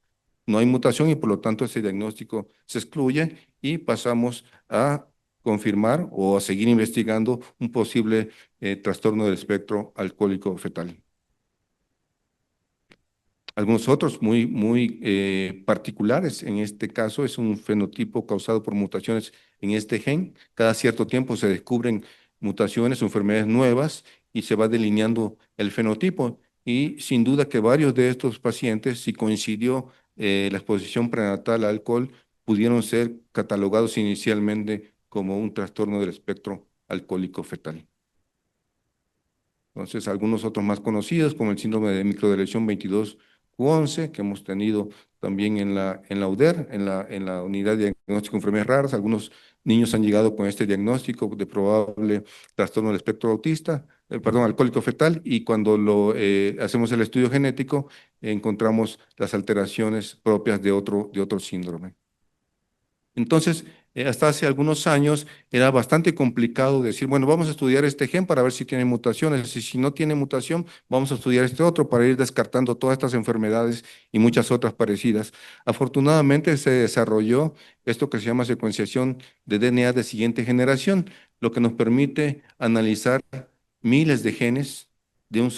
no hay mutación y por lo tanto ese diagnóstico se excluye y pasamos a confirmar o a seguir investigando un posible trastorno del espectro alcohólico fetal. Algunos otros muy particulares, en este caso es un fenotipo causado por mutaciones en este gen. Cada cierto tiempo se descubren mutaciones o enfermedades nuevas y se va delineando el fenotipo. Y sin duda que varios de estos pacientes, si coincidió la exposición prenatal al alcohol, pudieron ser catalogados inicialmente como un trastorno del espectro alcohólico fetal. Entonces, algunos otros más conocidos, como el síndrome de microdeleción 22q11, que hemos tenido también en la UDER, en la unidad de diagnóstico de enfermedades raras. Algunos niños han llegado con este diagnóstico de probable trastorno del espectro autista, alcohólico fetal, y cuando hacemos el estudio genético, encontramos las alteraciones propias de otro síndrome. Entonces, hasta hace algunos años era bastante complicado decir, bueno, vamos a estudiar este gen para ver si tiene mutaciones, y si no tiene mutación, vamos a estudiar este otro para ir descartando todas estas enfermedades y muchas otras parecidas. Afortunadamente se desarrolló esto que se llama secuenciación de DNA de siguiente generación, lo que nos permite analizar miles de genes de una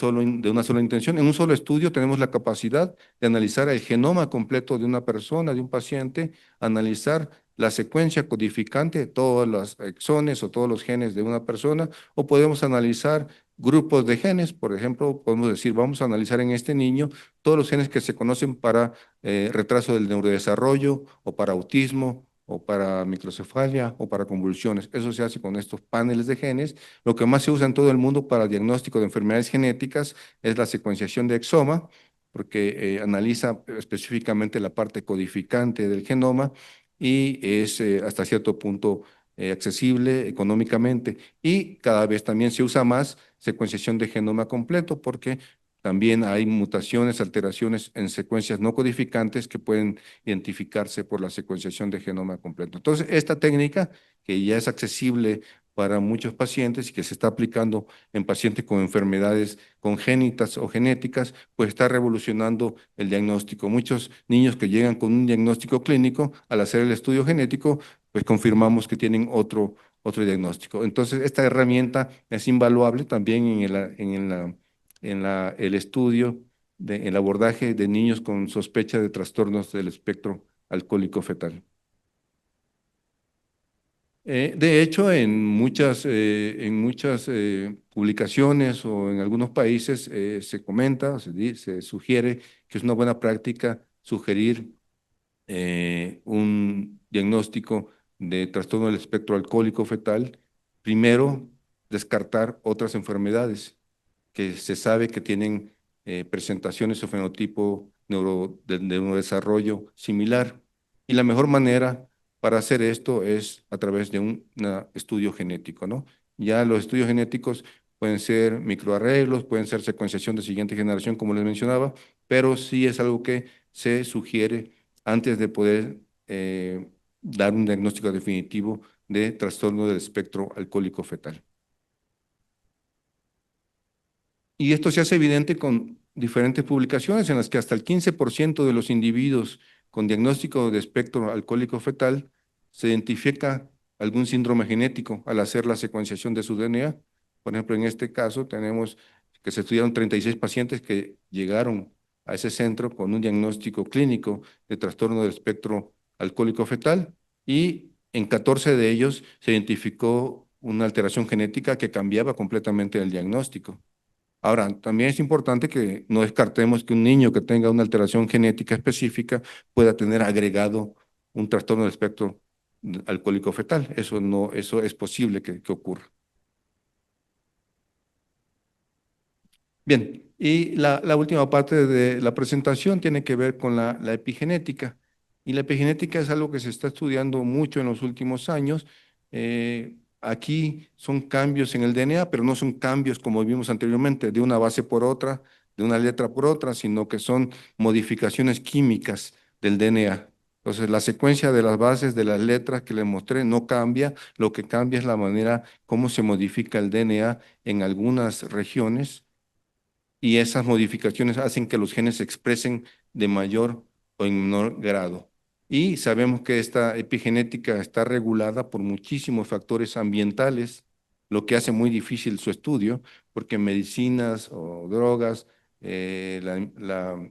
sola intención. En un solo estudio tenemos la capacidad de analizar el genoma completo de una persona, de un paciente, analizar la secuencia codificante de todos los exones o todos los genes de una persona, o podemos analizar grupos de genes. Por ejemplo, podemos decir, vamos a analizar en este niño todos los genes que se conocen para retraso del neurodesarrollo, o para autismo, o para microcefalia, o para convulsiones. Eso se hace con estos paneles de genes. Lo que más se usa en todo el mundo para diagnóstico de enfermedades genéticas es la secuenciación de exoma, porque analiza específicamente la parte codificante del genoma, y es hasta cierto punto accesible económicamente, y cada vez también se usa más secuenciación de genoma completo porque también hay mutaciones, alteraciones en secuencias no codificantes que pueden identificarse por la secuenciación de genoma completo. Entonces, esta técnica, que ya es accesible para muchos pacientes y que se está aplicando en pacientes con enfermedades congénitas o genéticas, pues está revolucionando el diagnóstico. Muchos niños que llegan con un diagnóstico clínico, al hacer el estudio genético, pues confirmamos que tienen otro diagnóstico. Entonces, esta herramienta es invaluable también en el estudio el abordaje de niños con sospecha de trastornos del espectro alcohólico fetal. De hecho, en muchas publicaciones o en algunos países se comenta, se sugiere que es una buena práctica sugerir un diagnóstico de trastorno del espectro alcohólico fetal, primero descartar otras enfermedades que se sabe que tienen presentaciones o fenotipo de neurodesarrollo similar. Y la mejor manera para hacer esto es a través de un estudio genético, ¿no? Ya los estudios genéticos pueden ser microarreglos, pueden ser secuenciación de siguiente generación, como les mencionaba, pero sí es algo que se sugiere antes de poder dar un diagnóstico definitivo de trastorno del espectro alcohólico fetal. Y esto se hace evidente con diferentes publicaciones en las que hasta el 15% de los individuos con diagnóstico de espectro alcohólico fetal se identifica algún síndrome genético al hacer la secuenciación de su DNA. Por ejemplo, en este caso tenemos que se estudiaron 36 pacientes que llegaron a ese centro con un diagnóstico clínico de trastorno del espectro alcohólico fetal y en 14 de ellos se identificó una alteración genética que cambiaba completamente el diagnóstico. Ahora, también es importante que no descartemos que un niño que tenga una alteración genética específica pueda tener agregado un trastorno del espectro alcohólico fetal. Eso es posible que ocurra. Bien, y la última parte de la presentación tiene que ver con la epigenética. Y la epigenética es algo que se está estudiando mucho en los últimos años. Aquí son cambios en el DNA, pero no son cambios como vimos anteriormente, de una base por otra, de una letra por otra, sino que son modificaciones químicas del DNA. Entonces, la secuencia de las bases de las letras que les mostré no cambia, lo que cambia es la manera como se modifica el DNA en algunas regiones y esas modificaciones hacen que los genes se expresen de mayor o en menor grado. Y sabemos que esta epigenética está regulada por muchísimos factores ambientales, lo que hace muy difícil su estudio, porque medicinas o drogas, la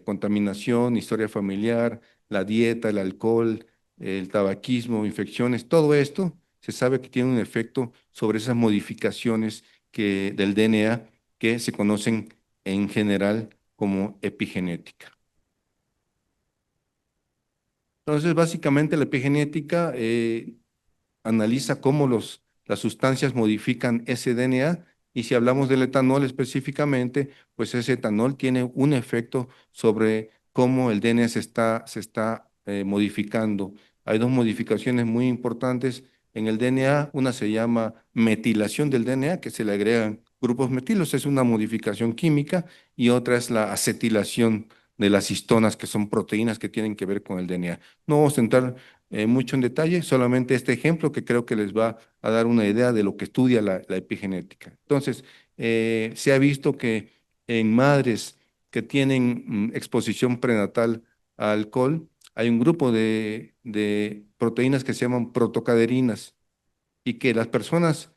contaminación, historia familiar, la dieta, el alcohol, el tabaquismo, infecciones, todo esto se sabe que tiene un efecto sobre esas modificaciones del DNA que se conocen en general como epigenética. Entonces, básicamente la epigenética analiza cómo las sustancias modifican ese DNA y si hablamos del etanol específicamente, pues ese etanol tiene un efecto sobre cómo el DNA se está modificando. Hay dos modificaciones muy importantes en el DNA. Una se llama metilación del DNA, que se le agregan grupos metilos, es una modificación química, y otra es la acetilación de las histonas, que son proteínas que tienen que ver con el DNA. No vamos a entrar mucho en detalle, solamente este ejemplo que creo que les va a dar una idea de lo que estudia la epigenética. Entonces, se ha visto que en madres que tienen exposición prenatal a alcohol, hay un grupo de proteínas que se llaman protocaderinas y que las personas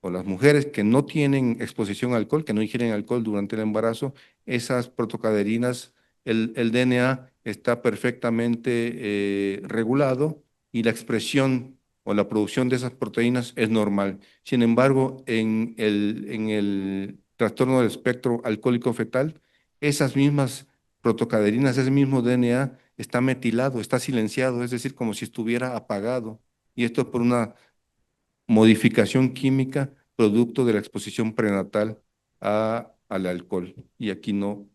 o las mujeres que no tienen exposición al alcohol, que no ingieren alcohol durante el embarazo, esas protocaderinas, el DNA está perfectamente regulado y la expresión o la producción de esas proteínas es normal. Sin embargo, en el trastorno del espectro alcohólico fetal, esas mismas protocaderinas, ese mismo DNA está metilado, está silenciado, es decir, como si estuviera apagado. Y esto es por una modificación química producto de la exposición prenatal al alcohol. Y aquí no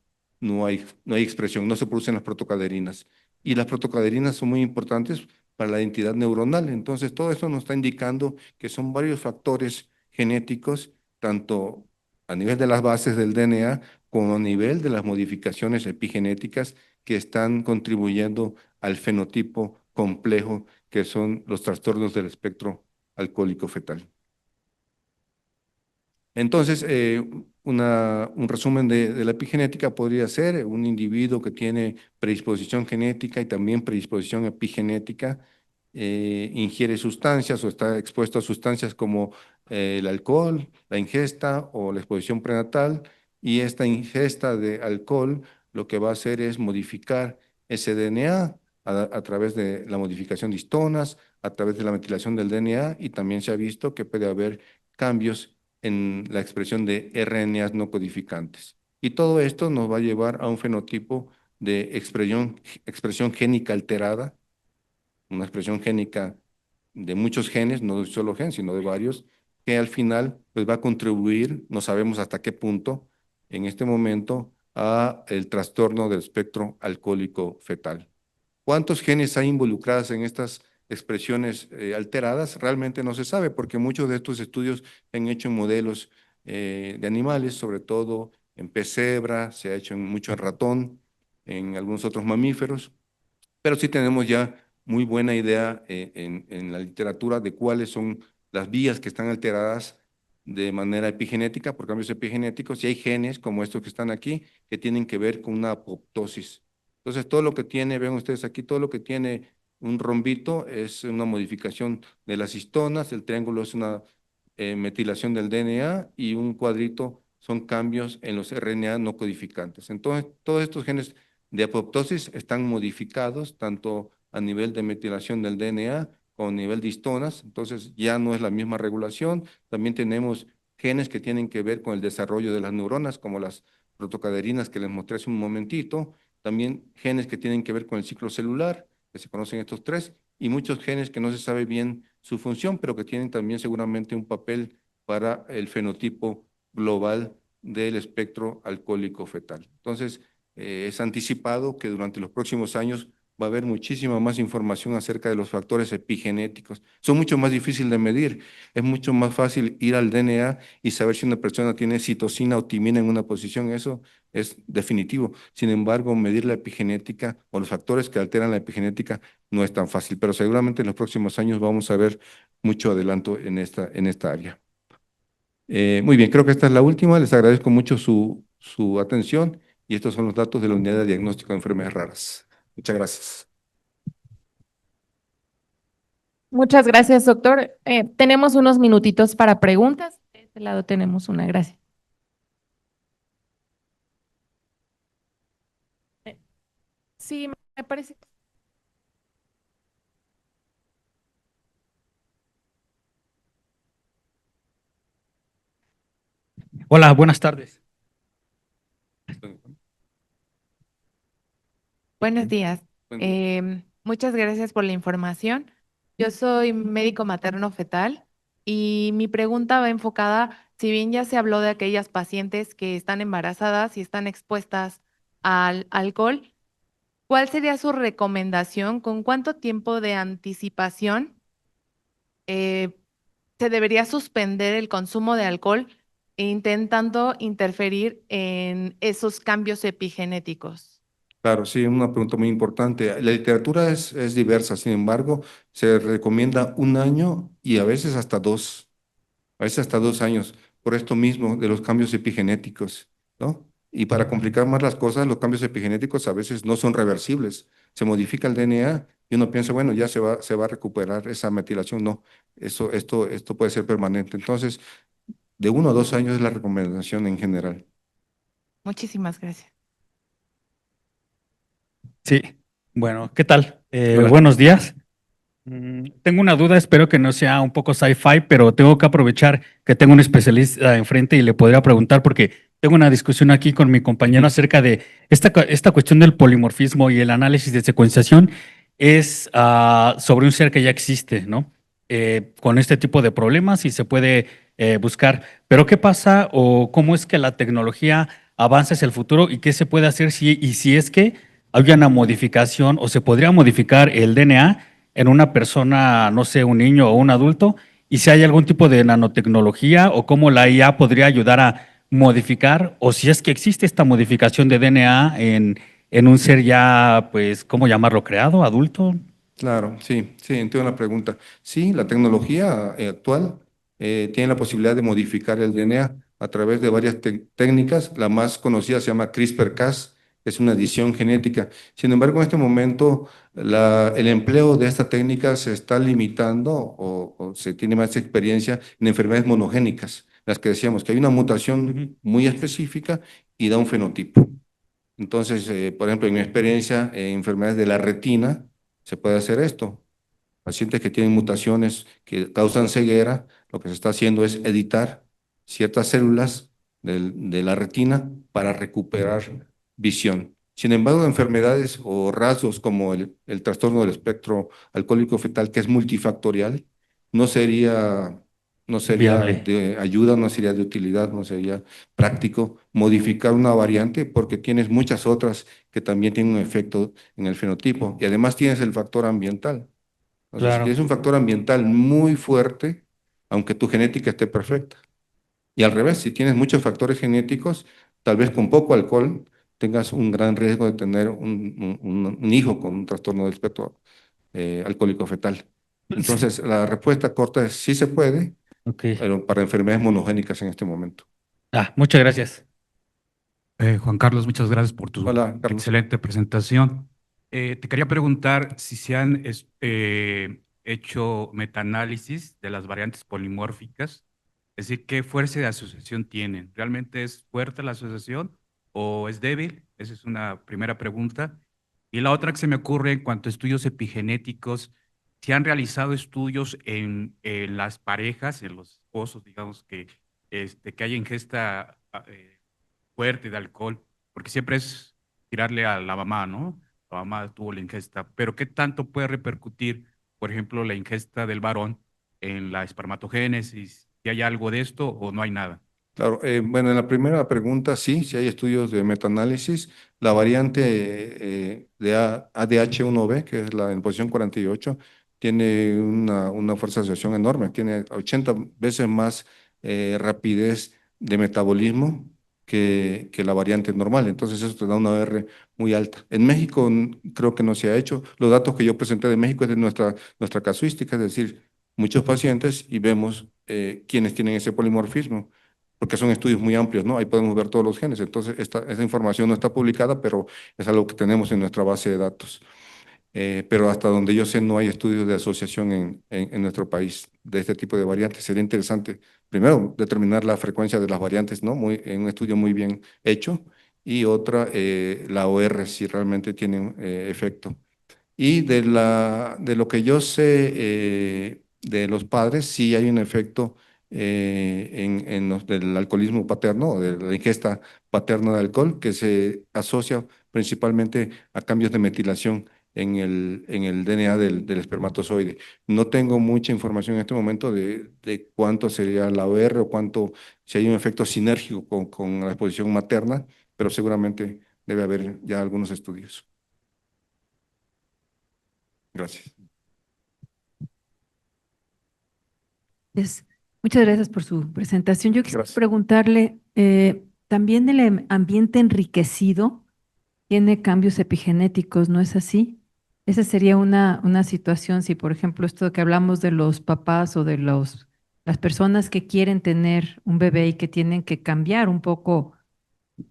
hay expresión, no se producen las protocaderinas. Y las protocaderinas son muy importantes para la identidad neuronal. Entonces, todo esto nos está indicando que son varios factores genéticos, tanto a nivel de las bases del DNA como a nivel de las modificaciones epigenéticas que están contribuyendo al fenotipo complejo que son los trastornos del espectro alcohólico fetal. Entonces, un resumen de la epigenética podría ser un individuo que tiene predisposición genética y también predisposición epigenética, ingiere sustancias o está expuesto a sustancias como el alcohol, la ingesta o la exposición prenatal y esta ingesta de alcohol lo que va a hacer es modificar ese DNA a través de la modificación de histonas, a través de la metilación del DNA, y también se ha visto que puede haber cambios en la expresión de RNAs no codificantes. Y todo esto nos va a llevar a un fenotipo de expresión génica alterada, una expresión génica de muchos genes, no de un solo gen, sino de varios, que al final pues va a contribuir, no sabemos hasta qué punto, en este momento, a el trastorno del espectro alcohólico fetal. ¿Cuántos genes hay involucrados en estas expresiones alteradas? Realmente no se sabe, porque muchos de estos estudios se han hecho en modelos de animales, sobre todo en pez cebra, se ha hecho mucho en ratón, en algunos otros mamíferos, pero sí tenemos ya muy buena idea en la literatura de cuáles son las vías que están alteradas de manera epigenética, por cambios epigenéticos, y hay genes como estos que están aquí que tienen que ver con una apoptosis. Entonces, todo lo que tiene, ven ustedes aquí, todo lo que tiene un rombito es una modificación de las histonas, el triángulo es una metilación del DNA, y un cuadrito son cambios en los RNA no codificantes. Entonces, todos estos genes de apoptosis están modificados tanto a nivel de metilación del DNA como a nivel de histonas, entonces ya no es la misma regulación. También tenemos genes que tienen que ver con el desarrollo de las neuronas, como las protocaderinas que les mostré hace un momentito, también genes que tienen que ver con el ciclo celular, que se conocen estos tres, y muchos genes que no se sabe bien su función, pero que tienen también seguramente un papel para el fenotipo global del espectro alcohólico fetal. Entonces, es anticipado que durante los próximos años va a haber muchísima más información acerca de los factores epigenéticos. Son mucho más difíciles de medir. Es mucho más fácil ir al DNA y saber si una persona tiene citosina o timina en una posición. Eso es definitivo. Sin embargo, medir la epigenética o los factores que alteran la epigenética no es tan fácil, pero seguramente en los próximos años vamos a ver mucho adelanto en esta área. Muy bien, creo que esta es la última. Les agradezco mucho su atención, y estos son los datos de la unidad de diagnóstico de enfermedades raras. Muchas gracias. Muchas gracias, doctor. Tenemos unos minutitos para preguntas. De este lado tenemos una, gracias. Sí, me parece. Hola, buenas tardes. Buenos días. Buen día. Muchas gracias por la información. Yo soy médico materno fetal y mi pregunta va enfocada, si bien ya se habló de aquellas pacientes que están embarazadas y están expuestas al alcohol, ¿cuál sería su recomendación? ¿Con cuánto tiempo de anticipación se debería suspender el consumo de alcohol intentando interferir en esos cambios epigenéticos? Claro, sí, una pregunta muy importante. La literatura es diversa, sin embargo, se recomienda 1 año y a veces hasta 2 años, por esto mismo de los cambios epigenéticos, ¿no? Y para complicar más las cosas, los cambios epigenéticos a veces no son reversibles. Se modifica el DNA y uno piensa, bueno, ya se va a recuperar esa metilación. No, esto puede ser permanente. Entonces, de 1 a 2 años es la recomendación en general. Muchísimas gracias. Sí, bueno, ¿qué tal? Hola. Buenos días. Tengo una duda, espero que no sea un poco sci-fi, pero tengo que aprovechar que tengo un especialista enfrente y le podría preguntar, porque tengo una discusión aquí con mi compañero acerca de esta cuestión del polimorfismo y el análisis de secuenciación es sobre un ser que ya existe, ¿no? Con este tipo de problemas y se puede buscar. Pero ¿qué pasa o cómo es que la tecnología avanza hacia el futuro y qué se puede hacer si es que hay una modificación o se podría modificar el DNA en una persona, no sé, un niño o un adulto, y si hay algún tipo de nanotecnología o cómo la IA podría ayudar a modificar, o si es que existe esta modificación de DNA en un ser ya, pues, ¿cómo llamarlo? ¿Creado, adulto? Claro, sí, sí, entiendo la pregunta. Sí, la tecnología actual tiene la posibilidad de modificar el DNA a través de varias técnicas. La más conocida se llama CRISPR-Cas, es una edición genética. Sin embargo, en este momento el empleo de esta técnica se está limitando o se tiene más experiencia en enfermedades monogénicas. las que decíamos que hay una mutación muy específica y da un fenotipo. Entonces, por ejemplo, en mi experiencia, en enfermedades de la retina, se puede hacer esto. Pacientes que tienen mutaciones que causan ceguera, lo que se está haciendo es editar ciertas células de la retina para recuperar visión. Sin embargo, enfermedades o rasgos como el trastorno del espectro alcohólico fetal, que es multifactorial, no sería, no sería Viable. de ayuda, no sería de utilidad, no sería práctico modificar una variante porque tienes muchas otras que también tienen un efecto en el fenotipo y además tienes el factor ambiental. Entonces, si Claro. tienes un factor ambiental muy fuerte, aunque tu genética esté perfecta. Y al revés, si tienes muchos factores genéticos, tal vez con poco alcohol tengas un gran riesgo de tener un hijo con un trastorno del espectro alcohólico fetal. Entonces, la respuesta corta es sí se puede, Ok. pero para enfermedades monogénicas en este momento. Muchas gracias. Juan Carlos, muchas gracias por tu Hola, Carlos. excelente presentación. Te quería preguntar si se han hecho metaanálisis de las variantes polimórficas, es decir, ¿qué fuerza de asociación tienen? ¿Realmente es fuerte la asociación o es débil? Esa es una primera pregunta. Y la otra que se me ocurre en cuanto a estudios epigenéticos, ¿se han realizado estudios en las parejas, en los esposos, digamos, que hay ingesta fuerte de alcohol, porque siempre es tirarle a la mamá, ¿no? La mamá tuvo la ingesta, pero ¿qué tanto puede repercutir, por ejemplo, la ingesta del varón en la espermatogénesis? ¿Si hay algo de esto o no hay nada? Claro, bueno, en la primera pregunta sí, sí hay estudios de metaanálisis. La variante de ADH1B, que es la en posición 48, tiene una fuerza de asociación enorme, tiene 80 veces más rapidez de metabolismo que la variante normal, entonces eso te da una R muy alta. En México creo que no se ha hecho. Los datos que yo presenté de México es de nuestra casuística, es decir, muchos pacientes y vemos quiénes tienen ese polimorfismo porque son estudios muy amplios, ¿no? Ahí podemos ver todos los genes. Entonces, esa información no está publicada, pero es algo que tenemos en nuestra base de datos. Pero hasta donde yo sé, no hay estudios de asociación en nuestro país de este tipo de variantes. Sería interesante, primero, determinar la frecuencia de las variantes, ¿no? En un estudio muy bien hecho. Y otra, la OR, si realmente tienen efecto. Y de lo que yo sé de los padres, sí hay un efecto en del alcoholismo paterno o de la ingesta paterna de alcohol que se asocia principalmente a cambios de metilación en el DNA del espermatozoide. No tengo mucha información en este momento de cuánto sería la OR o cuánto, si hay un efecto sinérgico con la exposición materna, pero seguramente debe haber ya algunos estudios. Gracias. Muchas gracias por su presentación. Yo quisiera Gracias. preguntarle, también el ambiente enriquecido tiene cambios epigenéticos, ¿no es así? Esa sería una situación, si por ejemplo esto que hablamos de los papás o de las personas que quieren tener un bebé y que tienen que cambiar un poco,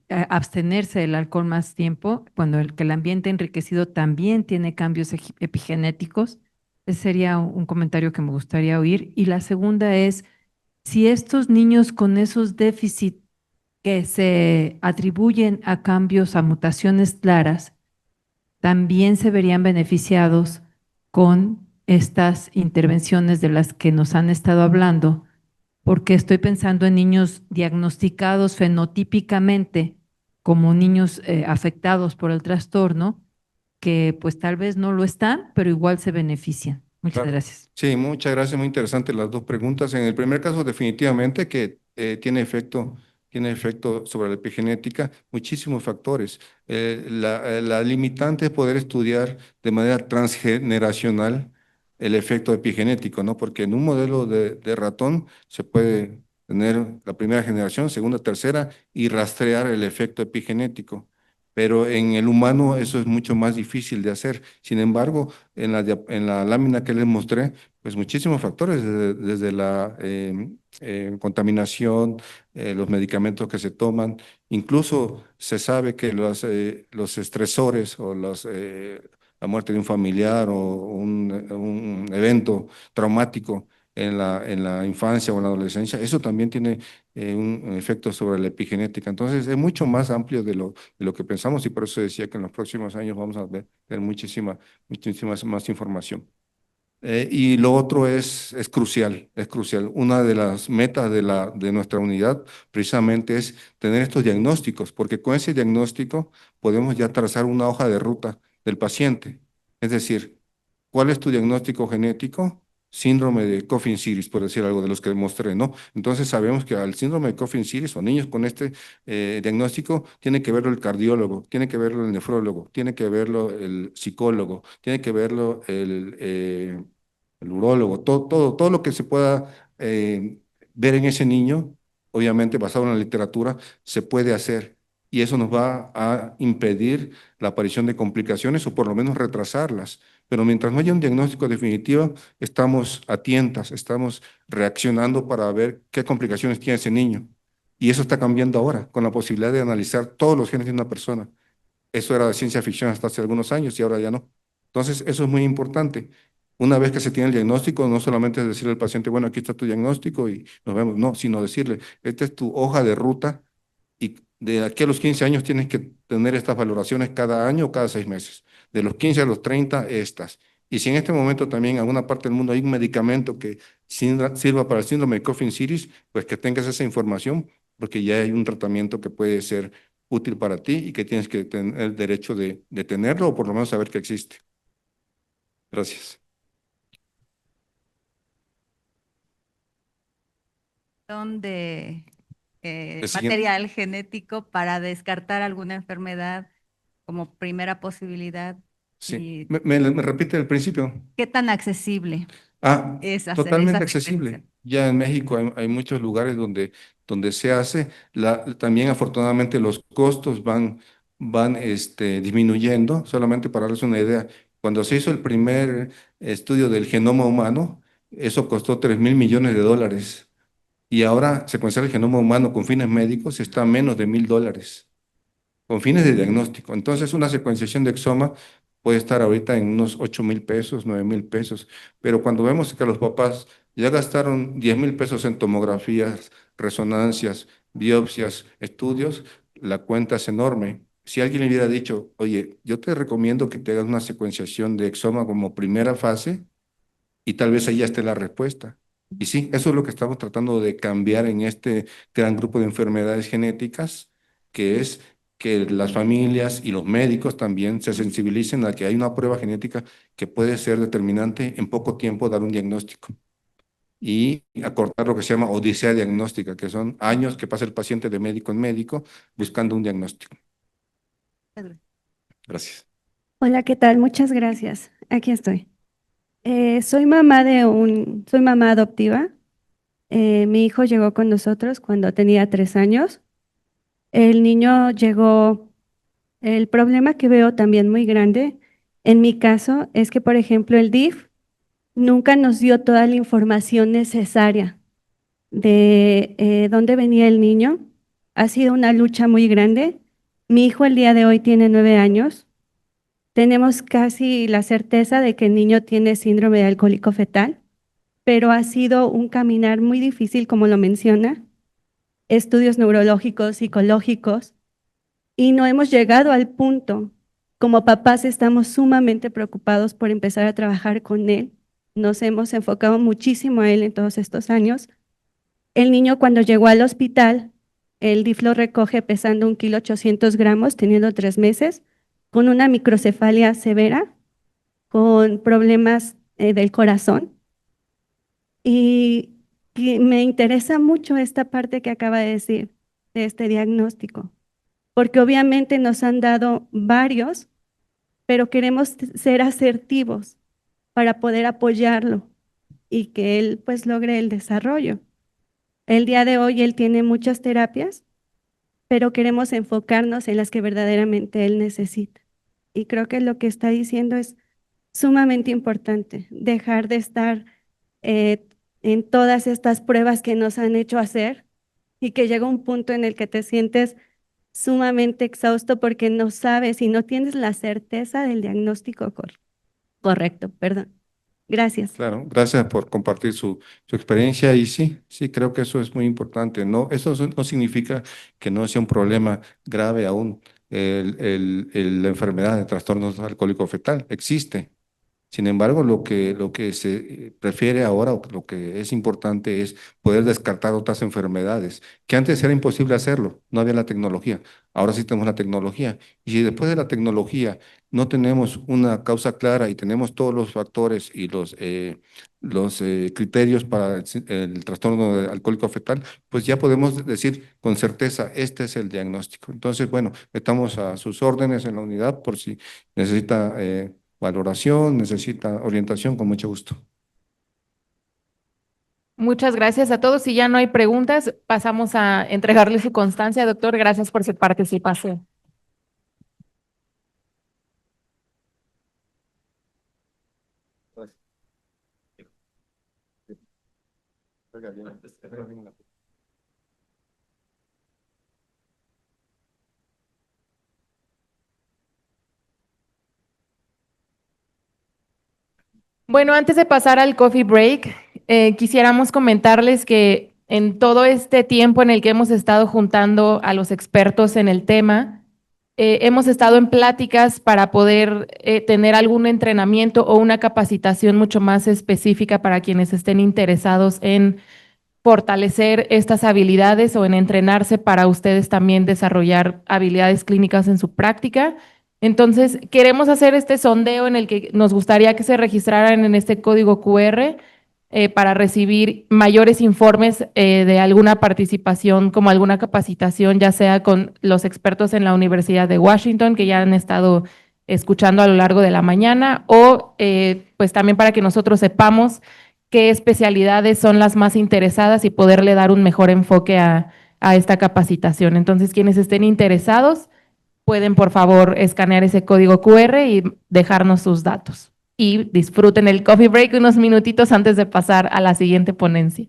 abstenerse del alcohol más tiempo, cuando que el ambiente enriquecido también tiene cambios epigenéticos. Ese sería un comentario que me gustaría oír. Y la segunda es, si estos niños con esos déficits que se atribuyen a cambios, a mutaciones claras, también se verían beneficiados con estas intervenciones de las que nos han estado hablando, porque estoy pensando en niños diagnosticados fenotípicamente como niños afectados por el trastorno, que pues tal vez no lo están, pero igual se benefician. Muchas Claro. gracias. Sí, muchas gracias, muy interesantes las dos preguntas. En el primer caso, definitivamente que tiene efecto sobre la epigenética, muchísimos factores. La limitante es poder estudiar de manera transgeneracional el efecto epigenético, ¿no? Porque en un modelo de ratón se puede tener la primera generación, segunda, tercera y rastrear el efecto epigenético. Pero en el humano eso es mucho más difícil de hacer. Sin embargo, en la lámina que les mostré, pues muchísimos factores, desde la contaminación, los medicamentos que se toman, incluso se sabe que los estresores o la muerte de un familiar o un evento traumático en la infancia o en la adolescencia, eso también tiene un efecto sobre la epigenética. Entonces, es mucho más amplio de lo que pensamos y por eso decía que en los próximos años vamos a ver muchísima más información. Y lo otro es crucial, es crucial. Una de las metas de nuestra unidad precisamente es tener estos diagnósticos, porque con ese diagnóstico podemos ya trazar una hoja de ruta del paciente. Es decir, ¿cuál es tu diagnóstico genético? Síndrome de Coffin-Siris, por decir algo de los que mostré, ¿no? Entonces sabemos que al síndrome de Coffin-Siris o niños con este diagnóstico tiene que verlo el cardiólogo, tiene que verlo el nefrólogo, tiene que verlo el psicólogo, tiene que verlo el urólogo, todo lo que se pueda ver en ese niño, obviamente basado en la literatura, se puede hacer. Y eso nos va a impedir la aparición de complicaciones o por lo menos retrasarlas. Pero mientras no haya un diagnóstico definitivo, estamos a tientas, estamos reaccionando para ver qué complicaciones tiene ese niño. Y eso está cambiando ahora, con la posibilidad de analizar todos los genes de una persona. Eso era de ciencia ficción hasta hace algunos años y ahora ya no. Entonces, eso es muy importante. Una vez que se tiene el diagnóstico, no solamente es decirle al paciente, bueno, aquí está tu diagnóstico y nos vemos, no, sino decirle, esta es tu hoja de ruta y de aquí a los 15 años tienes que tener estas valoraciones cada año o cada 6 meses. De los 15 a los 30, estas. Y si en este momento también en alguna parte del mundo hay un medicamento que sirva para el síndrome de Coffin-Siris, pues que tengas esa información, porque ya hay un tratamiento que puede ser útil para ti y que tienes que tener el derecho de tenerlo o por lo menos saber que existe. Gracias. De El siguiente. material genético para descartar alguna enfermedad como primera posibilidad. Sí. Y ¿Me repite el principio? ¿qué tan accesible es hacer Totalmente esa accesible. secuencia? Ya en México hay muchos lugares donde se hace. También afortunadamente los costos van disminuyendo. Solamente para darles una idea, cuando se hizo el primer estudio del genoma humano, eso costó 3.000 millones de dólares. Y ahora secuenciar el genoma humano con fines médicos está a menos de $1.000 con fines de diagnóstico. Entonces, una secuenciación de exoma puede estar ahorita en unos 8.000 pesos, 9.000 pesos, pero cuando vemos que los papás ya gastaron 10.000 pesos en tomografías, resonancias, biopsias, estudios, la cuenta es enorme. Si alguien le hubiera dicho, oye, yo te recomiendo que te hagas una secuenciación de exoma como primera fase, y tal vez ahí ya esté la respuesta. Y sí, eso es lo que estamos tratando de cambiar en este gran grupo de enfermedades genéticas, que es que las familias y los médicos también se sensibilicen a que hay una prueba genética que puede ser determinante en poco tiempo dar un diagnóstico y acortar lo que se llama odisea diagnóstica, que son años que pasa el paciente de médico en médico buscando un diagnóstico. Gracias. Hola, ¿qué tal? Muchas gracias. Aquí estoy. Soy mamá adoptiva. Mi hijo llegó con nosotros cuando tenía 3 años. El niño llegó, el problema que veo también muy grande en mi caso es que, por ejemplo, el DIF nunca nos dio toda la información necesaria de dónde venía el niño. Ha sido una lucha muy grande. Mi hijo el día de hoy tiene 9 años. Tenemos casi la certeza de que el niño tiene síndrome de alcohólico fetal, pero ha sido un caminar muy difícil, como lo menciona, estudios neurológicos, psicológicos, y no hemos llegado al punto. Como papás estamos sumamente preocupados por empezar a trabajar con él. Nos hemos enfocado muchísimo a él en todos estos años. El niño cuando llegó al hospital, el DIF lo recoge pesando 1,8 kg, teniendo 3 meses, con una microcefalia severa, con problemas del corazón. Y me interesa mucho esta parte que acaba de decir, de este diagnóstico, porque obviamente nos han dado varios, pero queremos ser asertivos para poder apoyarlo y que él pues logre el desarrollo. El día de hoy él tiene muchas terapias, pero queremos enfocarnos en las que verdaderamente él necesita. Y creo que lo que está diciendo es sumamente importante, dejar de estar en todas estas pruebas que nos han hecho hacer y que llega un punto en el que te sientes sumamente exhausto porque no sabes y no tienes la certeza del diagnóstico correcto, perdón. Gracias. Claro, gracias por compartir su experiencia y sí, creo que eso es muy importante. No, eso no significa que no sea un problema grave aún. La enfermedad de trastornos alcohólico fetal existe. Sin embargo, lo que se prefiere ahora, o lo que es importante es poder descartar otras enfermedades, que antes era imposible hacerlo, no había la tecnología, ahora sí tenemos la tecnología. Y si después de la tecnología no tenemos una causa clara y tenemos todos los factores y los criterios para el trastorno alcohólico fetal, pues ya podemos decir con certeza, este es el diagnóstico. Entonces, bueno, estamos a sus órdenes en la unidad por si necesita valoración, necesita orientación, con mucho gusto. Muchas gracias a todos. Si ya no hay preguntas, pasamos a entregarle su constancia. Doctor, gracias por su participación. Bueno, antes de pasar al coffee break, quisiéramos comentarles que en todo este tiempo en el que hemos estado juntando a los expertos en el tema, hemos estado en pláticas para poder tener algún entrenamiento o una capacitación mucho más específica para quienes estén interesados en fortalecer estas habilidades o en entrenarse para ustedes también desarrollar habilidades clínicas en su práctica. Entonces, queremos hacer este sondeo en el que nos gustaría que se registraran en este código QR para recibir mayores informes de alguna participación, como alguna capacitación, ya sea con los expertos en la Universidad de Washington, que ya han estado escuchando a lo largo de la mañana, o pues también para que nosotros sepamos qué especialidades son las más interesadas y poderle dar un mejor enfoque a esta capacitación. Entonces, quienes estén interesados, pueden por favor escanear ese código QR y dejarnos sus datos. Y disfruten el coffee break unos minutitos antes de pasar a la siguiente ponencia.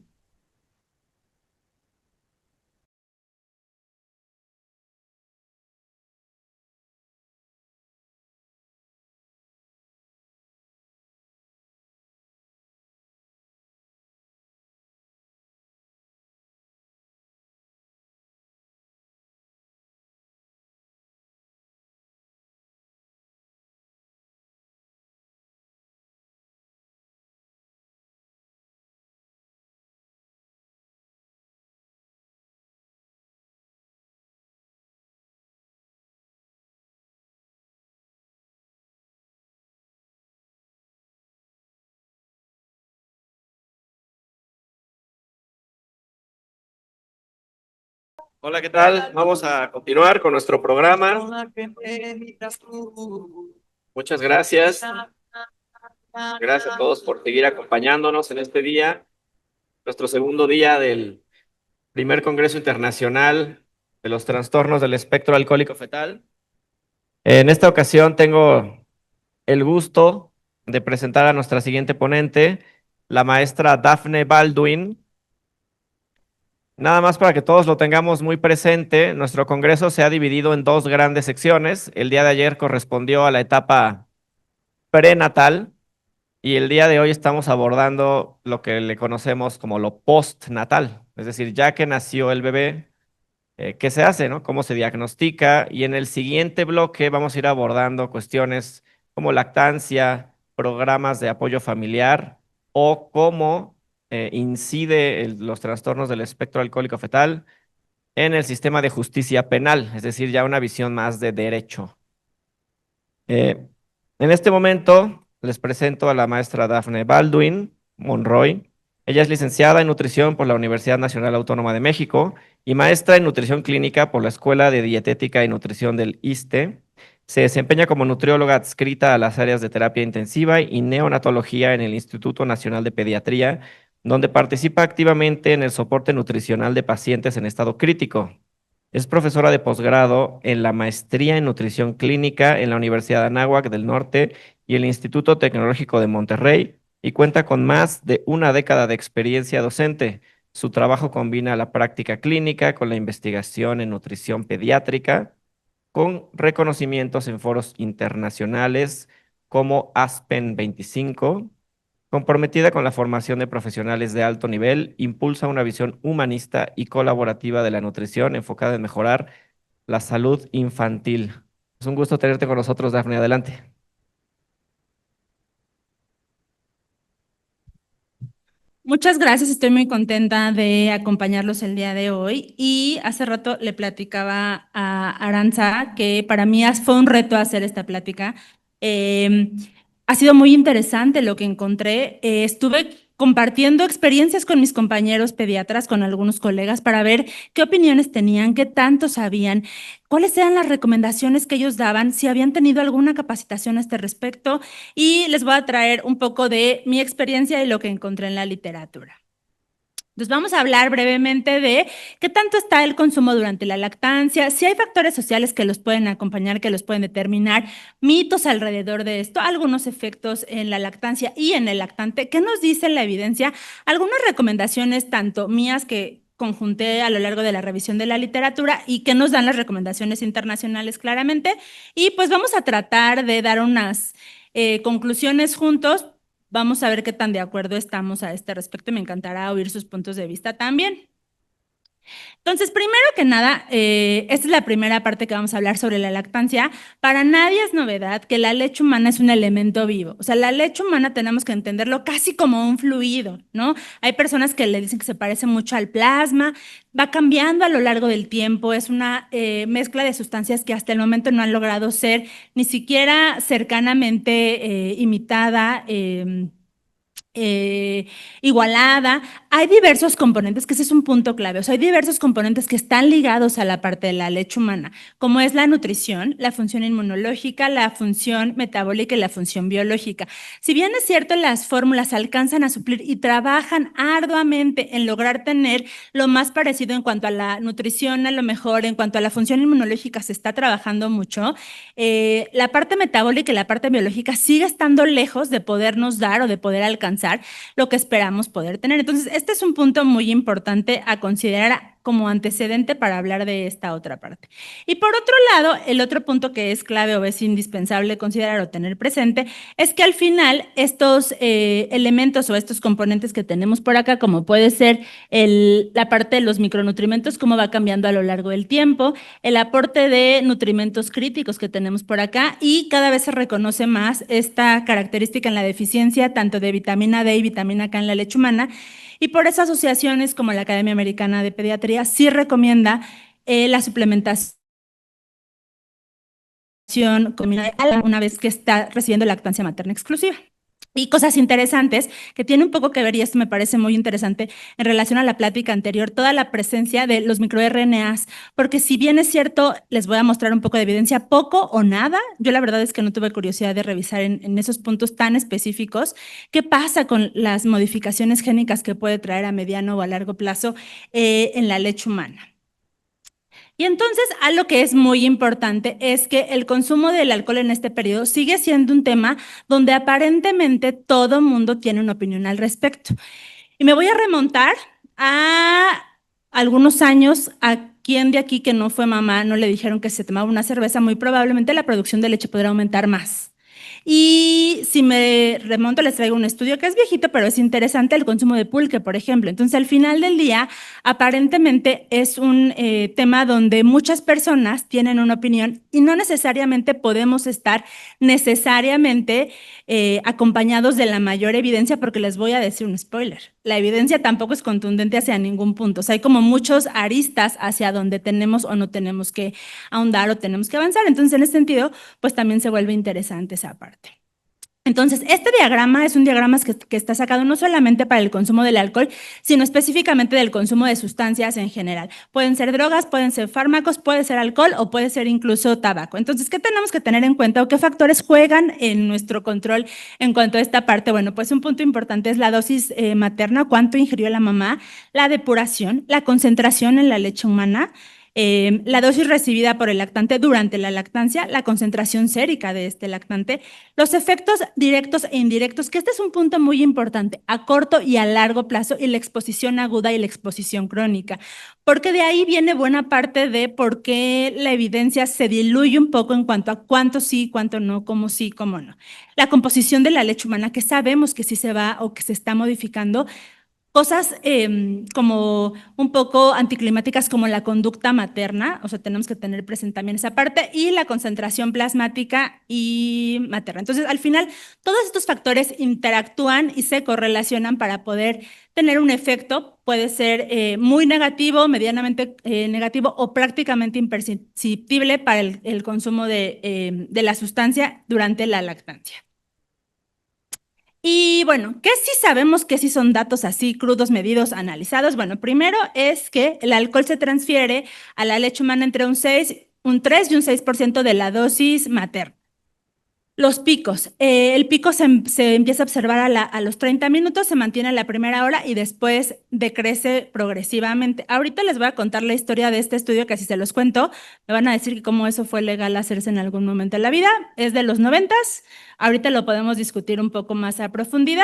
Hola, ¿qué tal? Vamos a continuar con nuestro programa. Muchas gracias. Gracias a todos por seguir acompañándonos en este día, nuestro segundo día del Primer Congreso Internacional de los Trastornos del Espectro Alcohólico Fetal. En esta ocasión tengo el gusto de presentar a nuestra siguiente ponente, la maestra Daphne Baldwin. Nada más para que todos lo tengamos muy presente, nuestro congreso se ha dividido en dos grandes secciones. El día de ayer correspondió a la etapa prenatal y el día de hoy estamos abordando lo que le conocemos como lo postnatal, es decir, ya que nació el bebé, ¿qué se hace, no? ¿Cómo se diagnostica? Y en el siguiente bloque vamos a ir abordando cuestiones como lactancia, programas de apoyo familiar o cómo incide los trastornos del espectro alcohólico fetal en el sistema de justicia penal, es decir, ya una visión más de derecho. En este momento les presento a la maestra Daphne Baldwin Monroy. Ella es licenciada en nutrición por la Universidad Nacional Autónoma de México y maestra en nutrición clínica por la Escuela de Dietética y Nutrición del ISSSTE. Se desempeña como nutrióloga adscrita a las áreas de terapia intensiva y neonatología en el Instituto Nacional de Pediatría, donde participa activamente en el soporte nutricional de pacientes en estado crítico. Es profesora de posgrado en la maestría en nutrición clínica en la Universidad de Anáhuac del Norte y el Instituto Tecnológico de Monterrey y cuenta con más de una década de experiencia docente. Su trabajo combina la práctica clínica con la investigación en nutrición pediátrica, con reconocimientos en foros internacionales como Aspen 25, Comprometida con la formación de profesionales de alto nivel, impulsa una visión humanista y colaborativa de la nutrición enfocada en mejorar la salud infantil. Es un gusto tenerte con nosotros, Dafne. Adelante. Muchas gracias, estoy muy contenta de acompañarlos el día de hoy y hace rato le platicaba a Aranza que para mí fue un reto hacer esta plática. Ha sido muy interesante lo que encontré. Estuve compartiendo experiencias con mis compañeros pediatras, con algunos colegas, para ver qué opiniones tenían, qué tanto sabían, cuáles eran las recomendaciones que ellos daban, si habían tenido alguna capacitación a este respecto, y les voy a traer un poco de mi experiencia y lo que encontré en la literatura. Entonces vamos a hablar brevemente de qué tanto está el consumo durante la lactancia, si hay factores sociales que los pueden acompañar, que los pueden determinar, mitos alrededor de esto, algunos efectos en la lactancia y en el lactante, qué nos dice la evidencia, algunas recomendaciones tanto mías que conjunté a lo largo de la revisión de la literatura y que nos dan las recomendaciones internacionales claramente, y pues vamos a tratar de dar unas conclusiones juntos. Vamos a ver qué tan de acuerdo estamos a este respecto y me encantará oír sus puntos de vista también. Entonces, primero que nada, esta es la primera parte que vamos a hablar sobre la lactancia. Para nadie es novedad que la leche humana es un elemento vivo. O sea, la leche humana tenemos que entenderlo casi como un fluido, ¿no? Hay personas que le dicen que se parece mucho al plasma, va cambiando a lo largo del tiempo, es una mezcla de sustancias que hasta el momento no han logrado ser ni siquiera cercanamente imitada, igualada. Hay diversos componentes, que ese es un punto clave. O sea, hay diversos componentes que están ligados a la parte de la leche humana, como es la nutrición, la función inmunológica, la función metabólica y la función biológica. Si bien es cierto, las fórmulas alcanzan a suplir y trabajan arduamente en lograr tener lo más parecido en cuanto a la nutrición, a lo mejor en cuanto a la función inmunológica se está trabajando mucho, la parte metabólica y la parte biológica sigue estando lejos de podernos dar o de poder alcanzar lo que esperamos poder tener. Entonces, este es un punto muy importante a considerar como antecedente para hablar de esta otra parte. Y por otro lado, el otro punto que es clave o es indispensable considerar o tener presente es que al final estos elementos o estos componentes que tenemos por acá, como puede ser la parte de los micronutrientes, cómo va cambiando a lo largo del tiempo, el aporte de nutrimentos críticos que tenemos por acá, y cada vez se reconoce más esta característica en la deficiencia tanto de vitamina D y vitamina K en la leche humana, y por eso asociaciones como la Academia Americana de Pediatría sí recomienda la suplementación una vez que está recibiendo lactancia materna exclusiva. Y cosas interesantes que tiene un poco que ver, y esto me parece muy interesante en relación a la plática anterior, toda la presencia de los microRNAs, porque si bien es cierto, les voy a mostrar un poco de evidencia, poco o nada, yo la verdad es que no tuve curiosidad de revisar en esos puntos tan específicos, qué pasa con las modificaciones génicas que puede traer a mediano o a largo plazo en la leche humana. Y entonces, algo que es muy importante es que el consumo del alcohol en este periodo sigue siendo un tema donde aparentemente todo mundo tiene una opinión al respecto. Y me voy a remontar a algunos años. ¿A quién de aquí que no fue mamá no le dijeron que se tomaba una cerveza? Muy probablemente la producción de leche podrá aumentar más. Y si me remonto, les traigo un estudio que es viejito, pero es interesante, el consumo de pulque, por ejemplo. Entonces, al final del día, aparentemente es un tema donde muchas personas tienen una opinión y no necesariamente podemos estar necesariamente acompañados de la mayor evidencia, porque les voy a decir un spoiler. La evidencia tampoco es contundente hacia ningún punto. O sea, hay como muchos aristas hacia donde tenemos o no tenemos que ahondar o tenemos que avanzar. Entonces, en ese sentido, pues también se vuelve interesante esa parte. Entonces, este diagrama es un diagrama que está sacado no solamente para el consumo del alcohol, sino específicamente del consumo de sustancias en general. Pueden ser drogas, pueden ser fármacos, puede ser alcohol o puede ser incluso tabaco. Entonces, ¿qué tenemos que tener en cuenta o qué factores juegan en nuestro control en cuanto a esta parte? Bueno, pues un punto importante es la dosis materna, cuánto ingirió la mamá, la depuración, la concentración en la leche humana, la dosis recibida por el lactante durante la lactancia, la concentración sérica de este lactante, los efectos directos e indirectos, que este es un punto muy importante, a corto y a largo plazo, y la exposición aguda y la exposición crónica, porque de ahí viene buena parte de por qué la evidencia se diluye un poco en cuanto a cuánto sí, cuánto no, cómo sí, cómo no. La composición de la leche humana, que sabemos que sí se va o que se está modificando, cosas como un poco anticlimáticas como la conducta materna, o sea, tenemos que tener presente también esa parte, y la concentración plasmática y materna. Entonces, al final, todos estos factores interactúan y se correlacionan para poder tener un efecto. Puede ser muy negativo, medianamente negativo o prácticamente imperceptible para el consumo de la sustancia durante la lactancia. Y bueno, ¿qué sí sabemos que sí son datos así crudos, medidos, analizados? Bueno, primero es que el alcohol se transfiere a la leche humana entre un 3 y un 6% de la dosis materna. Los picos. El pico se empieza a observar a los 30 minutos, se mantiene la primera hora y después decrece progresivamente. Ahorita les voy a contar la historia de este estudio, que si se los cuento, me van a decir que cómo eso fue legal hacerse en algún momento de la vida. Es de los 90s. Ahorita lo podemos discutir un poco más a profundidad.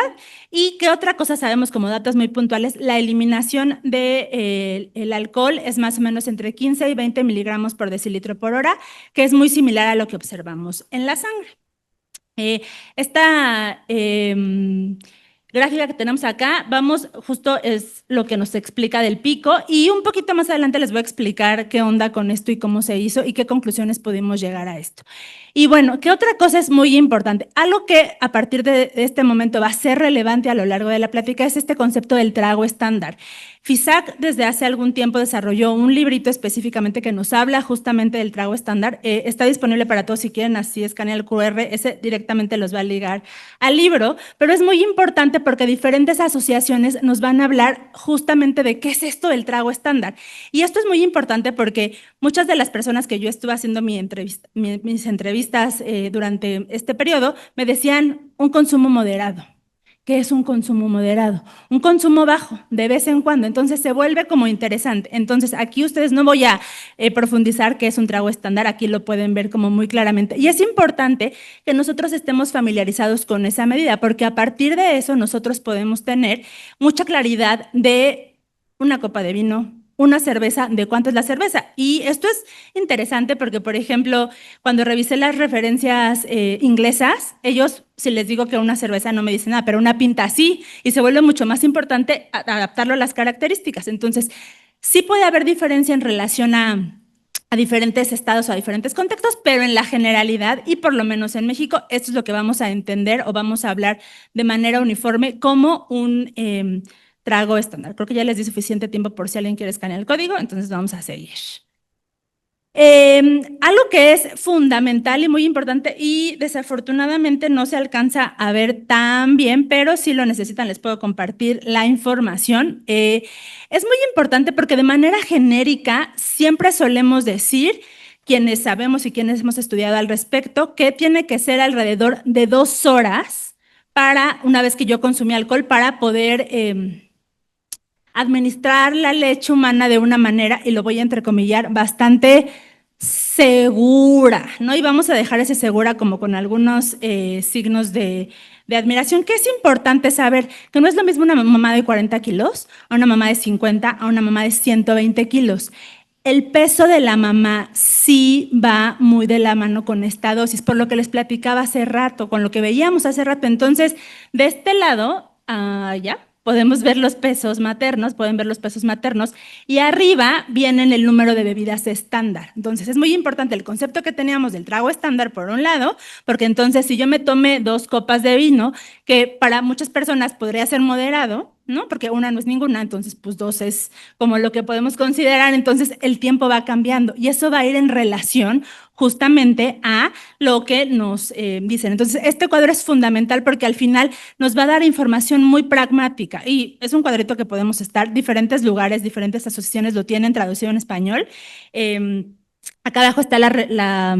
¿Y qué otra cosa sabemos como datos muy puntuales? La eliminación del alcohol es más o menos entre 15 y 20 miligramos por decilitro por hora, que es muy similar a lo que observamos en la sangre. Esta gráfica que tenemos acá, justo es lo que nos explica del pico, y un poquito más adelante les voy a explicar qué onda con esto y cómo se hizo y qué conclusiones pudimos llegar a esto. Y bueno, ¿qué otra cosa es muy importante? Algo que a partir de este momento va a ser relevante a lo largo de la plática es este concepto del trago estándar. FISAC desde hace algún tiempo desarrolló un librito específicamente que nos habla justamente del trago estándar. Está disponible para todos si quieren, así escanear el QR, ese directamente los va a ligar al libro, pero es muy importante porque diferentes asociaciones nos van a hablar justamente de qué es esto del trago estándar. Y esto es muy importante porque muchas de las personas que yo estuve haciendo mis entrevistas durante este periodo me decían un consumo moderado. ¿Qué es un consumo moderado? Un consumo bajo, de vez en cuando. Entonces se vuelve como interesante. Entonces aquí ustedes no voy a profundizar qué es un trago estándar, aquí lo pueden ver como muy claramente. Y es importante que nosotros estemos familiarizados con esa medida, porque a partir de eso nosotros podemos tener mucha claridad de una copa de vino, una cerveza, de cuánto es la cerveza. Y esto es interesante porque, por ejemplo, cuando revisé las referencias inglesas, ellos, si les digo que una cerveza no me dicen nada, pero una pinta sí, y se vuelve mucho más importante adaptarlo a las características. Entonces, sí puede haber diferencia en relación a diferentes estados o a diferentes contextos, pero en la generalidad, y por lo menos en México, esto es lo que vamos a entender o vamos a hablar de manera uniforme como un trago estándar. Creo que ya les di suficiente tiempo por si alguien quiere escanear el código, entonces vamos a seguir. Algo que es fundamental y muy importante y desafortunadamente no se alcanza a ver tan bien, pero si lo necesitan les puedo compartir la información. Es muy importante porque de manera genérica siempre solemos decir, quienes sabemos y quienes hemos estudiado al respecto, que tiene que ser alrededor de 2 horas para, una vez que yo consumí alcohol, para poder administrar la leche humana de una manera, y lo voy a entrecomillar, bastante segura, ¿no? Y vamos a dejar ese segura como con algunos signos de admiración, que es importante saber que no es lo mismo una mamá de 40 kilos, a una mamá de 50, a una mamá de 120 kilos. El peso de la mamá sí va muy de la mano con esta dosis, por lo que les platicaba hace rato, con lo que veíamos hace rato. Entonces, de este lado, ya podemos ver los pesos maternos, pueden ver los pesos maternos, y arriba vienen el número de bebidas estándar. Entonces, es muy importante el concepto que teníamos del trago estándar, por un lado, porque entonces si yo me tomé 2 copas de vino, que para muchas personas podría ser moderado, ¿no? Porque una no es ninguna, entonces pues 2 es como lo que podemos considerar, entonces el tiempo va cambiando y eso va a ir en relación justamente a lo que nos dicen. Entonces este cuadro es fundamental porque al final nos va a dar información muy pragmática y es un cuadrito que podemos estar, diferentes lugares, diferentes asociaciones lo tienen traducido en español. Acá abajo está la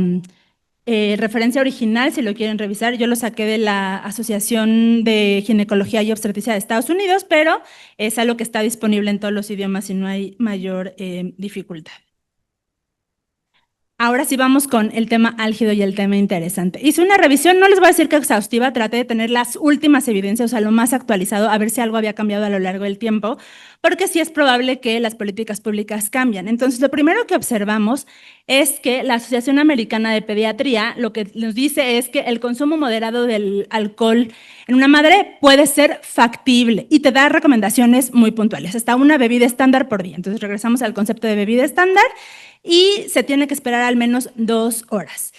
referencia original, si lo quieren revisar. Yo lo saqué de la Asociación de Ginecología y Obstetricia de Estados Unidos, pero es algo que está disponible en todos los idiomas y no hay mayor dificultad. Ahora sí vamos con el tema álgido y el tema interesante. Hice una revisión, no les voy a decir que exhaustiva, traté de tener las últimas evidencias, o sea, lo más actualizado, a ver si algo había cambiado a lo largo del tiempo, porque sí es probable que las políticas públicas cambian. Entonces, lo primero que observamos es que la Asociación Americana de Pediatría lo que nos dice es que el consumo moderado del alcohol en una madre puede ser factible y te da recomendaciones muy puntuales, hasta una bebida estándar por día. Entonces, regresamos al concepto de bebida estándar y se tiene que esperar al menos 2 horas.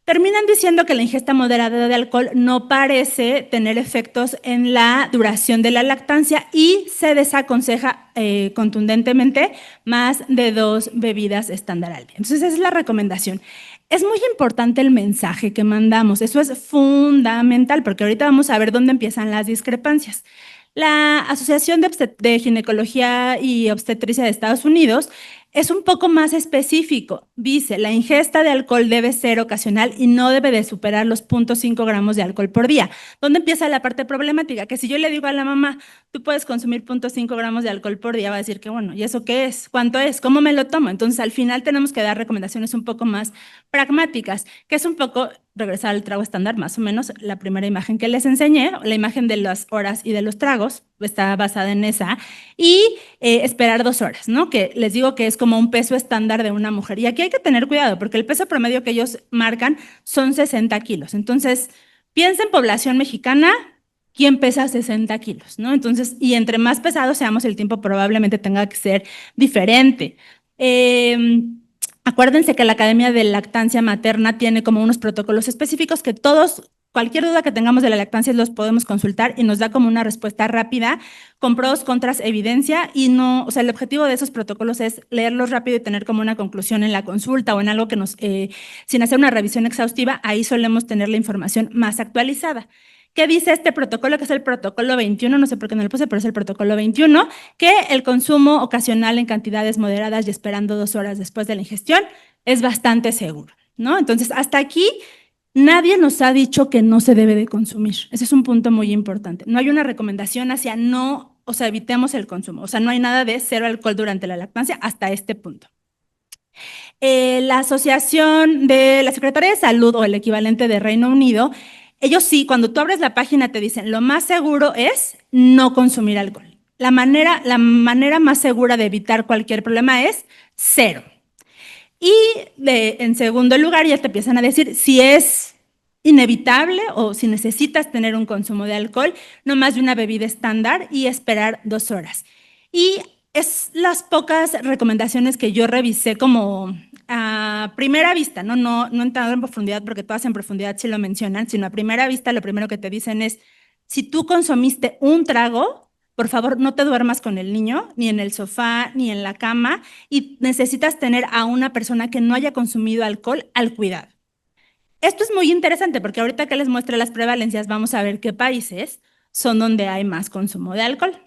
Terminan diciendo que la ingesta moderada de alcohol no parece tener efectos en la duración de la lactancia y se desaconseja contundentemente más de 2 bebidas estándar al día. Entonces, esa es la recomendación. Es muy importante el mensaje que mandamos, eso es fundamental, porque ahorita vamos a ver dónde empiezan las discrepancias. La Asociación de Ginecología y Obstetricia de Estados Unidos es un poco más específico. Dice, la ingesta de alcohol debe ser ocasional y no debe de superar los 0.5 gramos de alcohol por día. ¿Dónde empieza la parte problemática? Que si yo le digo a la mamá, tú puedes consumir 0.5 gramos de alcohol por día, va a decir que bueno, ¿y eso qué es? ¿Cuánto es? ¿Cómo me lo tomo? Entonces, al final tenemos que dar recomendaciones un poco más pragmáticas, que es un poco regresar al trago estándar, más o menos la primera imagen que les enseñé, la imagen de las horas y de los tragos, está basada en esa, y esperar 2 horas, ¿no? Que les digo que es como un peso estándar de una mujer. Y aquí hay que tener cuidado, porque el peso promedio que ellos marcan son 60 kilos. Entonces, piensa en población mexicana, ¿quién pesa 60 kilos, no? Entonces, y entre más pesados seamos, el tiempo probablemente tenga que ser diferente. Acuérdense que la Academia de Lactancia Materna tiene como unos protocolos específicos que todos, cualquier duda que tengamos de la lactancia los podemos consultar y nos da como una respuesta rápida con pros, contras, evidencia y no, o sea, el objetivo de esos protocolos es leerlos rápido y tener como una conclusión en la consulta o en algo que nos, sin hacer una revisión exhaustiva, ahí solemos tener la información más actualizada. ¿Qué dice este protocolo? Que es el protocolo 21, no sé por qué no lo puse, pero es el protocolo 21, que el consumo ocasional en cantidades moderadas y esperando 2 horas después de la ingestión es bastante seguro, ¿no? Entonces, hasta aquí nadie nos ha dicho que no se debe de consumir. Ese es un punto muy importante. No hay una recomendación hacia no, o sea, evitemos el consumo. O sea, no hay nada de 0 alcohol durante la lactancia hasta este punto. La Asociación de la Secretaría de Salud o el equivalente de Reino Unido, ellos sí, cuando tú abres la página te dicen, lo más seguro es no consumir alcohol. La manera más segura de evitar cualquier problema es 0. Y en segundo lugar ya te empiezan a decir si es inevitable o si necesitas tener un consumo de alcohol, no más de una bebida estándar y esperar 2 horas. Y es las pocas recomendaciones que yo revisé como a primera vista, no entrando en profundidad porque todas en profundidad sí lo mencionan, sino a primera vista lo primero que te dicen es, si tú consumiste un trago, por favor, no te duermas con el niño, ni en el sofá, ni en la cama, y necesitas tener a una persona que no haya consumido alcohol al cuidado. Esto es muy interesante porque ahorita que les muestre las prevalencias, vamos a ver qué países son donde hay más consumo de alcohol.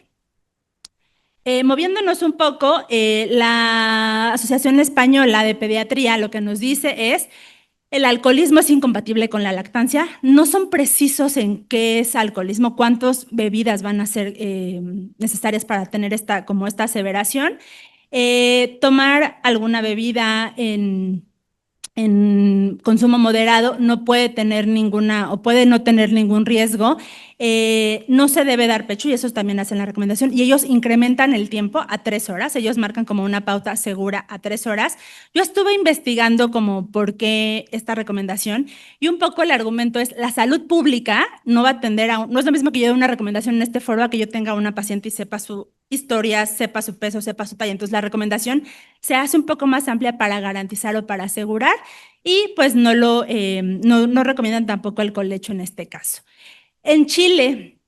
Moviéndonos un poco, la Asociación Española de Pediatría lo que nos dice es el alcoholismo es incompatible con la lactancia. No son precisos en qué es alcoholismo, cuántas bebidas van a ser necesarias para tener esta aseveración. Tomar alguna bebida en consumo moderado no puede tener ninguna o puede no tener ningún riesgo. No se debe dar pecho y eso también hacen la recomendación y ellos incrementan el tiempo a 3 horas, ellos marcan como una pauta segura a 3 horas. Yo estuve investigando como por qué esta recomendación y un poco el argumento es la salud pública no va a atender no es lo mismo que yo dé una recomendación en este foro a que yo tenga una paciente y sepa su historia, sepa su peso, sepa su talla. Entonces la recomendación se hace un poco más amplia para garantizar o para asegurar y pues no recomiendan tampoco el colecho en este caso. En Chile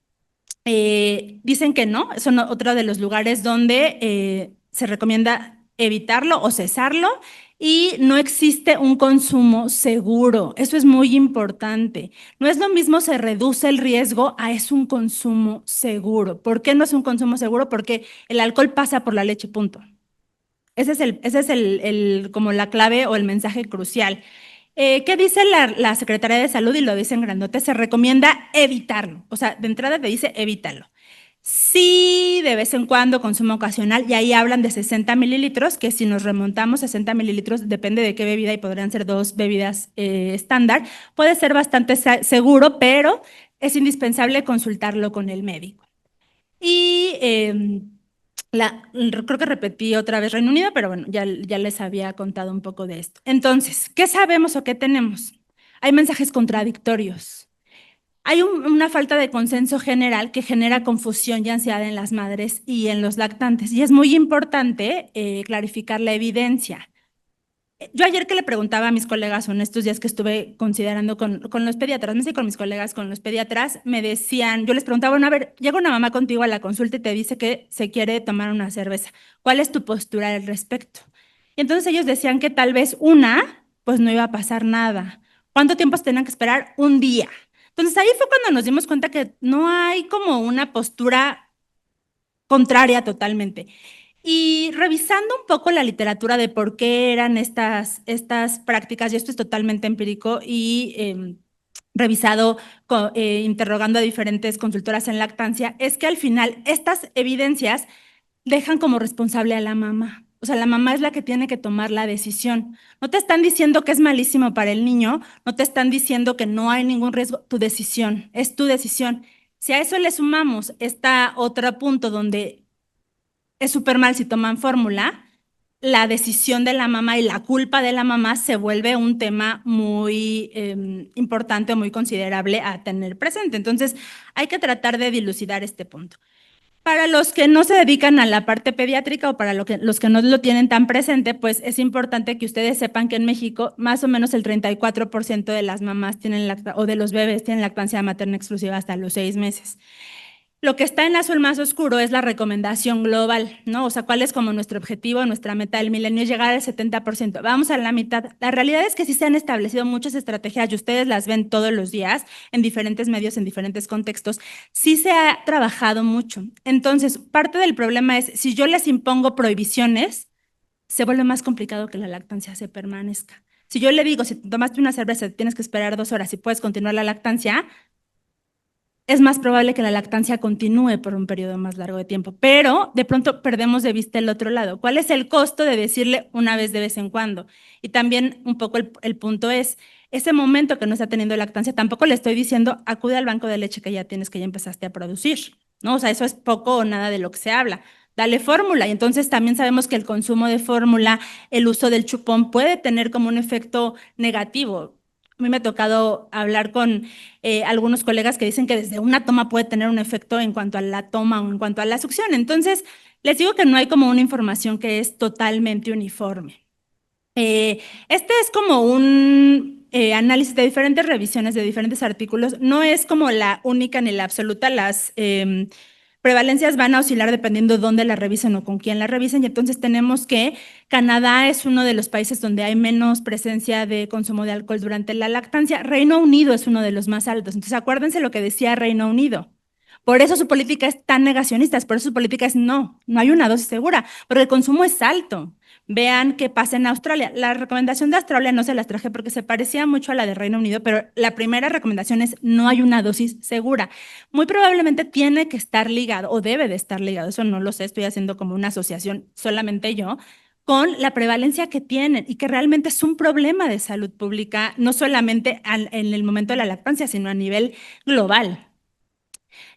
dicen que no, son otro de los lugares donde se recomienda evitarlo o cesarlo y no existe un consumo seguro. Eso es muy importante. No es lo mismo se reduce el riesgo a es un consumo seguro. ¿Por qué no es un consumo seguro? Porque el alcohol pasa por la leche, punto. Ese es como la clave o el mensaje crucial. ¿Qué dice la Secretaría de Salud? Y lo dice en grandote, se recomienda evitarlo. O sea, de entrada te dice evítalo. Sí, de vez en cuando, consumo ocasional, y ahí hablan de 60 mililitros, que si nos remontamos 60 mililitros, depende de qué bebida, y podrían ser 2 bebidas estándar, puede ser bastante seguro, pero es indispensable consultarlo con el médico. Y creo que repetí otra vez Reino Unido, pero bueno, ya les había contado un poco de esto. Entonces, ¿qué sabemos o qué tenemos? Hay mensajes contradictorios. Hay una falta de consenso general que genera confusión y ansiedad en las madres y en los lactantes. Y es muy importante clarificar la evidencia. Yo ayer que le preguntaba a mis colegas, o en estos días que estuve considerando con los pediatras, no sé, con mis colegas, con los pediatras, me decían, yo les preguntaba, bueno, a ver, llega una mamá contigo a la consulta y te dice que se quiere tomar una cerveza. ¿Cuál es tu postura al respecto? Y entonces ellos decían que tal vez pues no iba a pasar nada. ¿Cuánto tiempo se tenían que esperar? Un día. Entonces ahí fue cuando nos dimos cuenta que no hay como una postura contraria totalmente. Y revisando un poco la literatura de por qué eran estas prácticas, y esto es totalmente empírico, y revisado, interrogando a diferentes consultoras en lactancia, es que al final estas evidencias dejan como responsable a la mamá. O sea, la mamá es la que tiene que tomar la decisión. No te están diciendo que es malísimo para el niño, no te están diciendo que no hay ningún riesgo, tu decisión, es tu decisión. Si a eso le sumamos otro punto donde es súper mal si toman fórmula, la decisión de la mamá y la culpa de la mamá se vuelve un tema muy importante o muy considerable a tener presente. Entonces, hay que tratar de dilucidar este punto. Para los que no se dedican a la parte pediátrica o para los que no lo tienen tan presente, pues es importante que ustedes sepan que en México más o menos el 34% de las mamás o de los bebés tienen lactancia materna exclusiva hasta los 6 meses. Lo que está en azul más oscuro es la recomendación global, ¿no? O sea, ¿cuál es como nuestro objetivo, nuestra meta del milenio? Es llegar al 70%. Vamos a la mitad. La realidad es que sí se han establecido muchas estrategias y ustedes las ven todos los días en diferentes medios, en diferentes contextos. Sí se ha trabajado mucho. Entonces, parte del problema es, si yo les impongo prohibiciones, se vuelve más complicado que la lactancia se permanezca. Si yo le digo, si tomaste una cerveza, tienes que esperar 2 horas y puedes continuar la lactancia, es más probable que la lactancia continúe por un periodo más largo de tiempo, pero de pronto perdemos de vista el otro lado. ¿Cuál es el costo de decirle una vez de vez en cuando? Y también un poco el punto es, ese momento que no está teniendo lactancia, tampoco le estoy diciendo, acude al banco de leche que ya tienes, que ya empezaste a producir, ¿no? O sea, eso es poco o nada de lo que se habla. Dale fórmula, y entonces también sabemos que el consumo de fórmula, el uso del chupón puede tener como un efecto negativo. A mí me ha tocado hablar con algunos colegas que dicen que desde una toma puede tener un efecto en cuanto a la toma o en cuanto a la succión. Entonces, les digo que no hay como una información que es totalmente uniforme. Este es como un análisis de diferentes revisiones, de diferentes artículos. No es como la única ni la absoluta. Las prevalencias van a oscilar dependiendo de dónde la revisen o con quién la revisen, y entonces tenemos que Canadá es uno de los países donde hay menos presencia de consumo de alcohol durante la lactancia. Reino Unido es uno de los más altos. Entonces, acuérdense lo que decía Reino Unido. Por eso su política es tan negacionista, por eso su política es no hay una dosis segura, porque el consumo es alto. Vean qué pasa en Australia. La recomendación de Australia no se las traje porque se parecía mucho a la de Reino Unido, pero la primera recomendación es no hay una dosis segura. Muy probablemente tiene que estar ligado o debe de estar ligado, eso no lo sé, estoy haciendo como una asociación solamente yo, con la prevalencia que tienen y que realmente es un problema de salud pública, no solamente en el momento de la lactancia, sino a nivel global.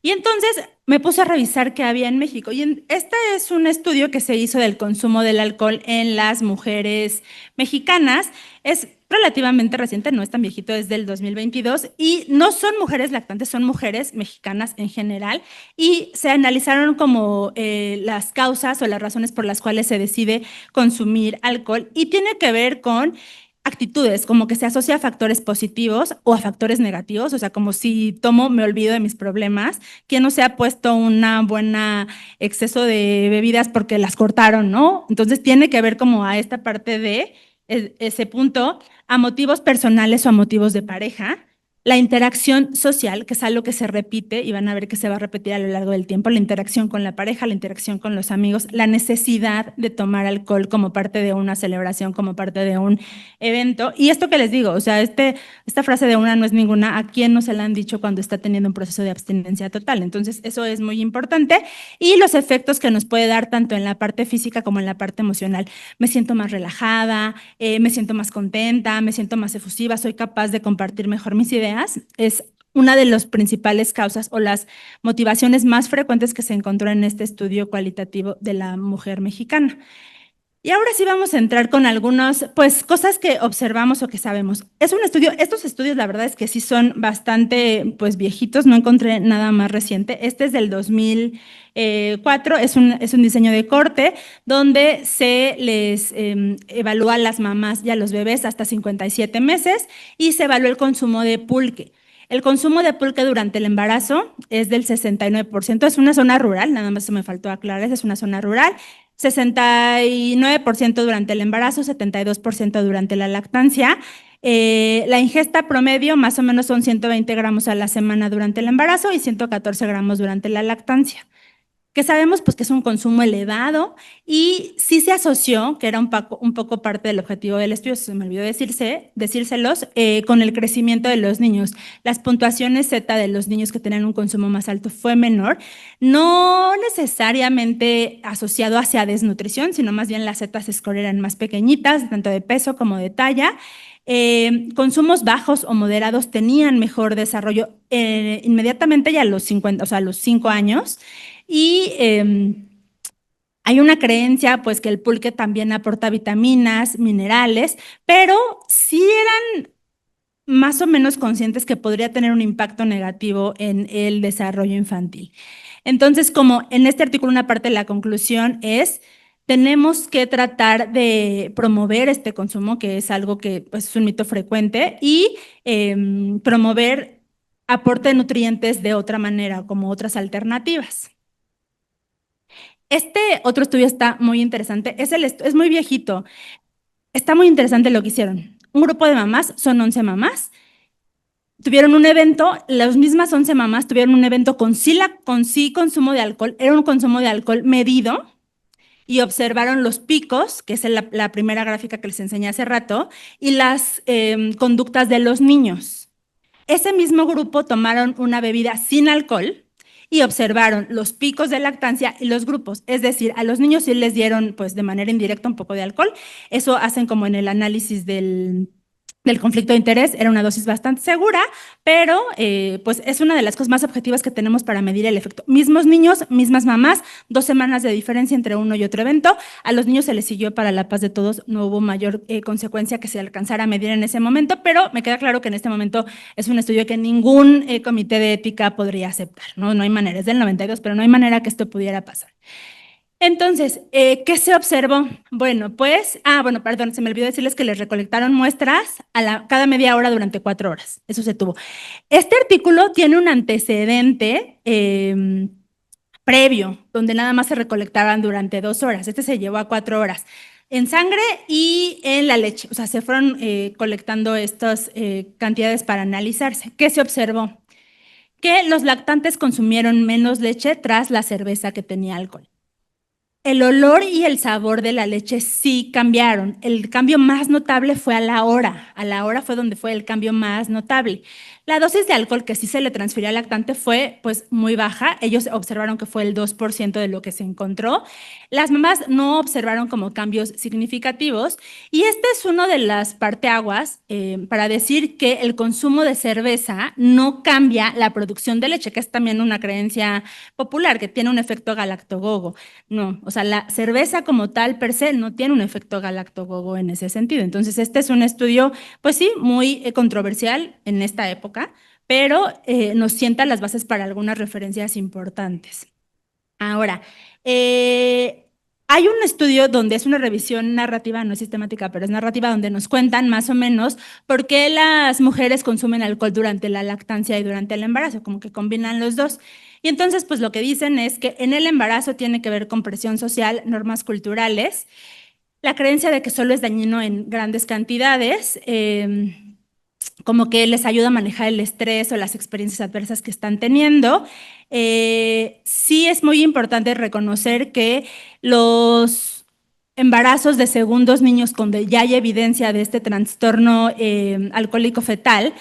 Y entonces me puse a revisar qué había en México. Y este es un estudio que se hizo del consumo del alcohol en las mujeres mexicanas. Es relativamente reciente, no es tan viejito, es del 2022. Y no son mujeres lactantes, son mujeres mexicanas en general. Y se analizaron como las causas o las razones por las cuales se decide consumir alcohol. Y tiene que ver con actitudes, como que se asocia a factores positivos o a factores negativos, o sea, como si tomo, me olvido de mis problemas, que no se ha puesto una buena exceso de bebidas porque las cortaron, ¿no? Entonces tiene que ver como a esta parte de ese punto, a motivos personales o a motivos de pareja, la interacción social, que es algo que se repite y van a ver que se va a repetir a lo largo del tiempo, la interacción con la pareja, la interacción con los amigos, la necesidad de tomar alcohol como parte de una celebración, como parte de un evento. Y esto que les digo, o sea, esta frase de una no es ninguna, ¿a quién no se la han dicho cuando está teniendo un proceso de abstinencia total? Entonces, eso es muy importante. Y los efectos que nos puede dar tanto en la parte física como en la parte emocional. Me siento más relajada, me siento más contenta, me siento más efusiva, soy capaz de compartir mejor mis ideas. Es una de las principales causas o las motivaciones más frecuentes que se encontró en este estudio cualitativo de la mujer mexicana. Y ahora sí vamos a entrar con algunas, pues, cosas que observamos o que sabemos. Es un estudio, estos estudios la verdad es que sí son bastante, pues, viejitos, no encontré nada más reciente. Este es del 2004, es un diseño de corte donde se les evalúa a las mamás y a los bebés hasta 57 meses y se evalúa el consumo de pulque. El consumo de pulque durante el embarazo es del 69%, es una zona rural, nada más se me faltó aclarar, es una zona rural. 69% durante el embarazo, 72% durante la lactancia. La ingesta promedio más o menos son 120 gramos a la semana durante el embarazo y 114 gramos durante la lactancia. Que sabemos pues que es un consumo elevado y sí se asoció, que era un poco parte del objetivo del estudio, se me olvidó decírselos, con el crecimiento de los niños. Las puntuaciones Z de los niños que tenían un consumo más alto fue menor, no necesariamente asociado hacia desnutrición, sino más bien las Z-score eran más pequeñitas, tanto de peso como de talla. Consumos bajos o moderados tenían mejor desarrollo inmediatamente ya a los 50, o sea, a los 5 años. Y hay una creencia, pues, que el pulque también aporta vitaminas, minerales, pero sí eran más o menos conscientes que podría tener un impacto negativo en el desarrollo infantil. Entonces, como en este artículo una parte de la conclusión es, tenemos que tratar de promover este consumo, que es algo que pues, es un mito frecuente, y promover aporte de nutrientes de otra manera, como otras alternativas. Este otro estudio está muy interesante, es muy viejito, está muy interesante lo que hicieron. Un grupo de mamás, son 11 mamás, tuvieron un evento, las mismas 11 mamás tuvieron un evento con sí consumo de alcohol, era un consumo de alcohol medido, y observaron los picos, que es la primera gráfica que les enseñé hace rato, y las conductas de los niños. Ese mismo grupo tomaron una bebida sin alcohol y observaron los picos de lactancia y los grupos. Es decir, a los niños sí les dieron pues de manera indirecta un poco de alcohol. Eso hacen como en el análisis del conflicto de interés, era una dosis bastante segura, pero pues es una de las cosas más objetivas que tenemos para medir el efecto. Mismos niños, mismas mamás, 2 semanas de diferencia entre uno y otro evento. A los niños se les siguió para la paz de todos, no hubo mayor consecuencia que se alcanzara a medir en ese momento, pero me queda claro que en este momento es un estudio que ningún comité de ética podría aceptar, ¿no? No hay manera, es del 92, pero no hay manera que esto pudiera pasar. Entonces, ¿qué se observó? Bueno, pues, perdón, se me olvidó decirles que les recolectaron muestras cada media hora durante 4 horas. Eso se tuvo. Este artículo tiene un antecedente previo, donde nada más se recolectaban durante 2 horas. Este se llevó a 4 horas. En sangre y en la leche. O sea, se fueron colectando estas cantidades para analizarse. ¿Qué se observó? Que los lactantes consumieron menos leche tras la cerveza que tenía alcohol. El olor y el sabor de la leche sí cambiaron. El cambio más notable fue a la hora. A la hora fue donde fue el cambio más notable. La dosis de alcohol que sí se le transfirió al lactante fue pues muy baja. Ellos observaron que fue el 2% de lo que se encontró. Las mamás no observaron como cambios significativos. Y este es uno de las parteaguas para decir que el consumo de cerveza no cambia la producción de leche, que es también una creencia popular, que tiene un efecto galactogogo. No, o sea, la cerveza como tal per se no tiene un efecto galactogogo en ese sentido. Entonces, este es un estudio, pues sí, muy controversial en esta época, pero nos sienta las bases para algunas referencias importantes. Ahora, hay un estudio donde es una revisión narrativa, no es sistemática, pero es narrativa, donde nos cuentan más o menos por qué las mujeres consumen alcohol durante la lactancia y durante el embarazo, como que combinan los dos. Y entonces, pues lo que dicen es que en el embarazo tiene que ver con presión social, normas culturales, la creencia de que solo es dañino en grandes cantidades, como que les ayuda a manejar el estrés o las experiencias adversas que están teniendo. Sí es muy importante reconocer que los embarazos de segundos niños donde ya hay evidencia de este trastorno alcohólico fetal,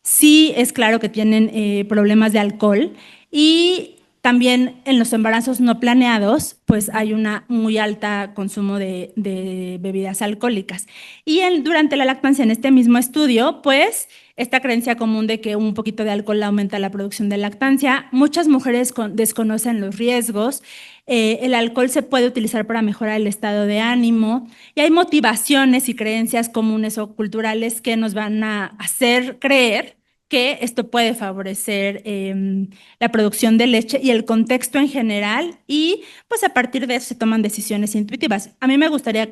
sí es claro que tienen problemas de alcohol, y también en los embarazos no planeados, pues hay una muy alta consumo de bebidas alcohólicas. Y durante la lactancia, en este mismo estudio, pues esta creencia común de que un poquito de alcohol aumenta la producción de lactancia, muchas mujeres desconocen los riesgos. El alcohol se puede utilizar para mejorar el estado de ánimo, y hay motivaciones y creencias comunes o culturales que nos van a hacer creer que esto puede favorecer la producción de leche y el contexto en general, y pues a partir de eso se toman decisiones intuitivas. A mí me gustaría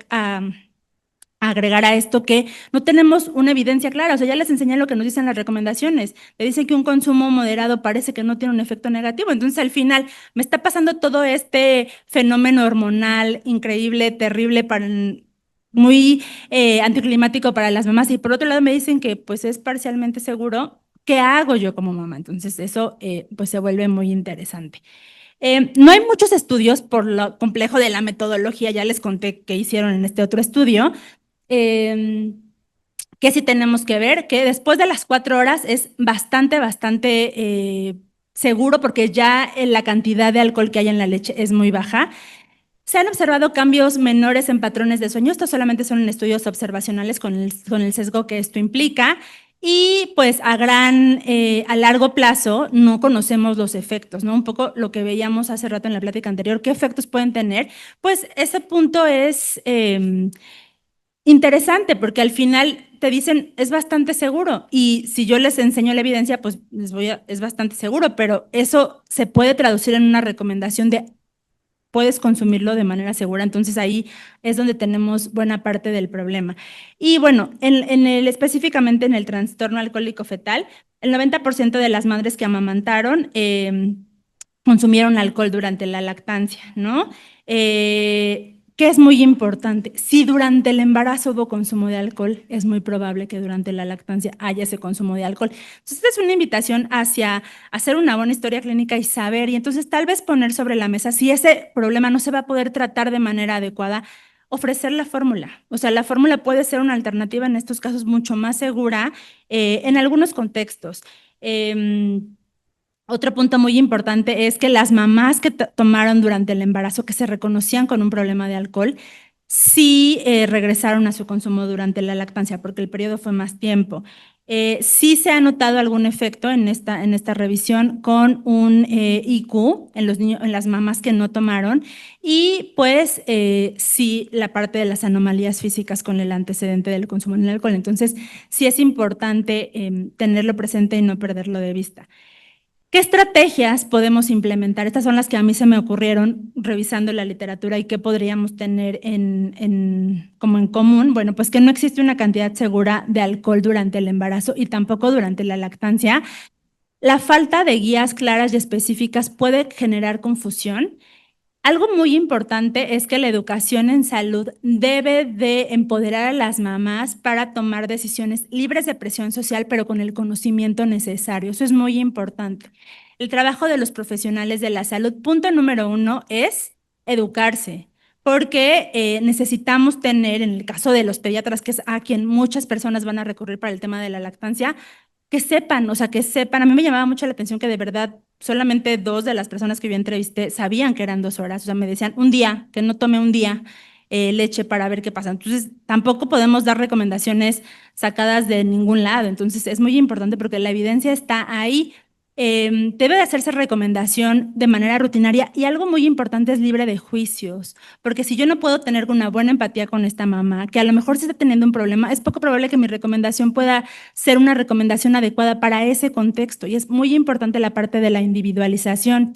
agregar a esto que no tenemos una evidencia clara, o sea, ya les enseñé lo que nos dicen las recomendaciones, te dicen que un consumo moderado parece que no tiene un efecto negativo, entonces al final me está pasando todo este fenómeno hormonal increíble, terrible, muy anticlimático para las mamás, y por otro lado me dicen que pues es parcialmente seguro. ¿Qué hago yo como mamá? Entonces eso pues se vuelve muy interesante. No hay muchos estudios por lo complejo de la metodología, ya les conté que hicieron en este otro estudio, que sí tenemos que ver, que después de las 4 horas es bastante seguro, porque ya la cantidad de alcohol que hay en la leche es muy baja. Se han observado cambios menores en patrones de sueño. Estos solamente son en estudios observacionales con el sesgo que esto implica. Y pues a largo plazo no conocemos los efectos, ¿no? Un poco lo que veíamos hace rato en la plática anterior, ¿qué efectos pueden tener? Pues ese punto es interesante, porque al final te dicen es bastante seguro, y si yo les enseño la evidencia, pues es bastante seguro, pero eso se puede traducir en una recomendación de puedes consumirlo de manera segura. Entonces ahí es donde tenemos buena parte del problema. Y bueno, específicamente en el trastorno alcohólico fetal, el 90% de las madres que amamantaron consumieron alcohol durante la lactancia, ¿no? Que es muy importante. Si durante el embarazo hubo consumo de alcohol, es muy probable que durante la lactancia haya ese consumo de alcohol. Entonces, esta es una invitación hacia hacer una buena historia clínica y saber, y entonces tal vez poner sobre la mesa, si ese problema no se va a poder tratar de manera adecuada, ofrecer la fórmula. O sea, la fórmula puede ser una alternativa en estos casos mucho más segura en algunos contextos. Otro punto muy importante es que las mamás que tomaron durante el embarazo, que se reconocían con un problema de alcohol, sí regresaron a su consumo durante la lactancia, porque el periodo fue más tiempo. Sí se ha notado algún efecto en esta revisión con un IQ en los niños, en las mamás que no tomaron, y pues sí la parte de las anomalías físicas con el antecedente del consumo del alcohol. Entonces sí es importante tenerlo presente y no perderlo de vista. ¿Qué estrategias podemos implementar? Estas son las que a mí se me ocurrieron revisando la literatura, y qué podríamos tener como en común. Bueno, pues que no existe una cantidad segura de alcohol durante el embarazo y tampoco durante la lactancia. La falta de guías claras y específicas puede generar confusión. Algo muy importante es que la educación en salud debe de empoderar a las mamás para tomar decisiones libres de presión social, pero con el conocimiento necesario. Eso es muy importante. El trabajo de los profesionales de la salud, punto número 1, es educarse, porque necesitamos tener, en el caso de los pediatras, que es a quien muchas personas van a recurrir para el tema de la lactancia, que sepan, o sea, que sepan. A mí me llamaba mucho la atención que de verdad solamente 2 de las personas que yo entrevisté sabían que eran 2 horas, o sea, me decían un día, que no tome un día leche para ver qué pasa. Entonces, tampoco podemos dar recomendaciones sacadas de ningún lado. Entonces, es muy importante porque la evidencia está ahí. Debe de hacerse recomendación de manera rutinaria, y algo muy importante es libre de juicios, porque si yo no puedo tener una buena empatía con esta mamá, que a lo mejor sí está teniendo un problema, es poco probable que mi recomendación pueda ser una recomendación adecuada para ese contexto, y es muy importante la parte de la individualización.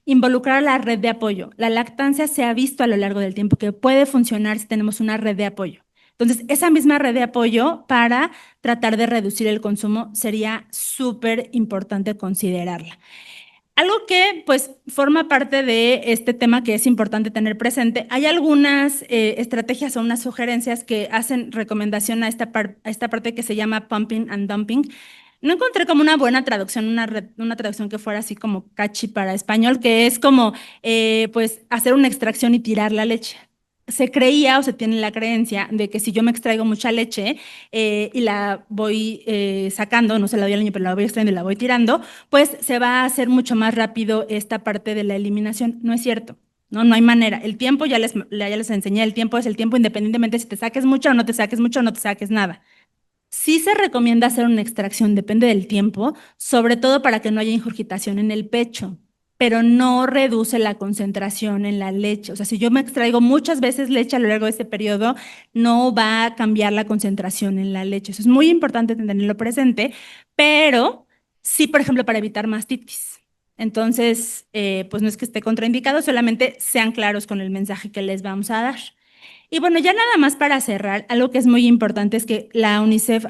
Involucrar a la red de apoyo. La lactancia se ha visto a lo largo del tiempo que puede funcionar si tenemos una red de apoyo. Entonces, esa misma red de apoyo para tratar de reducir el consumo sería súper importante considerarla. Algo que pues forma parte de este tema que es importante tener presente, hay algunas estrategias o unas sugerencias que hacen recomendación a esta parte que se llama pumping and dumping. No encontré como una buena traducción, una traducción que fuera así como catchy para español, que es como pues hacer una extracción y tirar la leche. Se creía o se tiene la creencia de que si yo me extraigo mucha leche y la voy sacando, no se la doy al niño, pero la voy extrayendo y la voy tirando, pues se va a hacer mucho más rápido esta parte de la eliminación. No es cierto. No, no hay manera. El tiempo, ya les enseñé, el tiempo es el tiempo independientemente si te saques mucho o no te saques mucho o no te saques nada. Sí se recomienda hacer una extracción, depende del tiempo, sobre todo para que no haya ingurgitación en el pecho, pero no reduce la concentración en la leche. O sea, si yo me extraigo muchas veces leche a lo largo de este periodo, no va a cambiar la concentración en la leche. Eso es muy importante tenerlo presente, pero sí, por ejemplo, para evitar mastitis. Entonces, pues no es que esté contraindicado, solamente sean claros con el mensaje que les vamos a dar. Y bueno, ya nada más para cerrar, algo que es muy importante es que la UNICEF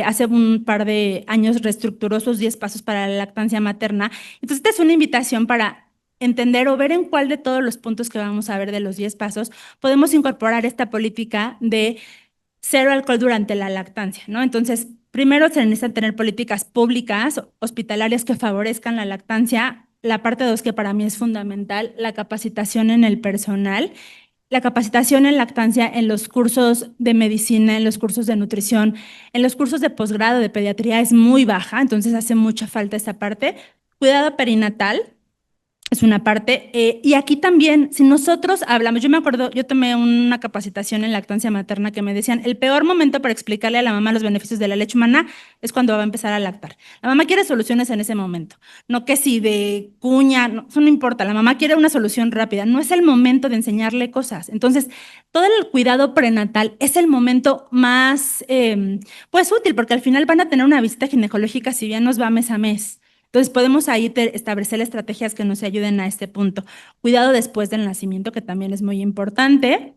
hace un par de años reestructuró sus 10 pasos para la lactancia materna. Entonces, esta es una invitación para entender o ver en cuál de todos los puntos que vamos a ver de los 10 pasos podemos incorporar esta política de cero alcohol durante la lactancia, ¿no? Entonces, primero se necesitan tener políticas públicas, hospitalarias que favorezcan la lactancia. La parte 2, que para mí es fundamental, la capacitación en el personal. La capacitación en lactancia en los cursos de medicina, en los cursos de nutrición, en los cursos de posgrado de pediatría es muy baja, entonces hace mucha falta esa parte. Cuidado perinatal es una parte. Y aquí también, si nosotros hablamos, yo me acuerdo, yo tomé una capacitación en lactancia materna que me decían, el peor momento para explicarle a la mamá los beneficios de la leche humana es cuando va a empezar a lactar. La mamá quiere soluciones en ese momento, no que si de cuña, no, eso no importa, la mamá quiere una solución rápida, no es el momento de enseñarle cosas. Entonces, todo el cuidado prenatal es el momento más, pues útil, porque al final van a tener una visita ginecológica si bien nos va mes a mes. Entonces, podemos ahí establecer estrategias que nos ayuden a este punto. Cuidado después del nacimiento, que también es muy importante.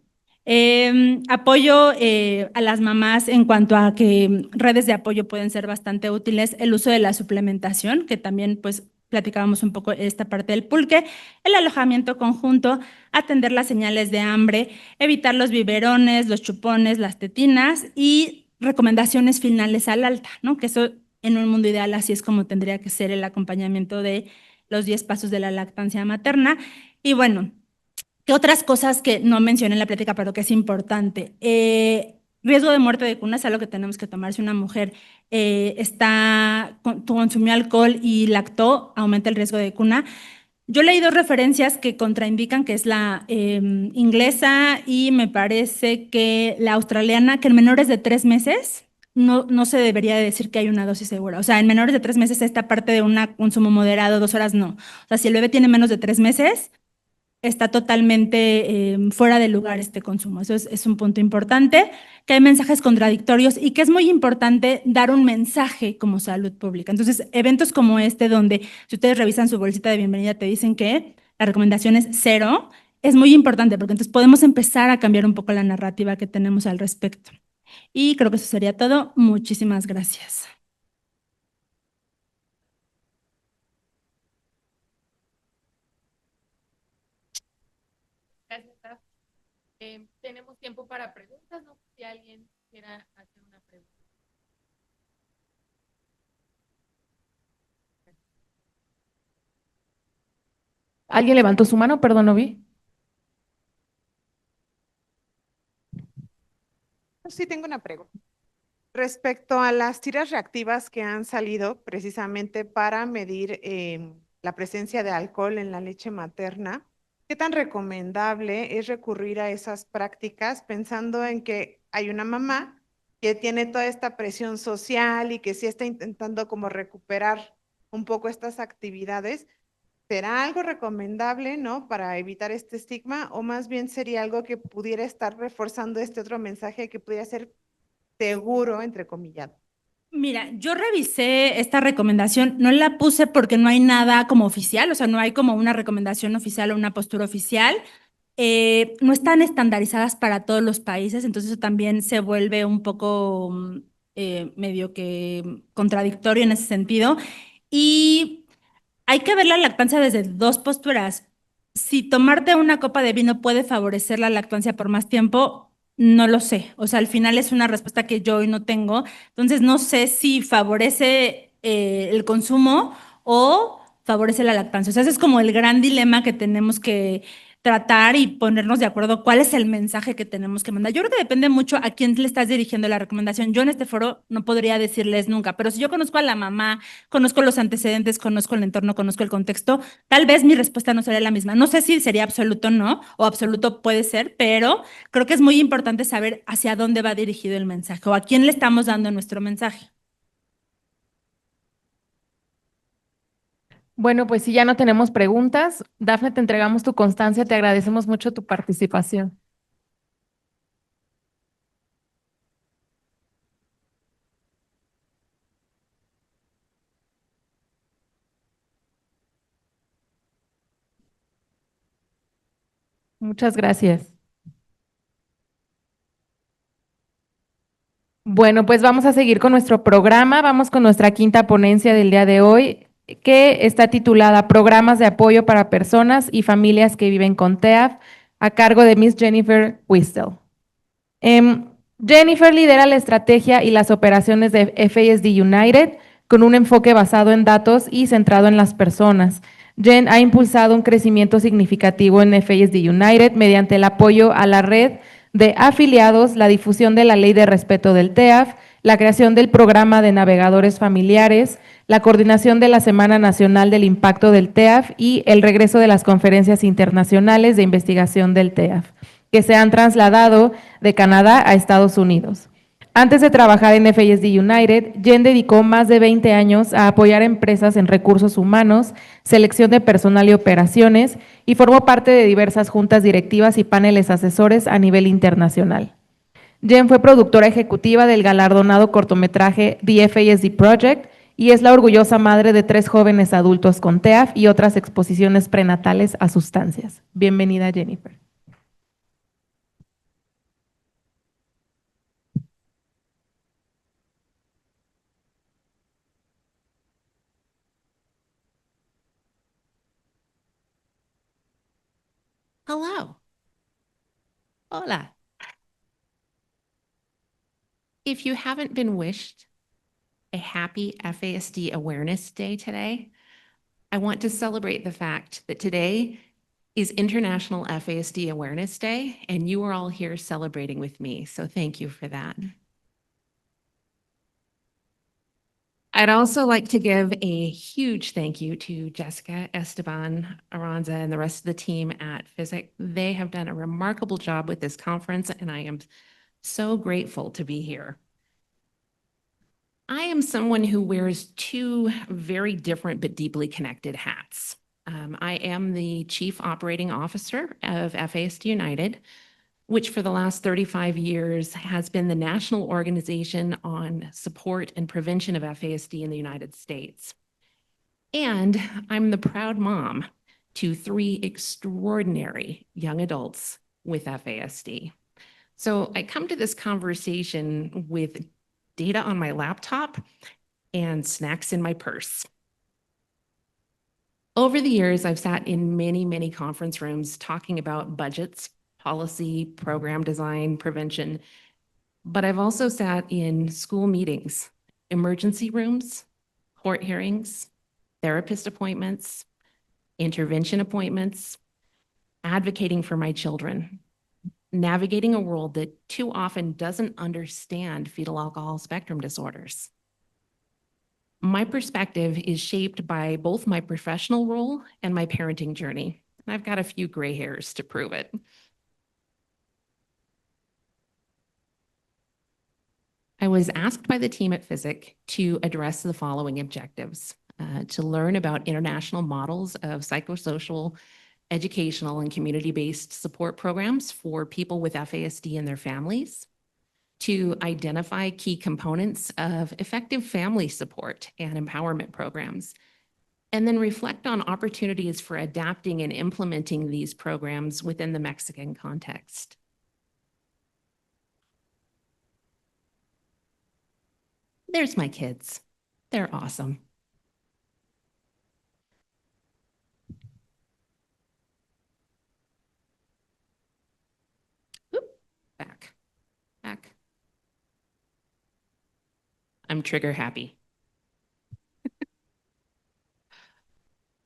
Apoyo a las mamás en cuanto a que redes de apoyo pueden ser bastante útiles. El uso de la suplementación, que también pues platicábamos un poco esta parte del pulque. El alojamiento conjunto, atender las señales de hambre, evitar los biberones, los chupones, las tetinas y recomendaciones finales al alta, ¿no? Que eso en un mundo ideal así es como tendría que ser el acompañamiento de los 10 pasos de la lactancia materna. Y bueno, ¿qué otras cosas que no mencioné en la plática, pero que es importante? Riesgo de muerte de cuna es algo que tenemos que tomar. Si una mujer consumió alcohol y lactó, aumenta el riesgo de cuna. Yo leí 2 referencias que contraindican, que es la inglesa y me parece que la australiana, que en menores de 3 meses no se debería de decir que hay una dosis segura. O sea, en menores de 3 meses esta parte de un consumo moderado, 2 horas, no. O sea, si el bebé tiene menos de 3 meses, está totalmente fuera de lugar este consumo. Eso es un punto importante, que hay mensajes contradictorios y que es muy importante dar un mensaje como salud pública. Entonces, eventos como este, donde si ustedes revisan su bolsita de bienvenida, te dicen que la recomendación es 0, es muy importante porque entonces podemos empezar a cambiar un poco la narrativa que tenemos al respecto. Y creo que eso sería todo. Muchísimas gracias. Gracias, Taf. Tenemos tiempo para preguntas, no sé si alguien quiera hacer una pregunta. ¿Alguien levantó su mano? Perdón, no vi. Sí, tengo una pregunta. Respecto a las tiras reactivas que han salido precisamente para medir la presencia de alcohol en la leche materna, ¿qué tan recomendable es recurrir a esas prácticas pensando en que hay una mamá que tiene toda esta presión social y que sí está intentando como recuperar un poco estas actividades? ¿Será algo recomendable, no, para evitar este estigma, o más bien sería algo que pudiera estar reforzando este otro mensaje que pudiera ser seguro, entrecomillado? Mira, yo revisé esta recomendación, no la puse porque no hay nada como oficial, o sea, no hay como una recomendación oficial o una postura oficial. No están estandarizadas para todos los países, entonces eso también se vuelve un poco medio que contradictorio en ese sentido. Y hay que ver la lactancia desde dos posturas. Si tomarte una copa de vino puede favorecer la lactancia por más tiempo, no lo sé. O sea, al final es una respuesta que yo hoy no tengo. Entonces, no sé si favorece el consumo o favorece la lactancia. O sea, ese es como el gran dilema que tenemos que tratar y ponernos de acuerdo cuál es el mensaje que tenemos que mandar. Yo creo que depende mucho a quién le estás dirigiendo la recomendación. Yo en este foro no podría decirles nunca, pero si yo conozco a la mamá, conozco los antecedentes, conozco el entorno, conozco el contexto, tal vez mi respuesta no sería la misma. No sé si sería absoluto no o absoluto puede ser, pero creo que es muy importante saber hacia dónde va dirigido el mensaje o a quién le estamos dando nuestro mensaje. Bueno, pues si ya no tenemos preguntas, Dafne, te entregamos tu constancia, te agradecemos mucho tu participación. Muchas gracias. Bueno, pues vamos a seguir con nuestro programa. Vamos con nuestra quinta ponencia del día de hoy, que está titulada Programas de apoyo para personas y familias que viven con TEAF, a cargo de Miss Jennifer Wistel. Jennifer lidera la estrategia y las operaciones de FISD United con un enfoque basado en datos y centrado en las personas. Jen ha impulsado un crecimiento significativo en FISD United mediante el apoyo a la red de afiliados, la difusión de la ley de respeto del TEAF, la creación del programa de navegadores familiares, la coordinación de la Semana Nacional del Impacto del TEAF y el regreso de las conferencias internacionales de investigación del TEAF, que se han trasladado de Canadá a Estados Unidos. Antes de trabajar en FISD United, Jen dedicó más de 20 años a apoyar empresas en recursos humanos, selección de personal y operaciones, y formó parte de diversas juntas directivas y paneles asesores a nivel internacional. Jen fue productora ejecutiva del galardonado cortometraje The FISD Project y es la orgullosa madre de 3 jóvenes adultos con TEAF y otras exposiciones prenatales a sustancias. Bienvenida, Jennifer. Hello. Hola. If you haven't been wished a happy FASD Awareness Day today, I want to celebrate the fact that today is International FASD Awareness Day, and you are all here celebrating with me, so thank you for that. I'd also like to give a huge thank you to Jessica, Esteban, Aranza, and the rest of the team at FISAC. They have done a remarkable job with this conference, and I am so grateful to be here. I am someone who wears 2 very different but deeply connected hats. I am the Chief Operating Officer of FASD United, which for the last 35 years has been the national organization on support and prevention of FASD in the United States. And I'm the proud mom to 3 extraordinary young adults with FASD. So I come to this conversation with data on my laptop and snacks in my purse. Over the years, I've sat in many, many conference rooms talking about budgets, policy, program design, prevention, but I've also sat in school meetings, emergency rooms, court hearings, therapist appointments, intervention appointments, advocating for my children, navigating a world that too often doesn't understand fetal alcohol spectrum disorders. My perspective is shaped by both my professional role and my parenting journey. I've got a few gray hairs to prove it. I was asked by the team at FISAC to address the following objectives: to learn about international models of psychosocial, educational, and community-based support programs for people with FASD and their families, to identify key components of effective family support and empowerment programs, and then reflect on opportunities for adapting and implementing these programs within the Mexican context. There's my kids. They're awesome. Back. I'm trigger happy.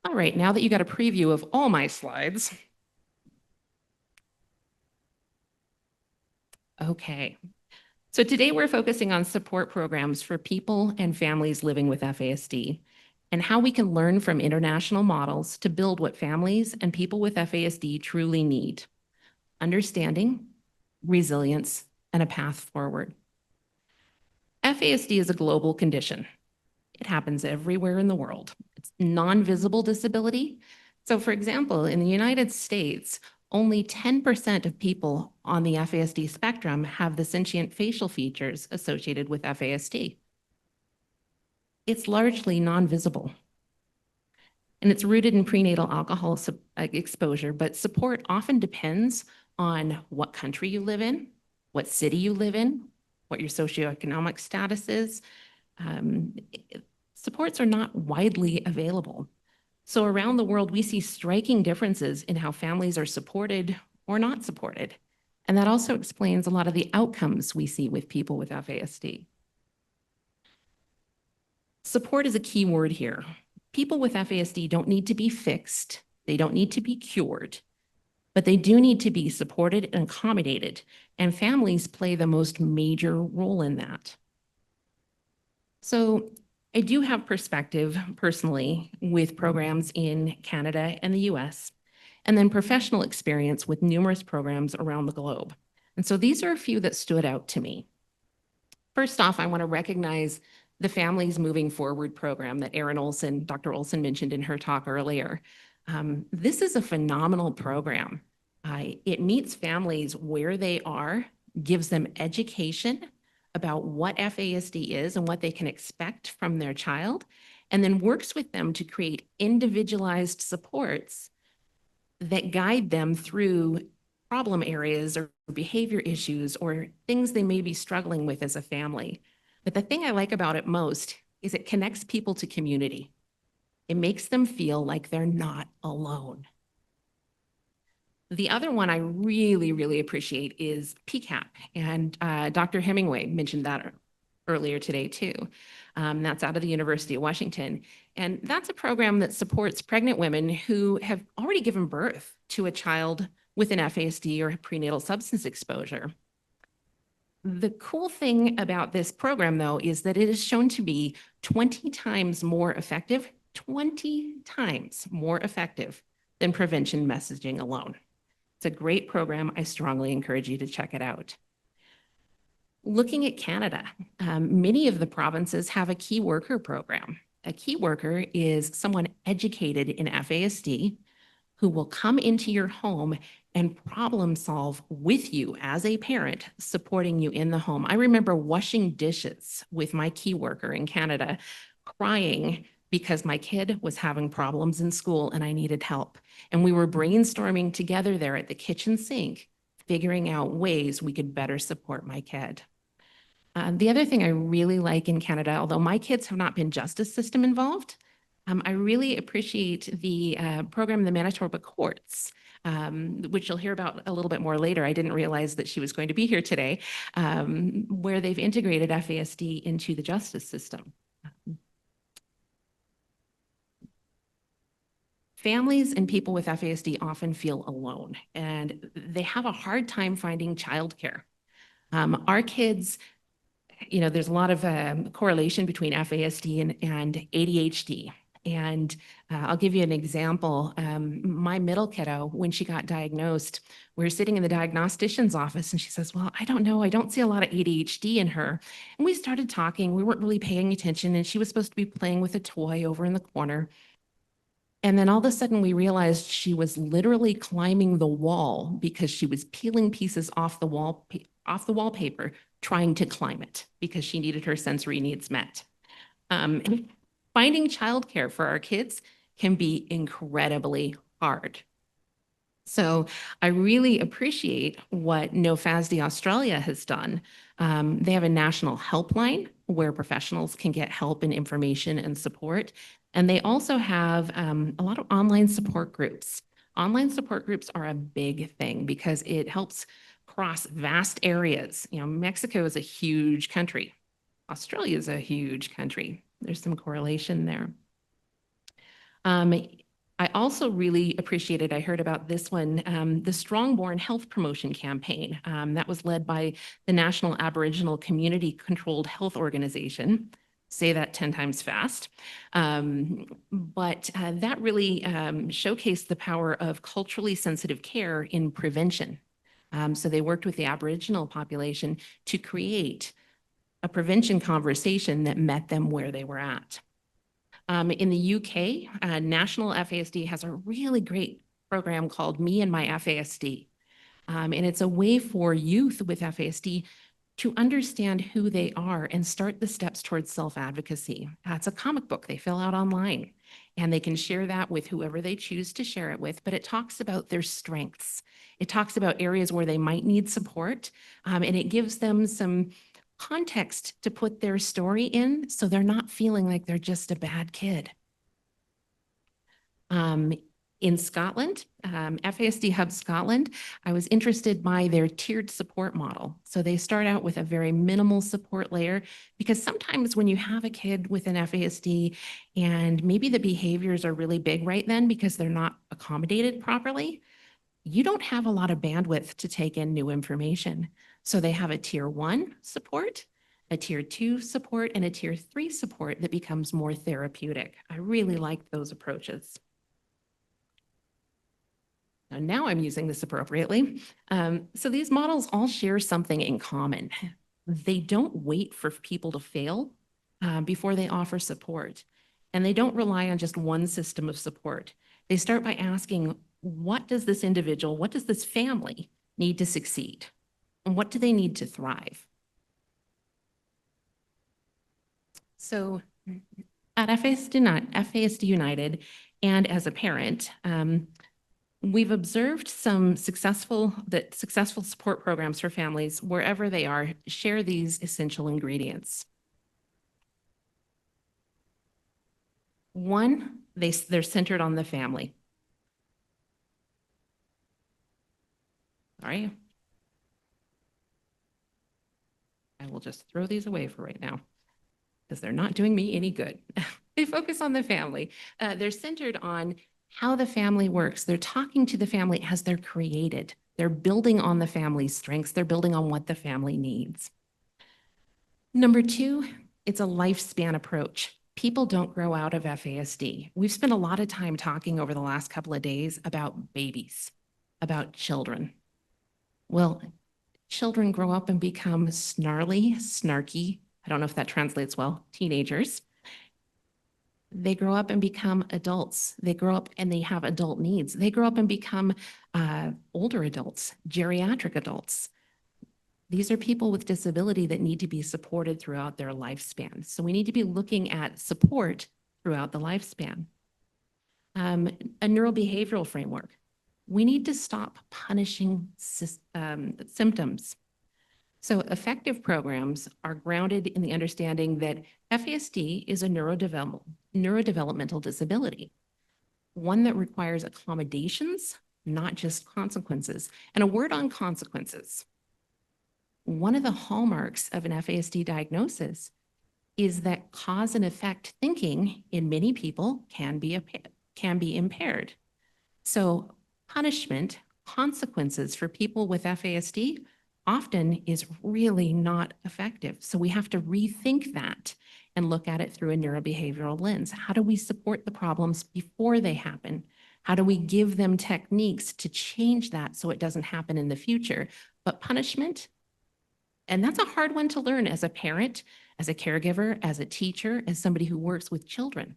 All right, now that you got a preview of all my slides. Okay, so today we're focusing on support programs for people and families living with FASD and how we can learn from international models to build what families and people with FASD truly need: understanding, resilience, and a path forward. FASD is a global condition. It happens everywhere in the world. It's non-visible disability. So for example, in the United States, only 10% of people on the FASD spectrum have the sentient facial features associated with FASD. It's largely non-visible. And it's rooted in prenatal alcohol exposure, but support often depends on what country you live in, what city you live in, what your socioeconomic status is. Supports are not widely available. So around the world, we see striking differences in how families are supported or not supported. And that also explains a lot of the outcomes we see with people with FASD. Support is a key word here. People with FASD don't need to be fixed. They don't need to be cured, but they do need to be supported and accommodated, and families play the most major role in that. So I do have perspective personally with programs in Canada and the US, and then professional experience with numerous programs around the globe. And so these are a few that stood out to me. First off, I want to recognize the Families Moving Forward program that Erin Olson, Dr. Olson mentioned in her talk earlier. This is a phenomenal program. It meets families where they are, gives them education about what FASD is and what they can expect from their child, and then works with them to create individualized supports that guide them through problem areas or behavior issues or things they may be struggling with as a family. But the thing I like about it most is it connects people to community. It makes them feel like they're not alone. The other one I really, really appreciate is PCAP, and Dr. Hemingway mentioned that earlier today too. That's out of the University of Washington. And that's a program that supports pregnant women who have already given birth to a child with an FASD or prenatal substance exposure. The cool thing about this program, though, is that it is shown to be 20 times more effective, 20 times more effective than prevention messaging alone. It's a great program. I strongly encourage you to check it out. Looking at Canada, many of the provinces have a key worker program. A key worker is someone educated in FASD who will come into your home and problem solve with you as a parent, supporting you in the home. I remember washing dishes with my key worker in Canada, crying because my kid was having problems in school and I needed help. And we were brainstorming together there at the kitchen sink, figuring out ways we could better support my kid. The other thing I really like in Canada, although my kids have not been justice system involved, I really appreciate the program in the Manitoba courts, which you'll hear about a little bit more later. I didn't realize that she was going to be here today, where they've integrated FASD into the justice system. Families and people with FASD often feel alone, and they have a hard time finding childcare. Our kids, you know, there's a lot of correlation between FASD and ADHD. And I'll give you an example. My middle kiddo, when she got diagnosed, we were sitting in the diagnostician's office and she says, well, I don't know, I don't see a lot of ADHD in her. And we started talking, we weren't really paying attention, and she was supposed to be playing with a toy over in the corner. And then all of a sudden we realized she was literally climbing the wall because she was peeling pieces off the wallpaper, trying to climb it because she needed her sensory needs met. Finding childcare for our kids can be incredibly hard. So I really appreciate what No FASD Australia has done. They have a national helpline where professionals can get help and information and support. And they also have a lot of online support groups. Online support groups are a big thing because it helps across vast areas. You know, Mexico is a huge country. Australia is a huge country. There's some correlation there. I also really appreciated, I heard about this one, the Strongborn Health Promotion Campaign. That was led by the National Aboriginal Community Controlled Health Organization. Say that 10 times fast. But that really showcased the power of culturally sensitive care in prevention. So they worked with the Aboriginal population to create a prevention conversation that met them where they were at. In the UK, National FASD has a really great program called Me and My FASD. And it's a way for youth with FASD to understand who they are and start the steps towards self-advocacy. It's a comic book they fill out online, and they can share that with whoever they choose to share it with, but it talks about their strengths. It talks about areas where they might need support, and it gives them some context to put their story in so they're not feeling like they're just a bad kid. In Scotland, FASD Hub Scotland, I was interested by their tiered support model. So they start out with a very minimal support layer, because sometimes when you have a kid with an FASD and maybe the behaviors are really big right then because they're not accommodated properly, you don't have a lot of bandwidth to take in new information. So they have a tier 1 support, a tier 2 support, and a tier 3 support that becomes more therapeutic. I really liked those approaches. Now I'm using this appropriately. So these models all share something in common. They don't wait for people to fail before they offer support. And they don't rely on just one system of support. They start by asking, what does this individual, what does this family need to succeed? And what do they need to thrive? So at FASD United and as a parent, we've observed some successful support programs for families wherever they are share these essential ingredients. One, they're centered on the family. Sorry. I will just throw these away for right now because they're not doing me any good. They focus on the family. They're centered on how the family works. They're talking to the family as they're created. They're building on the family's strengths. They're building on what the family needs. Number 2, it's a lifespan approach. People don't grow out of FASD. We've spent a lot of time talking over the last couple of days about babies, about children. Well, children grow up and become snarly, snarky, I don't know if that translates well, teenagers. They grow up and become adults. They grow up and they have adult needs. They grow up and become older adults, geriatric adults. These are people with disability that need to be supported throughout their lifespan. So we need to be looking at support throughout the lifespan. A neurobehavioral framework. We need to stop punishing symptoms. So effective programs are grounded in the understanding that FASD is a neurodevelopmental disability, one that requires accommodations, not just consequences. And a word on consequences. One of the hallmarks of an FASD diagnosis is that cause and effect thinking in many people can be impaired. So punishment, consequences for people with FASD often is really not effective. So we have to rethink that and look at it through a neurobehavioral lens. How do we support the problems before they happen? How do we give them techniques to change that so it doesn't happen in the future? But punishment, and that's a hard one to learn as a parent, as a caregiver, as a teacher, as somebody who works with children,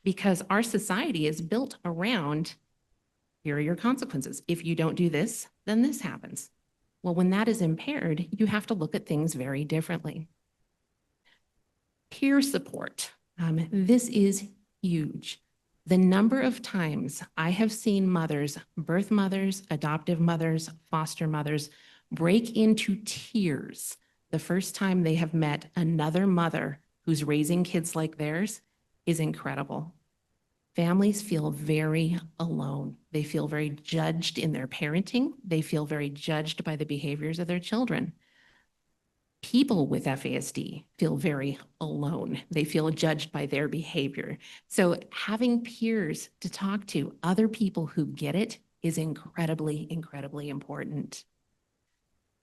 because our society is built around, here are your consequences. If you don't do this, then this happens. Well, when that is impaired, you have to look at things very differently. Peer support. This is huge. The number of times I have seen mothers, birth mothers, adoptive mothers, foster mothers, break into tears the first time they have met another mother who's raising kids like theirs is incredible. families feel very alone. They feel very judged in their parenting. They feel very judged by the behaviors of their children. People with FASD feel very alone. They feel judged by their behavior. So having peers to talk to, other people who get it, is incredibly, incredibly important.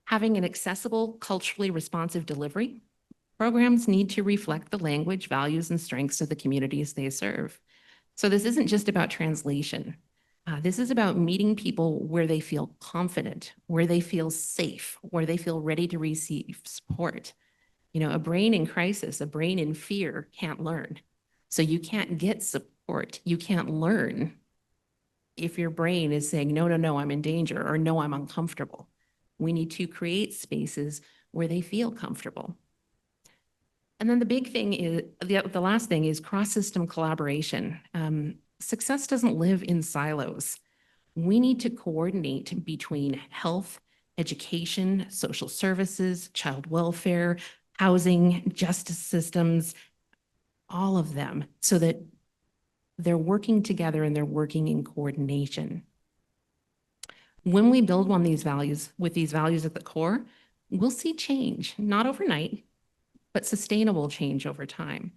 Having an accessible, culturally responsive delivery, programs need to reflect the language, values, and strengths of the communities they serve. So this isn't just about translation. This is about meeting people where they feel confident, where they feel safe, where they feel ready to receive support. You know, a brain in crisis, a brain in fear can't learn. So you can't get support. You can't learn if your brain is saying, no, no, no, I'm in danger, or no, I'm uncomfortable. We need to create spaces where they feel comfortable. And then the big thing is, the last thing is cross-system collaboration. Success doesn't live in silos. We need to coordinate between health, education, social services, child welfare, housing, justice systems, all of them, so that they're working together and they're working in coordination. When we build on these values, with these values at the core, we'll see change, not overnight, but sustainable change over time.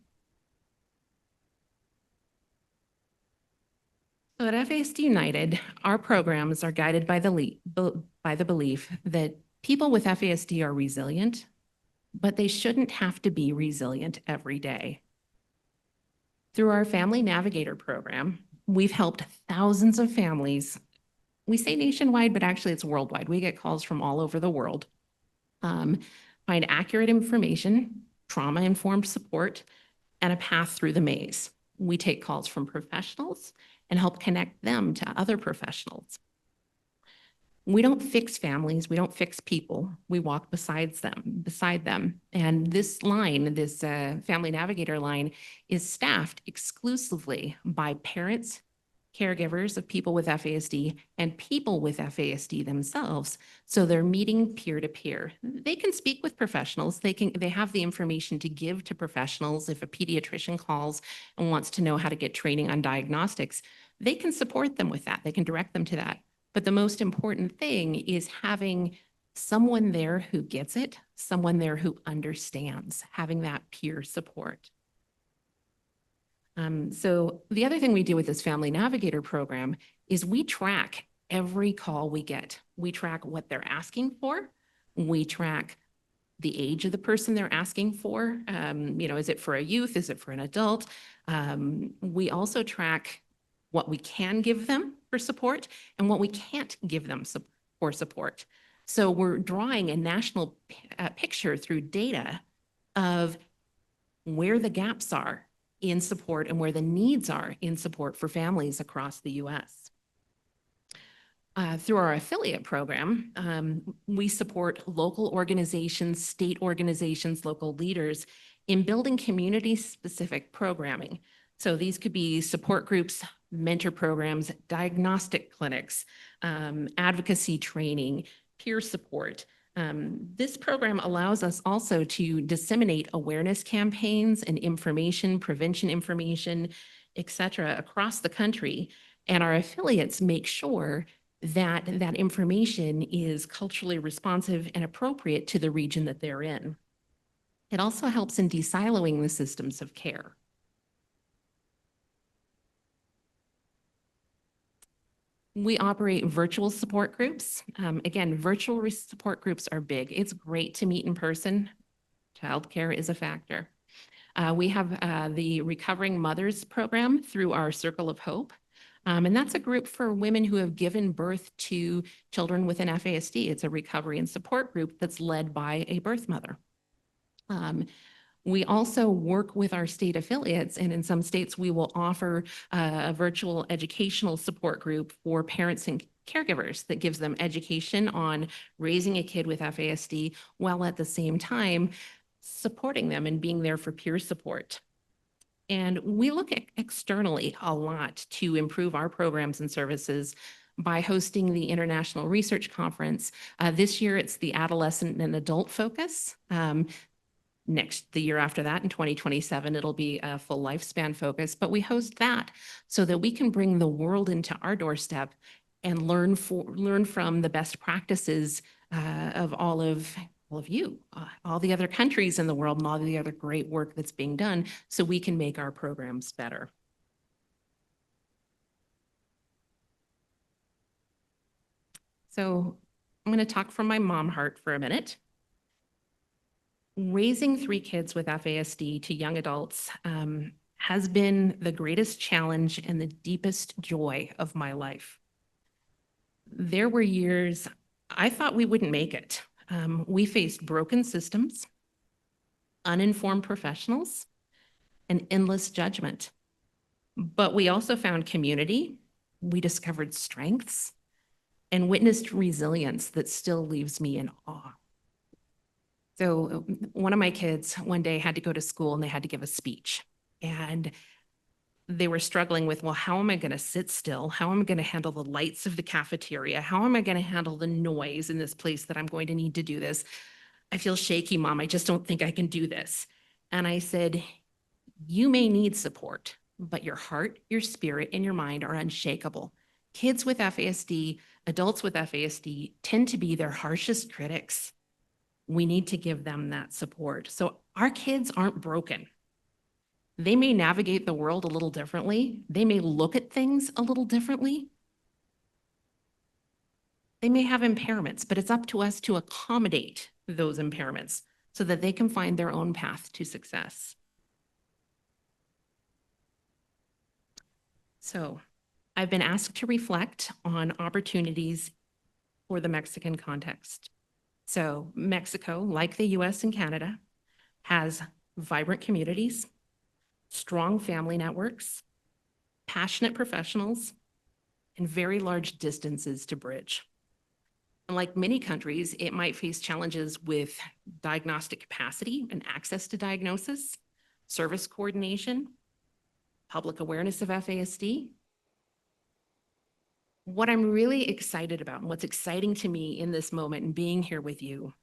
So at FASD United, our programs are guided by the belief that people with FASD are resilient, but they shouldn't have to be resilient every day. Through our Family Navigator program, we've helped thousands of families. We say nationwide, but actually it's worldwide. We get calls from all over the world. Find accurate information, trauma-informed support, and a path through the maze. We take calls from professionals and help connect them to other professionals. We don't fix families, we don't fix people, we walk beside them. And this line, this Family Navigator line, is staffed exclusively by parents, caregivers of people with FASD, and people with FASD themselves. So they're meeting peer to peer. They can speak with professionals. They have the information to give to professionals. If a pediatrician calls and wants to know how to get training on diagnostics, they can support them with that. They can direct them to that. But the most important thing is having someone there who gets it, someone there who understands, having that peer support. So the other thing we do with this Family Navigator program is we track every call we get. We track what they're asking for. We track the age of the person they're asking for. You know, is it for a youth? Is it for an adult? We also track what we can give them for support and what we can't give them for support. So we're drawing a national picture through data of where the gaps are in support and where the needs are in support for families across the US. Through our affiliate program, we support local organizations, state organizations, local leaders in building community-specific programming. So these could be support groups, mentor programs, diagnostic clinics, advocacy training, peer support. This program allows us also to disseminate awareness campaigns and information, prevention information, et cetera, across the country. And our affiliates make sure that that information is culturally responsive and appropriate to the region that they're in. It also helps in de-siloing the systems of care. We operate virtual support groups. Again, virtual support groups are big. It's great to meet in person. Childcare is a factor. We have the Recovering Mothers program through our Circle of Hope. And that's a group for women who have given birth to children with an FASD. It's a recovery and support group that's led by a birth mother. We also work with our state affiliates, and in some states we will offer a virtual educational support group for parents and caregivers that gives them education on raising a kid with FASD while at the same time supporting them and being there for peer support. And we look at externally a lot to improve our programs and services by hosting the International Research Conference. This year it's the Adolescent and Adult Focus. the year after that, in 2027, it'll be a full lifespan focus, but we host that so that we can bring the world into our doorstep and learn from the best practices of all of you, all the other countries in the world and all the other great work that's being done so we can make our programs better. So I'm going to talk from my mom heart for a minute. Raising 3 kids with FASD to young adults has been the greatest challenge and the deepest joy of my life. There were years I thought we wouldn't make it. We faced broken systems, uninformed professionals, and endless judgment. But we also found community, we discovered strengths, and witnessed resilience that still leaves me in awe. So one of my kids one day had to go to school and they had to give a speech. And they were struggling with, well, how am I going to sit still? How am I going to handle the lights of the cafeteria? How am I going to handle the noise in this place that I'm going to need to do this? I feel shaky, Mom. I just don't think I can do this. And I said, you may need support, but your heart, your spirit, and your mind are unshakable. Kids with FASD, adults with FASD tend to be their harshest critics. We need to give them that support. So our kids aren't broken. They may navigate the world a little differently. They may look at things a little differently. They may have impairments, but it's up to us to accommodate those impairments so that they can find their own path to success. So I've been asked to reflect on opportunities for the Mexican context. So Mexico, like the US and Canada, has vibrant communities, strong family networks, passionate professionals, and very large distances to bridge. And like many countries, it might face challenges with diagnostic capacity and access to diagnosis, service coordination, public awareness of FASD. What I'm really excited about and what's exciting to me in this moment and being here with you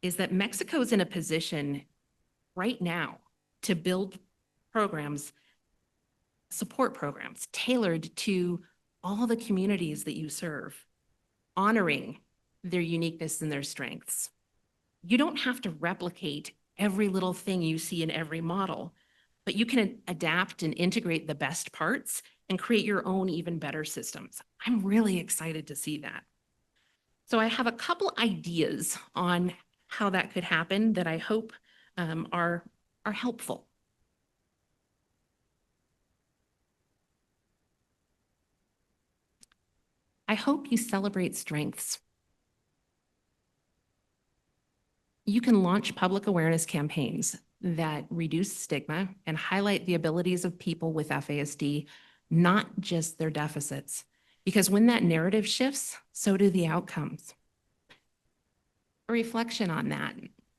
is that Mexico's in a position right now to build programs, support programs tailored to all the communities that you serve, honoring their uniqueness and their strengths. You don't have to replicate every little thing you see in every model, but you can adapt and integrate the best parts and create your own even better systems. I'm really excited to see that. So I have a couple ideas on how that could happen that I hope are helpful. I hope you celebrate strengths. You can launch public awareness campaigns that reduce stigma and highlight the abilities of people with FASD, not just their deficits. Because when that narrative shifts, so do the outcomes. A reflection on that.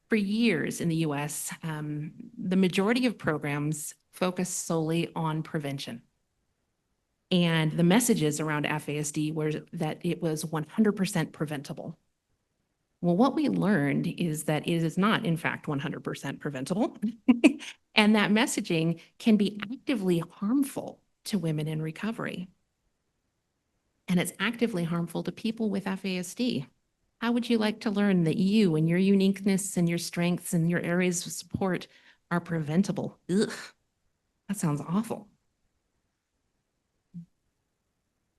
For years in the US, the majority of programs focus solely on prevention. And the messages around FASD were that it was 100% preventable. Well, what we learned is that it is not, in fact, 100% preventable. And that messaging can be actively harmful to women in recovery. And it's actively harmful to people with FASD. How would you like to learn that you and your uniqueness and your strengths and your areas of support are preventable? Ugh, that sounds awful.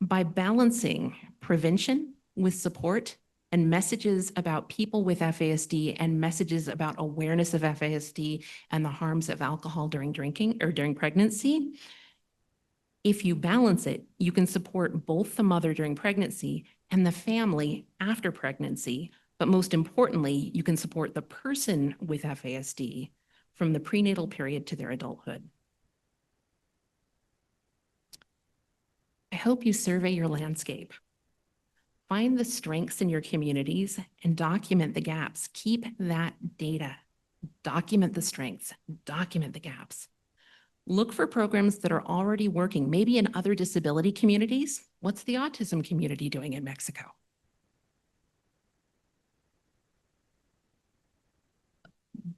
By balancing prevention with support and messages about people with FASD and messages about awareness of FASD and the harms of alcohol during drinking or during pregnancy, if you balance it, you can support both the mother during pregnancy and the family after pregnancy. But most importantly, you can support the person with FASD from the prenatal period to their adulthood. I hope you survey your landscape. Find the strengths in your communities and document the gaps. Keep that data. Document the strengths, document the gaps. Look for programs that are already working, maybe in other disability communities. What's the autism community doing in Mexico?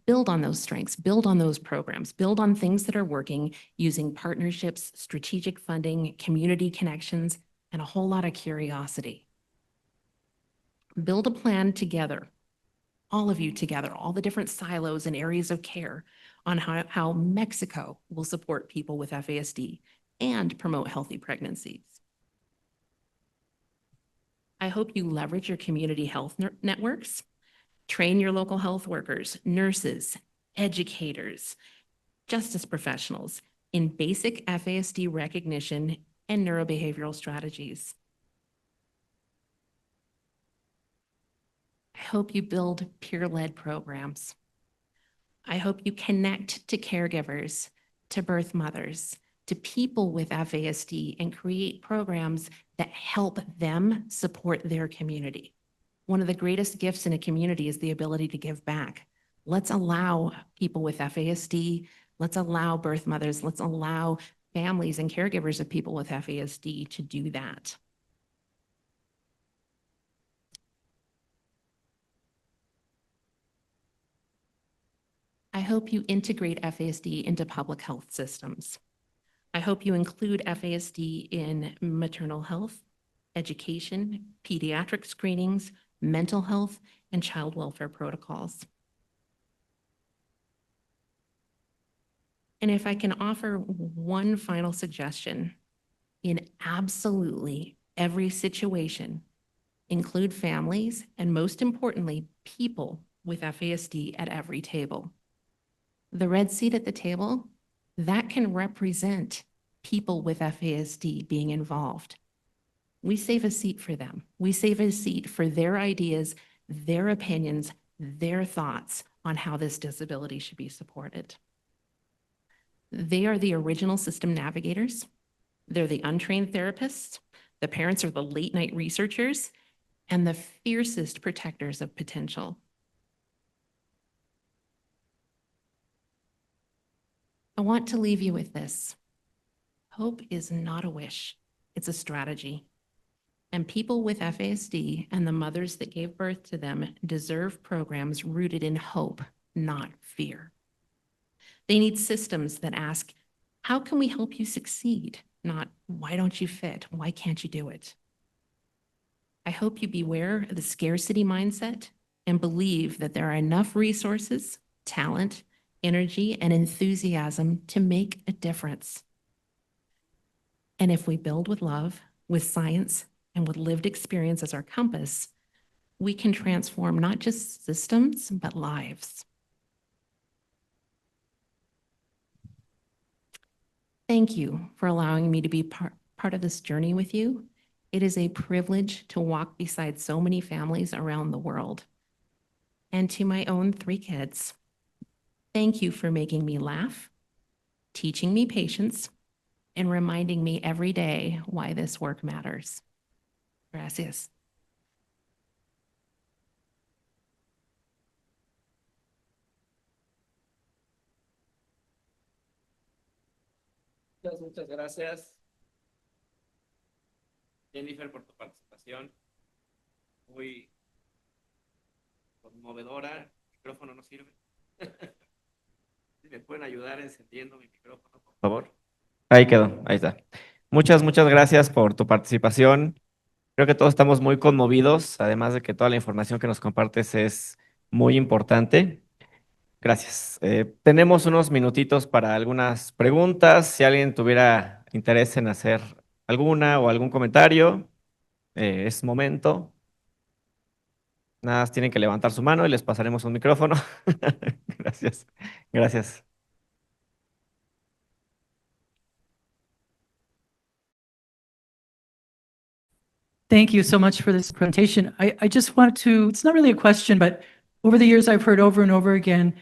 build on those strengths, build on those programs, build on things that are working using partnerships, strategic funding, community connections, and a whole lot of curiosity. Build a plan together, all of you together, all the different silos and areas of care on how Mexico will support people with FASD and promote healthy pregnancies. I hope you leverage your community health networks, train your local health workers, nurses, educators, justice professionals in basic FASD recognition and neurobehavioral strategies. I hope you build peer-led programs. I hope you connect to caregivers, to birth mothers, to people with FASD, and create programs that help them support their community. One of the greatest gifts in a community is the ability to give back. Let's allow people with FASD, let's allow birth mothers, let's allow families and caregivers of people with FASD to do that. I hope you integrate FASD into public health systems. I hope you include FASD in maternal health, education, pediatric screenings, mental health, and child welfare protocols. And if I can offer one final suggestion, in absolutely every situation, include families and, most importantly, people with FASD at every table. The red seat at the table, that can represent people with FASD being involved. We save a seat for them. We save a seat for their ideas, their opinions, their thoughts on how this disability should be supported. They are the original system navigators. They're the untrained therapists. The parents are the late night researchers and the fiercest protectors of potential. I want to leave you with this. Hope is not a wish, it's a strategy. And people with FASD and the mothers that gave birth to them deserve programs rooted in hope, not fear. They need systems that ask, how can we help you succeed? Not, why don't you fit? Why can't you do it? I hope you beware of the scarcity mindset and believe that there are enough resources, talent, energy, and enthusiasm to make a difference. And if we build with love, with science, and with lived experience as our compass, we can transform not just systems, but lives. Thank you for allowing me to be part of this journey with you. It is a privilege to walk beside so many families around the world. And to my own 3 kids, thank you for making me laugh, teaching me patience, and reminding me every day why this work matters. Gracias. Muchas gracias, Jennifer, por tu participación. Muy conmovedora. El micrófono no sirve. Si me pueden ayudar encendiendo mi micrófono, por favor. Ahí quedó, ahí está. Muchas gracias por tu participación. Creo que todos estamos muy conmovidos, además de que toda la información que nos compartes es muy importante. Gracias. Tenemos unos minutitos para algunas preguntas. Si alguien tuviera interés en hacer alguna o algún comentario, es momento. Nada más tienen que levantar su mano y les pasaremos un micrófono. Gracias. Gracias. Thank you so much for this presentation. I just want to, it's not really a question, but over the years I've heard over and over again,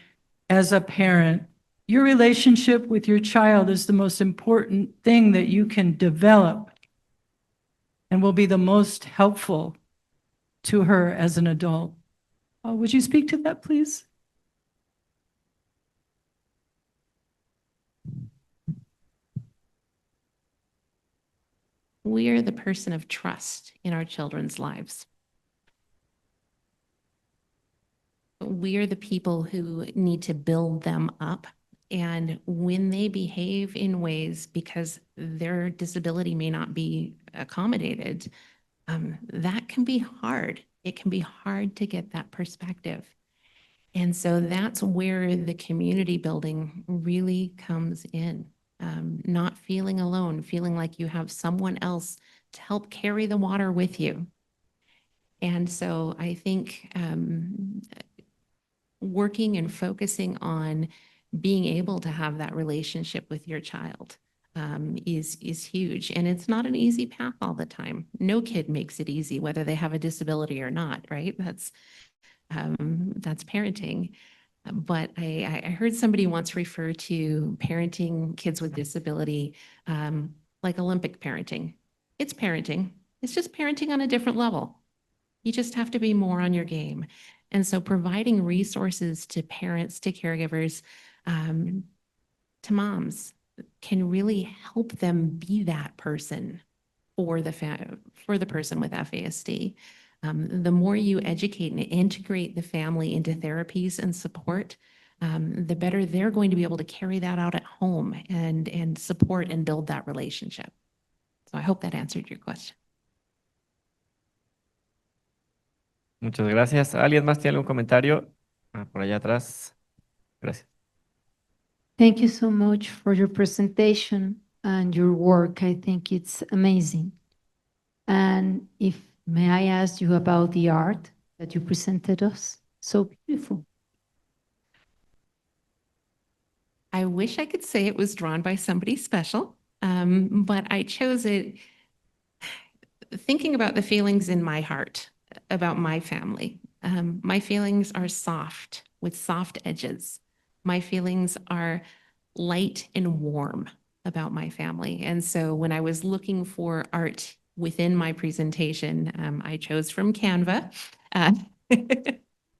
as a parent, your relationship with your child is the most important thing that you can develop and will be the most helpful to her as an adult. Would you speak to that, please? We are the person of trust in our children's lives. we are the people who need to build them up. And when they behave in ways because their disability may not be accommodated, that can be hard. It can be hard to get that perspective. And so that's where the community building really comes in. Not feeling alone, feeling like you have someone else to help carry the water with you. And so I think working and focusing on being able to have that relationship with your child is huge. And it's not an easy path all the time. No kid makes it easy, whether they have a disability or not, right? That's parenting. But I heard somebody once refer to parenting kids with disability like Olympic parenting. It's parenting. It's just parenting on a different level. You just have to be more on your game. And so providing resources to parents, to caregivers, to moms can really help them be that person for the person with FASD. The more you educate and integrate the family into therapies and support, the better they're going to be able to carry that out at home and support and build that relationship. So I hope that answered your question. Muchas gracias. ¿Alguien más tiene algún comentario? Por allá atrás. Gracias. Thank you so much for your presentation and your work. I think it's amazing. And may I ask you about the art that you presented us? So beautiful. I wish I could say it was drawn by somebody special, but I chose it thinking about the feelings in my heart about my family. My feelings are soft with soft edges. My feelings are light and warm about my family. And so when I was looking for art within my presentation, I chose from Canva.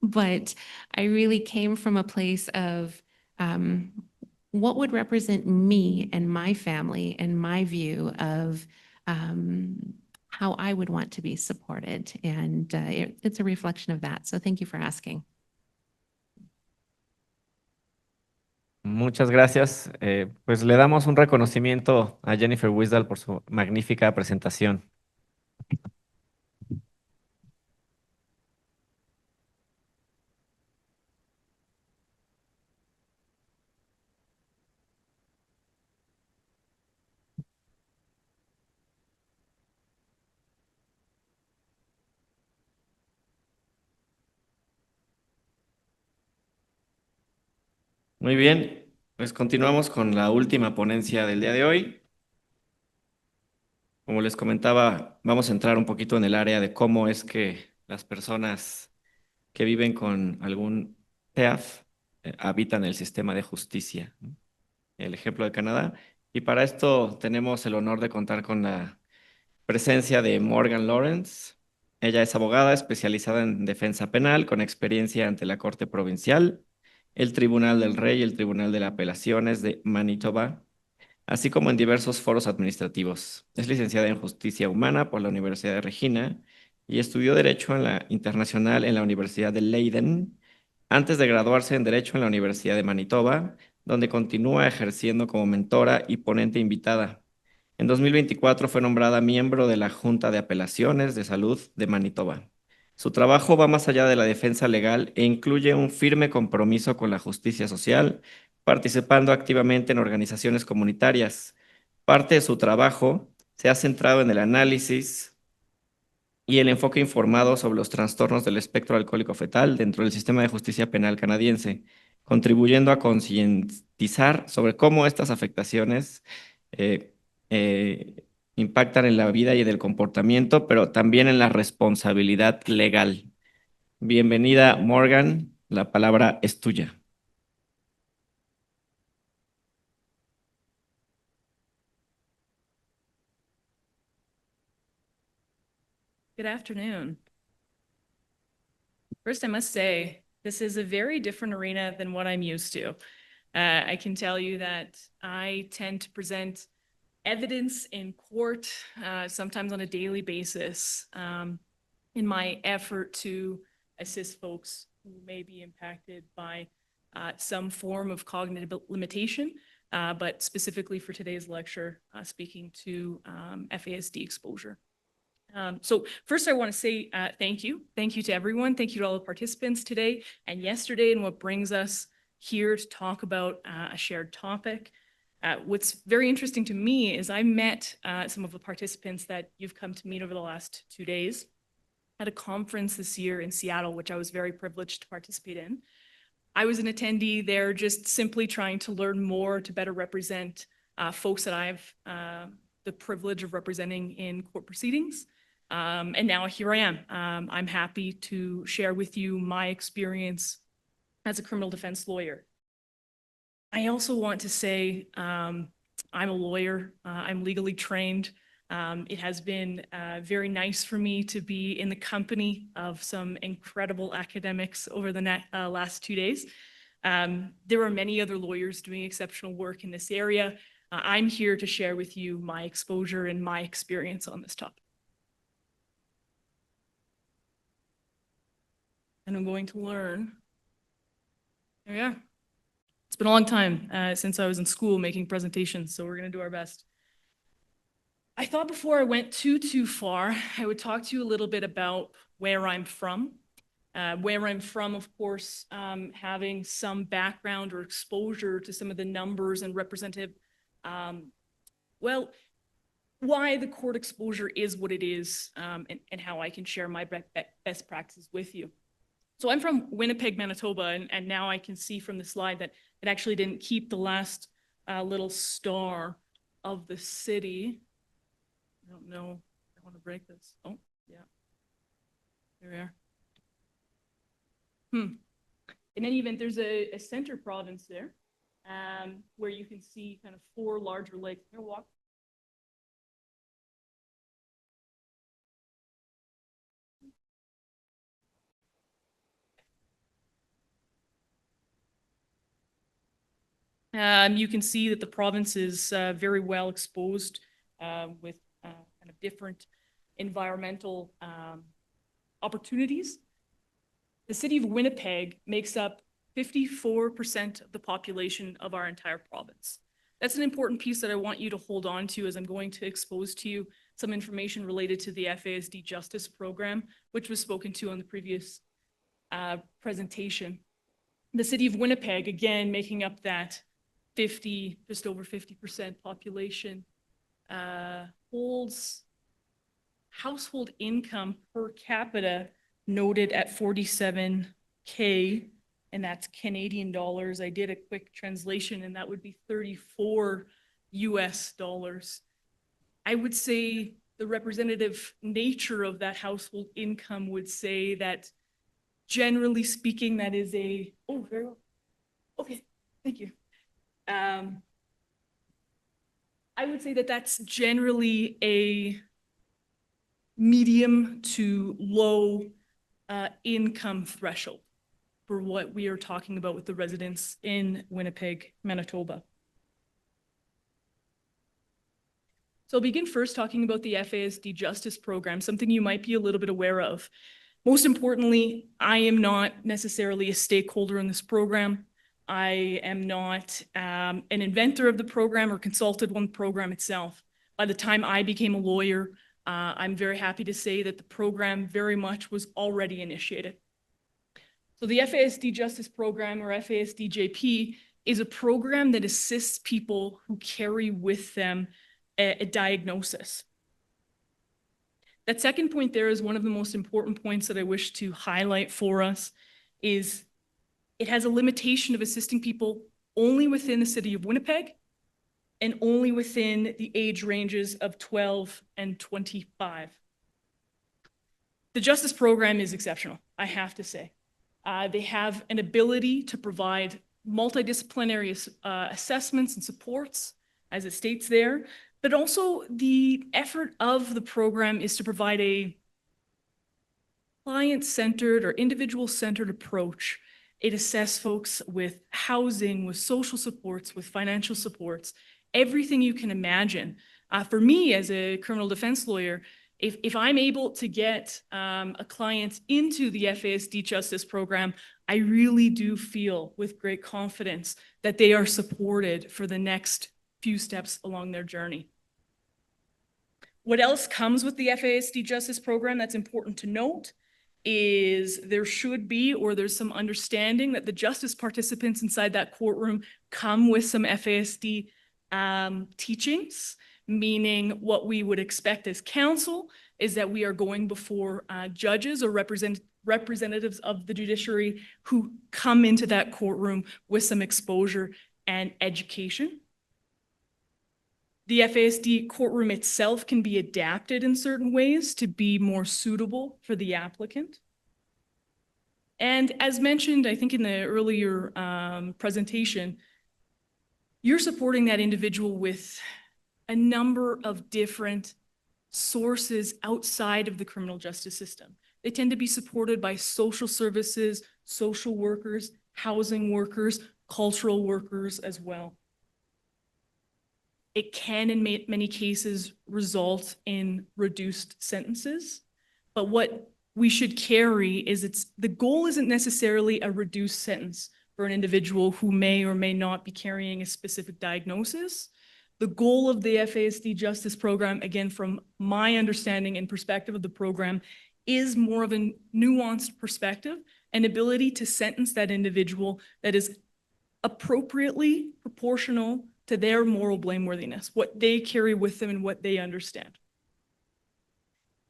But I really came from a place of what would represent me and my family and my view of how I would want to be supported. And it's a reflection of that. So thank you for asking. Muchas gracias. Pues le damos un reconocimiento a Jennifer Wisdal por su magnífica presentación. Muy bien, pues continuamos con la última ponencia del día de hoy. Como les comentaba, vamos a entrar un poquito en el área de cómo es que las personas que viven con algún TEAF habitan el sistema de justicia, ¿no? El ejemplo de Canadá. Y para esto tenemos el honor de contar con la presencia de Morgan Lawrence. Ella es abogada especializada en defensa penal con experiencia ante la Corte Provincial, el Tribunal del Rey y el Tribunal de Apelaciones de Manitoba, así como en diversos foros administrativos. Es licenciada en Justicia Humana por la Universidad de Regina y estudió Derecho Internacional en la Universidad de Leiden, antes de graduarse en Derecho en la Universidad de Manitoba, donde continúa ejerciendo como mentora y ponente invitada. En 2024 fue nombrada miembro de la Junta de Apelaciones de Salud de Manitoba. Su trabajo va más allá de la defensa legal e incluye un firme compromiso con la justicia social, participando activamente en organizaciones comunitarias. Parte de su trabajo se ha centrado en el análisis y el enfoque informado sobre los trastornos del espectro alcohólico fetal dentro del sistema de justicia penal canadiense, contribuyendo a concientizar sobre cómo estas afectaciones impactan en la vida y en el comportamiento, pero también en la responsabilidad legal. Bienvenida, Morgan. La palabra es tuya. Good afternoon. First, I must say, this is a very different arena than what I'm used to. I can tell you that I tend to present evidence in court, sometimes on a daily basis, in my effort to assist folks who may be impacted by some form of cognitive limitation, but specifically for today's lecture, speaking to FASD exposure. So first I want to say thank you. Thank you to everyone. Thank you to all the participants today and yesterday, and what brings us here to talk about a shared topic. What's very interesting to me is I met some of the participants that you've come to meet over the last 2 days at a conference this year in Seattle, which I was very privileged to participate in. I was an attendee there just simply trying to learn more to better represent folks that I've the privilege of representing in court proceedings. And now here I am. I'm happy to share with you my experience as a criminal defense lawyer. I also want to say I'm a lawyer. I'm legally trained. It has been very nice for me to be in the company of some incredible academics over the last 2 days. There are many other lawyers doing exceptional work in this area. I'm here to share with you my exposure and my experience on this topic. And I'm going to learn. There we are. It's been a long time since I was in school making presentations, so we're going to do our best. I thought before I went too far, I would talk to you a little bit about where I'm from. Where I'm from, of course, having some background or exposure to some of the numbers and representative, well, why the court exposure is what it is, and how I can share my best practices with you. So I'm from Winnipeg, Manitoba, and now I can see from the slide that it actually didn't keep the last little star of the city. I don't know. I want to break this. Oh, yeah. There we are. In any event, there's a center province there where you can see kind of 4 larger lakes. Here, walk. You can see that the province is very well exposed with kind of different environmental opportunities. The city of Winnipeg makes up 54% of the population of our entire province. That's an important piece that I want you to hold on to as I'm going to expose to you some information related to the FASD Justice Program, which was spoken to on the previous presentation. The city of Winnipeg, again, making up that just over 50% population, holds household income per capita noted at $47K, and that's Canadian dollars. I did a quick translation, and that would be 34 US dollars. I would say the representative nature of that household income would say that, generally speaking, that is a, oh, very well. Okay, thank you. I would say that that's generally a medium to low income threshold for what we are talking about with the residents in Winnipeg, Manitoba. So I'll begin first talking about the FASD Justice Program, something you might be a little bit aware of. Most importantly, I am not necessarily a stakeholder in this program. I am not an inventor of the program or consulted on the program itself. By the time I became a lawyer, I'm very happy to say that the program very much was already initiated. So the FASD Justice Program, or FASD-JP, is a program that assists people who carry with them a diagnosis. That second point there is one of the most important points that I wish to highlight for us, is it has a limitation of assisting people only within the city of Winnipeg and only within the age ranges of 12 and 25. The Justice Program is exceptional, I have to say. They have an ability to provide multidisciplinary assessments and supports, as it states there, but also the effort of the program is to provide a client-centered or individual-centered approach. It assesses folks with housing, with social supports, with financial supports, everything you can imagine. For me as a criminal defense lawyer, if I'm able to get a client into the FASD Justice Program, I really do feel with great confidence that they are supported for the next few steps along their journey. What else comes with the FASD Justice Program that's important to note is there should be, or there's some understanding that the justice participants inside that courtroom come with some FASD teachings, meaning what we would expect as counsel is that we are going before judges or representatives of the judiciary who come into that courtroom with some exposure and education. The FASD courtroom itself can be adapted in certain ways to be more suitable for the applicant. And as mentioned, I think in the earlier presentation, you're supporting that individual with a number of different sources outside of the criminal justice system. They tend to be supported by social services, social workers, housing workers, cultural workers as well. It can, in many cases, result in reduced sentences, but what we should carry is the goal isn't necessarily a reduced sentence for an individual who may or may not be carrying a specific diagnosis. The goal of the FASD Justice Program, again, from my understanding and perspective of the program, is more of a nuanced perspective, an ability to sentence that individual that is appropriately proportional to their moral blameworthiness, what they carry with them and what they understand.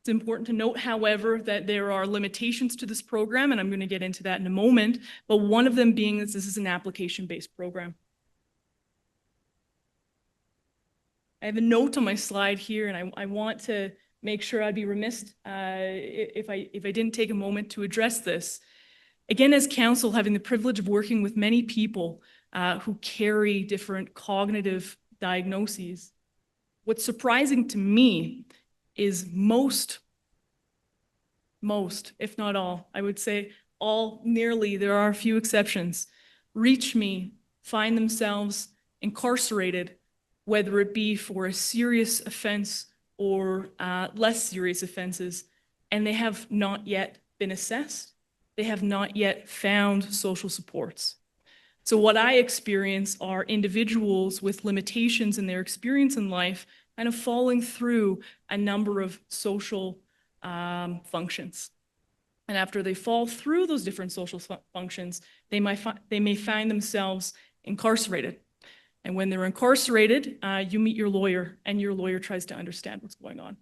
It's important to note, however, that there are limitations to this program, and I'm going to get into that in a moment, but one of them being that this is an application-based program. I have a note on my slide here, and I want to make sure I'd be remiss if I didn't take a moment to address this. Again, as counsel, having the privilege of working with many people who carry different cognitive diagnoses, what's surprising to me is most, if not all, I would say all, nearly, there are a few exceptions, reach me, find themselves incarcerated, whether it be for a serious offense or less serious offenses, and they have not yet been assessed. They have not yet found social supports. So what I experience are individuals with limitations in their experience in life kind of falling through a number of social functions. And after they fall through those different social functions, they may find themselves incarcerated. And when they're incarcerated, you meet your lawyer, and your lawyer tries to understand what's going on.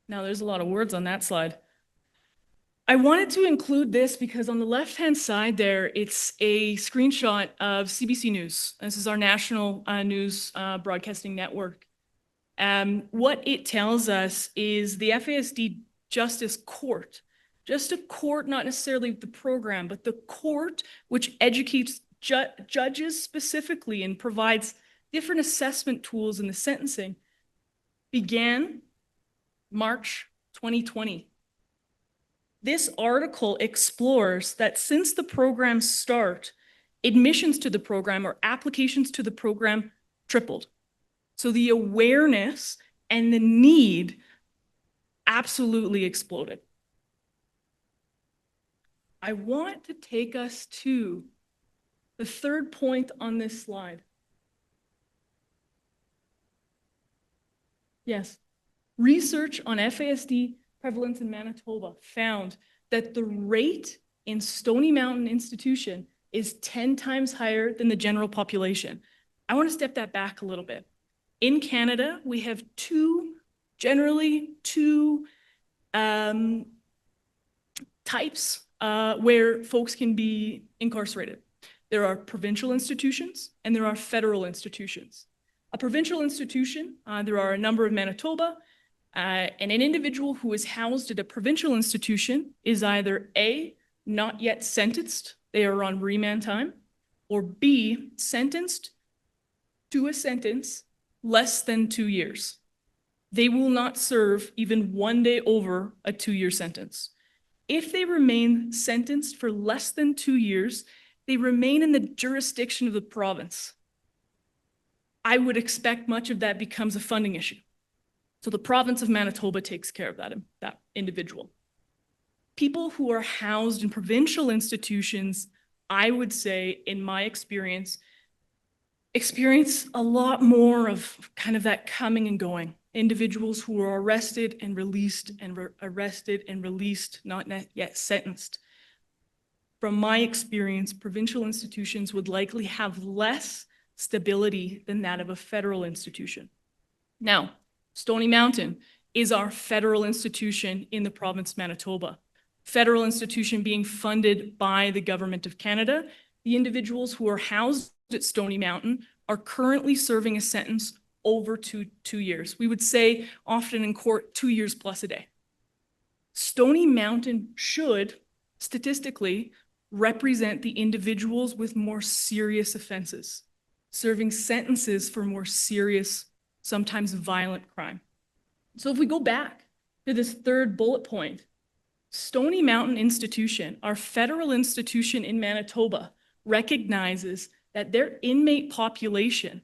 Now, there's a lot of words on that slide. I wanted to include this because on the left-hand side there, it's a screenshot of CBC News. This is our national news broadcasting network. What it tells us is the FASD Justice Court, just a court, not necessarily the program, but the court which educates judges specifically and provides different assessment tools in the sentencing, began March 2020. This article explores that since the program's start, admissions to the program or applications to the program tripled. So the awareness and the need absolutely exploded. I want to take us to the third point on this slide. Yes. Research on FASD prevalence in Manitoba found that the rate in Stony Mountain Institution is 10 times higher than the general population. I want to step that back a little bit. In Canada, we have generally two types where folks can be incarcerated. There are provincial institutions and there are federal institutions. A provincial institution, there are a number in Manitoba, and an individual who is housed at a provincial institution is either A, not yet sentenced, they are on remand time, or B, sentenced to a sentence less than 2 years. They will not serve even 1 day over a 2-year sentence. If they remain sentenced for less than 2 years, they remain in the jurisdiction of the province. I would expect much of that becomes a funding issue. So the province of Manitoba takes care of that individual. People who are housed in provincial institutions, I would say, in my experience a lot more of kind of that coming and going. Individuals who are arrested and released arrested and released, not yet sentenced. From my experience, provincial institutions would likely have less stability than that of a federal institution. Now, Stony Mountain is our federal institution in the province of Manitoba. Federal institution being funded by the Government of Canada. The individuals who are housed at Stony Mountain are currently serving a sentence over two years. We would say often in court, 2 years plus a day. Stony Mountain should statistically represent the individuals with more serious offenses, serving sentences for more serious, sometimes violent crime. So if we go back to this third bullet point, Stony Mountain Institution, our federal institution in Manitoba, recognizes that their inmate population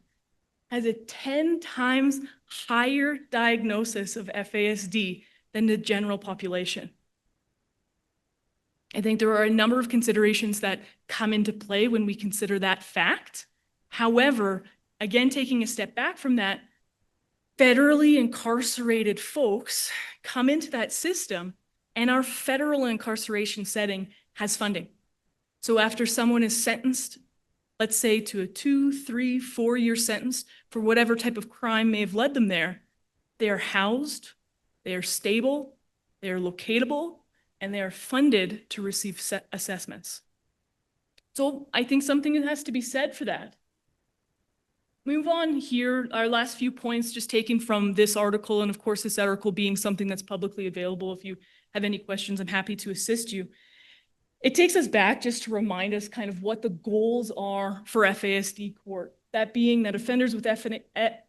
has a 10 times higher diagnosis of FASD than the general population. I think there are a number of considerations that come into play when we consider that fact. However, again, taking a step back from that, federally incarcerated folks come into that system, and our federal incarceration setting has funding. So after someone is sentenced, let's say to a 2, 3, 4-year sentence for whatever type of crime may have led them there, they are housed, they are stable, they are locatable, and they are funded to receive assessments. So I think something has to be said for that. Move on here, our last few points just taken from this article, and of course this article being something that's publicly available. If you have any questions, I'm happy to assist you. It takes us back just to remind us kind of what the goals are for FASD court. That being that offenders with a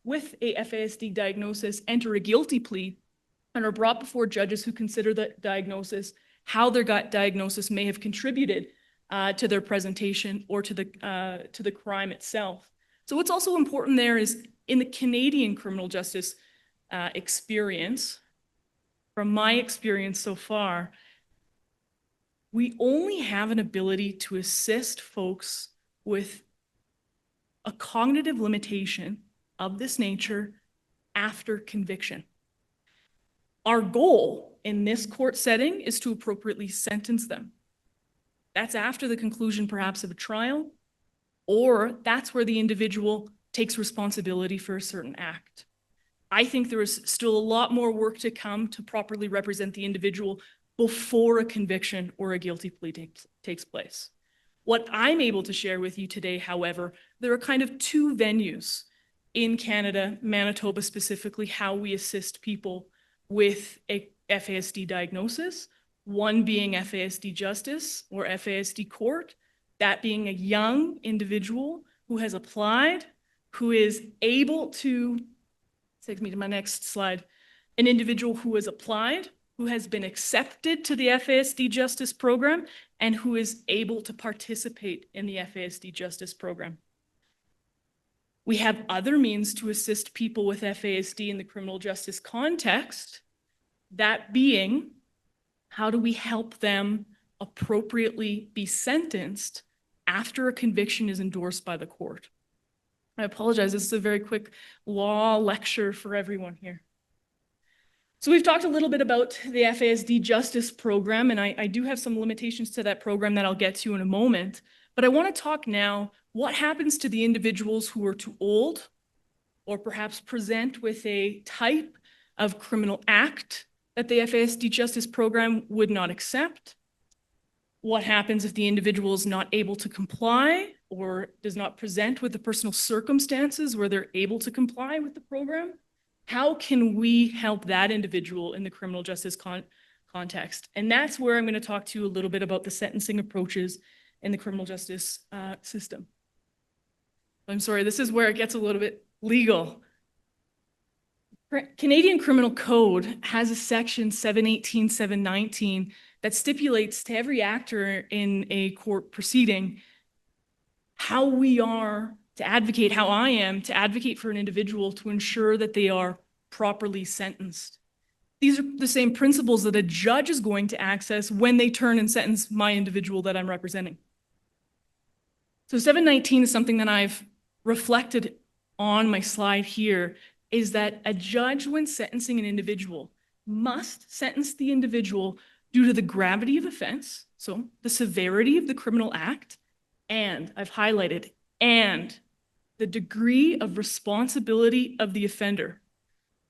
FASD diagnosis enter a guilty plea and are brought before judges who consider the diagnosis, how their diagnosis may have contributed to their presentation or to the crime itself. So what's also important there is in the Canadian criminal justice experience, from my experience so far, we only have an ability to assist folks with a cognitive limitation of this nature after conviction. Our goal in this court setting is to appropriately sentence them. That's after the conclusion perhaps of a trial, or that's where the individual takes responsibility for a certain act. I think there is still a lot more work to come to properly represent the individual before a conviction or a guilty plea takes place. What I'm able to share with you today, however, there are kind of two venues in Canada, Manitoba specifically, how we assist people with a FASD diagnosis, one being FASD justice or FASD court, that being a young individual who has applied, who is able to, take me to my next slide, an individual who has applied, who has been accepted to the FASD Justice Program, and who is able to participate in the FASD Justice Program. We have other means to assist people with FASD in the criminal justice context, that being, how do we help them appropriately be sentenced after a conviction is endorsed by the court? I apologize, this is a very quick law lecture for everyone here. So we've talked a little bit about the FASD Justice Program, and I do have some limitations to that program that I'll get to in a moment. But I want to talk now, what happens to the individuals who are too old or perhaps present with a type of criminal act that the FASD Justice Program would not accept? What happens if the individual is not able to comply or does not present with the personal circumstances where they're able to comply with the program? How can we help that individual in the criminal justice context? And that's where I'm going to talk to you a little bit about the sentencing approaches in the criminal justice system. I'm sorry, this is where it gets a little bit legal. Canadian Criminal Code has a section 718, 719 that stipulates to every actor in a court proceeding how we are to advocate, how I am to advocate for an individual to ensure that they are properly sentenced. These are the same principles that a judge is going to access when they turn and sentence my individual that I'm representing. So 719 is something that I've reflected on my slide here, is that a judge, when sentencing an individual, must sentence the individual due to the gravity of offense, so the severity of the criminal act, and I've highlighted, and the degree of responsibility of the offender.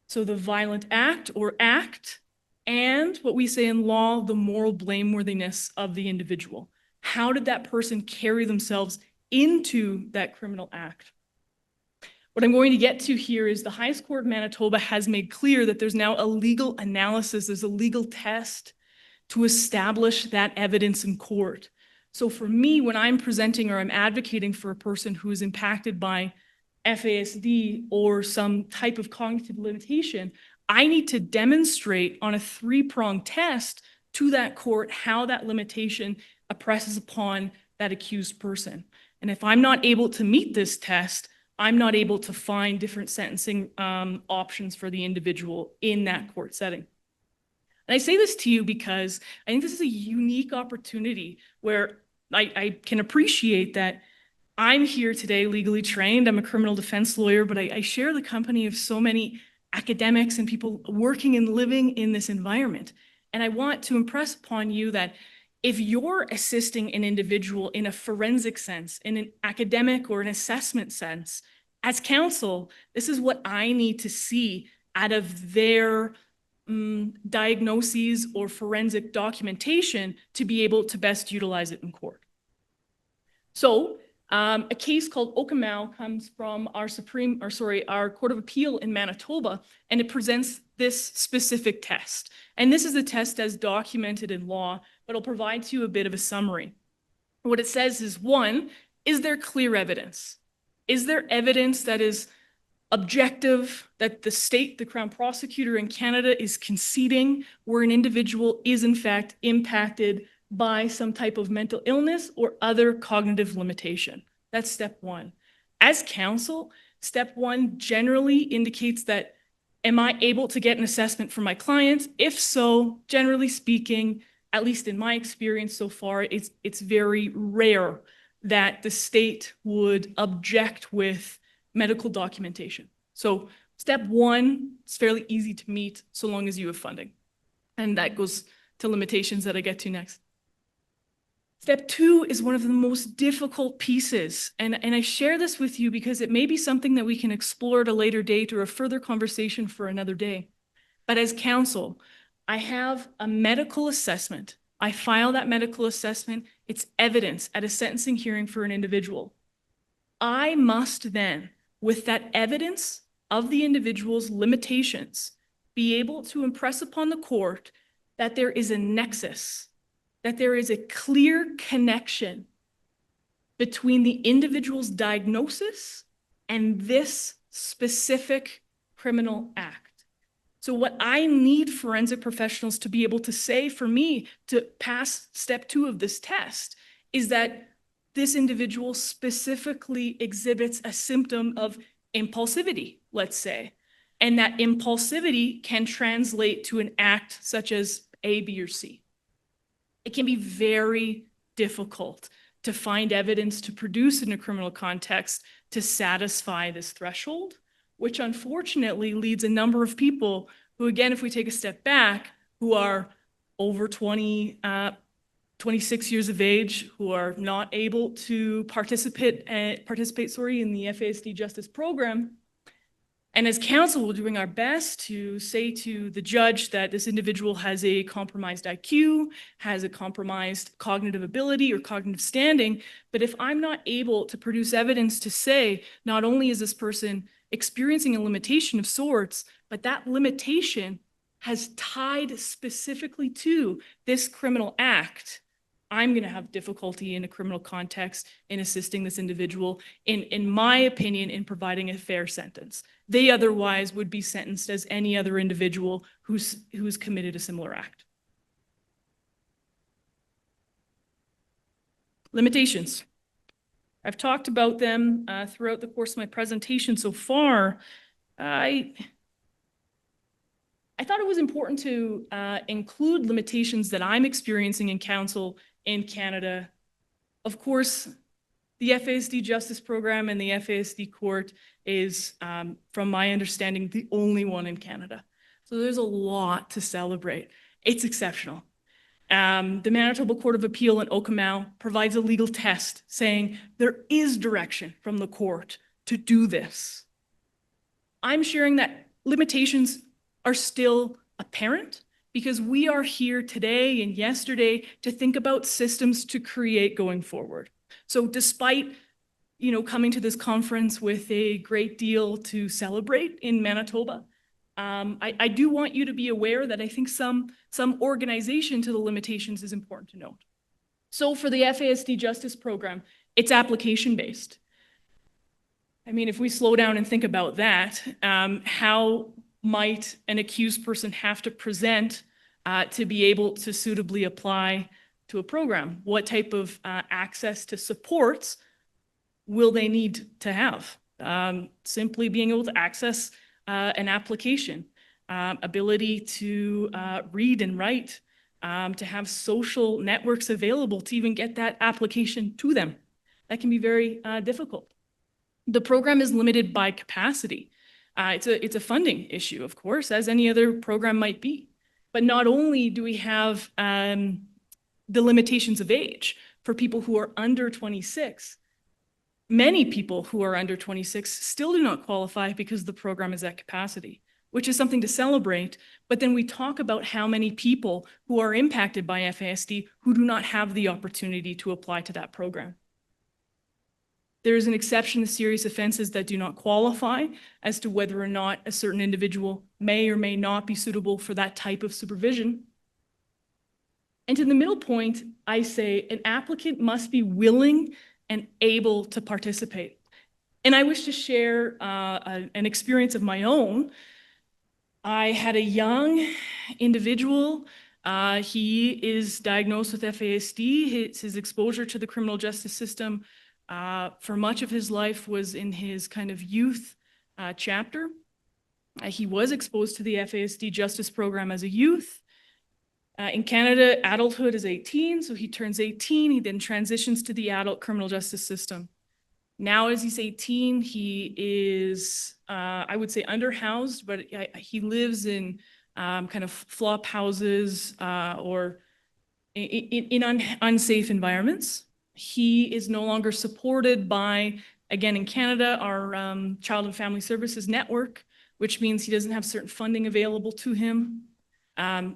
So the violent act or act, and what we say in law, the moral blameworthiness of the individual. How did that person carry themselves into that criminal act? What I'm going to get to here is the highest court of Manitoba has made clear that there's now a legal analysis, there's a legal test to establish that evidence in court. So for me, when I'm presenting or I'm advocating for a person who is impacted by FASD or some type of cognitive limitation, I need to demonstrate on a three-pronged test to that court how that limitation oppresses upon that accused person. And if I'm not able to meet this test, I'm not able to find different sentencing options for the individual in that court setting. And I say this to you because I think this is a unique opportunity where I can appreciate that I'm here today legally trained. I'm a criminal defense lawyer, but I share the company of so many academics and people working and living in this environment. And I want to impress upon you that if you're assisting an individual in a forensic sense, in an academic or an assessment sense, as counsel, this is what I need to see out of their diagnoses or forensic documentation to be able to best utilize it in court. So a case called Okamau comes from our Court of Appeal in Manitoba, and it presents this specific test. And this is a test as documented in law, but I'll provide to you a bit of a summary. What it says is, one, is there clear evidence? Is there evidence that is objective, that the state, the Crown Prosecutor in Canada is conceding where an individual is in fact impacted by some type of mental illness or other cognitive limitation? That's step one. As counsel, step one generally indicates that, am I able to get an assessment from my client? If so, generally speaking, at least in my experience so far, it's very rare that the state would object with medical documentation. So step one is fairly easy to meet so long as you have funding. And that goes to limitations that I get to next. Step two is one of the most difficult pieces. And I share this with you because it may be something that we can explore at a later date or a further conversation for another day. But as counsel, I have a medical assessment. I file that medical assessment. It's evidence at a sentencing hearing for an individual. I must then, with that evidence of the individual's limitations, be able to impress upon the court that there is a nexus, that there is a clear connection between the individual's diagnosis and this specific criminal act. So what I need forensic professionals to be able to say for me to pass step two of this test is that this individual specifically exhibits a symptom of impulsivity, let's say, and that impulsivity can translate to an act such as A, B, or C. It can be very difficult to find evidence to produce in a criminal context to satisfy this threshold, which unfortunately leads a number of people who, again, if we take a step back, who are over 26 years of age, who are not able to participate in the FASD justice program. And as counsel, we're doing our best to say to the judge that this individual has a compromised IQ, has a compromised cognitive ability or cognitive standing. But if I'm not able to produce evidence to say, not only is this person experiencing a limitation of sorts, but that limitation has tied specifically to this criminal act, I'm going to have difficulty in a criminal context in assisting this individual, in my opinion, in providing a fair sentence. They otherwise would be sentenced as any other individual who's committed a similar act. Limitations. I've talked about them throughout the course of my presentation so far. I thought it was important to include limitations that I'm experiencing in counsel in Canada. Of course, the FASD Justice Program and the FASD Court is, from my understanding, the only one in Canada. So there's a lot to celebrate. It's exceptional. The Manitoba Court of Appeal in Okemau provides a legal test saying there is direction from the court to do this. I'm sharing that limitations are still apparent because we are here today and yesterday to think about systems to create going forward. So despite, coming to this conference with a great deal to celebrate in Manitoba, I do want you to be aware that I think some organization to the limitations is important to note. So for the FASD Justice Program, it's application-based. I mean, if we slow down and think about that, how might an accused person have to present to be able to suitably apply to a program? What type of access to supports will they need to have? Simply being able to access an application, ability to read and write, to have social networks available to even get that application to them. That can be very difficult. The program is limited by capacity. It's a funding issue, of course, as any other program might be. But not only do we have the limitations of age for people who are under 26, many people who are under 26 still do not qualify because the program is at capacity, which is something to celebrate. But then we talk about how many people who are impacted by FASD who do not have the opportunity to apply to that program. There is an exception to serious offenses that do not qualify as to whether or not a certain individual may or may not be suitable for that type of supervision. And to the middle point, I say an applicant must be willing and able to participate. And I wish to share an experience of my own. I had a young individual. He is diagnosed with FASD. His exposure to the criminal justice system for much of his life was in his kind of youth chapter. He was exposed to the FASD Justice Program as a youth. In Canada, adulthood is 18, so he turns 18. He then transitions to the adult criminal justice system. Now, as he's 18, he is, I would say, underhoused, but he lives in kind of flop houses or in unsafe environments. He is no longer supported by, again, in Canada, our Child and Family Services Network, which means he doesn't have certain funding available to him.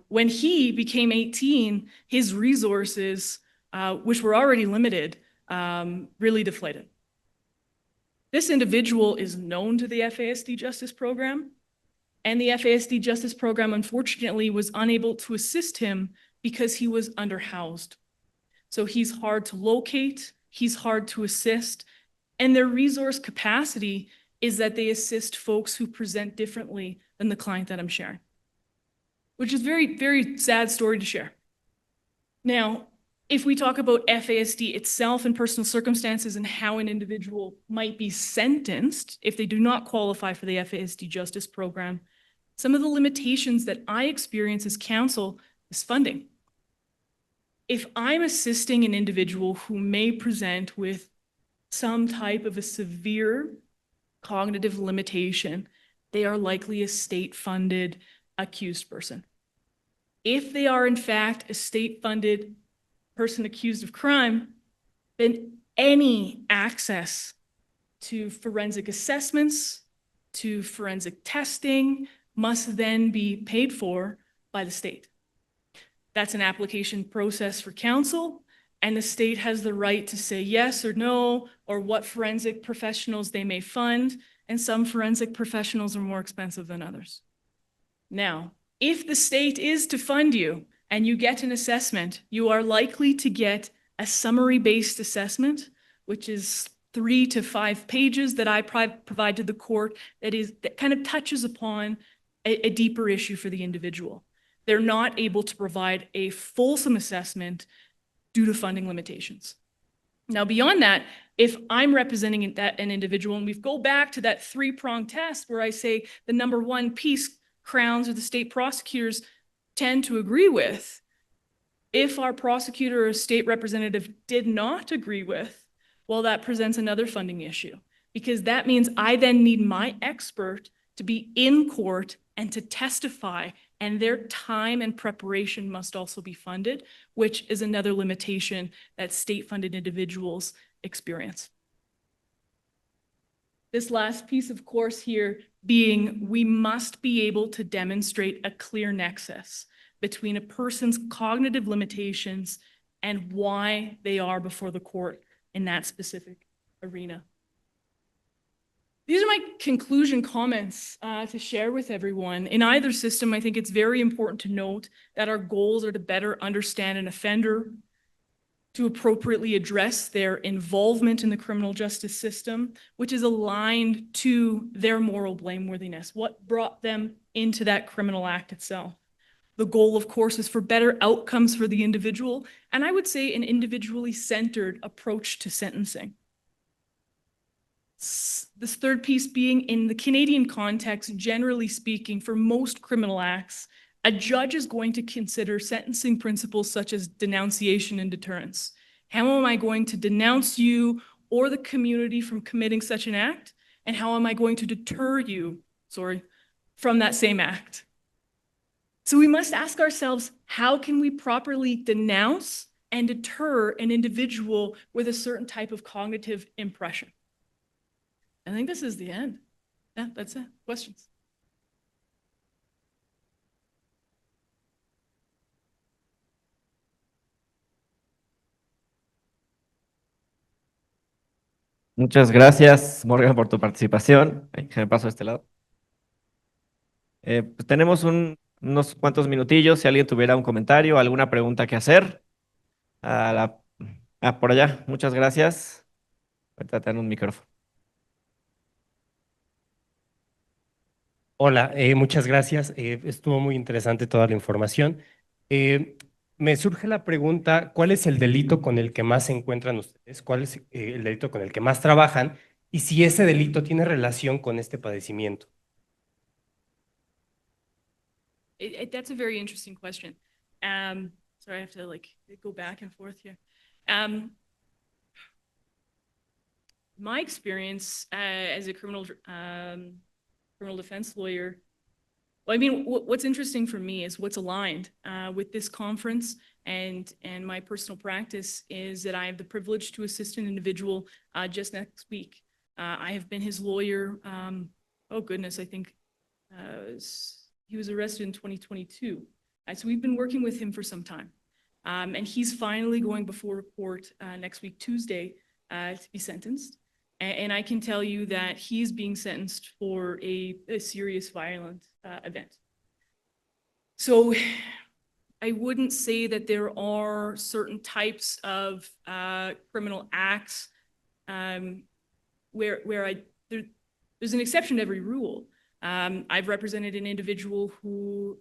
When he became 18, his resources, which were already limited, really deflated. This individual is known to the FASD Justice Program, and the FASD Justice Program, unfortunately, was unable to assist him because he was underhoused. So he's hard to locate, he's hard to assist, and their resource capacity is that they assist folks who present differently than the client that I'm sharing, which is a very, very sad story to share. Now, if we talk about FASD itself and personal circumstances and how an individual might be sentenced if they do not qualify for the FASD Justice Program, some of the limitations that I experience as counsel is funding. If I'm assisting an individual who may present with some type of a severe cognitive limitation, they are likely a state-funded accused person. If they are in fact a state-funded person accused of crime, then any access to forensic assessments, to forensic testing, must then be paid for by the state. That's an application process for counsel, and the state has the right to say yes or no, or what forensic professionals they may fund, and some forensic professionals are more expensive than others. Now, if the state is to fund you and you get an assessment, you are likely to get a summary-based assessment, which is 3 to 5 pages that I provide to the court that kind of touches upon a deeper issue for the individual. They're not able to provide a fulsome assessment due to funding limitations. Now, beyond that, if I'm representing an individual, and we go back to that 3-pronged test where I say the number one piece Crowns or the state prosecutors tend to agree with. If our prosecutor or state representative did not agree with, well, that presents another funding issue, because that means I then need my expert to be in court and to testify, and their time and preparation must also be funded, which is another limitation that state-funded individuals experience. This last piece, of course, here being we must be able to demonstrate a clear nexus between a person's cognitive limitations and why they are before the court in that specific arena. These are my conclusion comments to share with everyone. In either system, I think it's very important to note that our goals are to better understand an offender, to appropriately address their involvement in the criminal justice system, which is aligned to their moral blameworthiness, what brought them into that criminal act itself. The goal, of course, is for better outcomes for the individual, and I would say an individually centered approach to sentencing. This third piece being, in the Canadian context, generally speaking, for most criminal acts, a judge is going to consider sentencing principles such as denunciation and deterrence. How am I going to denounce you or the community from committing such an act? And how am I going to deter you, from that same act? So we must ask ourselves, how can we properly denounce and deter an individual with a certain type of cognitive impression? I think this is the end. Yeah, that's it. Questions? Muchas gracias, Morgan, por tu participación. Me paso a este lado. Pues tenemos unos cuantos minutillos. Si alguien tuviera un comentario, alguna pregunta que hacer. Por allá, muchas gracias. Ahorita te dan un micrófono. Hola, muchas gracias. Estuvo muy interesante toda la información. Me surge la pregunta, ¿cuál es el delito con el que más se encuentran ustedes? ¿Cuál es el delito con el que más trabajan? Y si ese delito tiene relación con este padecimiento. That's a very interesting question. Sorry, I have to go back and forth here. My experience as a criminal defense lawyer, well, I mean, what's interesting for me is what's aligned with this conference and my personal practice is that I have the privilege to assist an individual just next week. I have been his lawyer, oh goodness, I think he was arrested in 2022. So we've been working with him for some time. And he's finally going before court next week, Tuesday, to be sentenced. And I can tell you that he's being sentenced for a serious violent event. So I wouldn't say that there are certain types of criminal acts where there's an exception to every rule. I've represented an individual who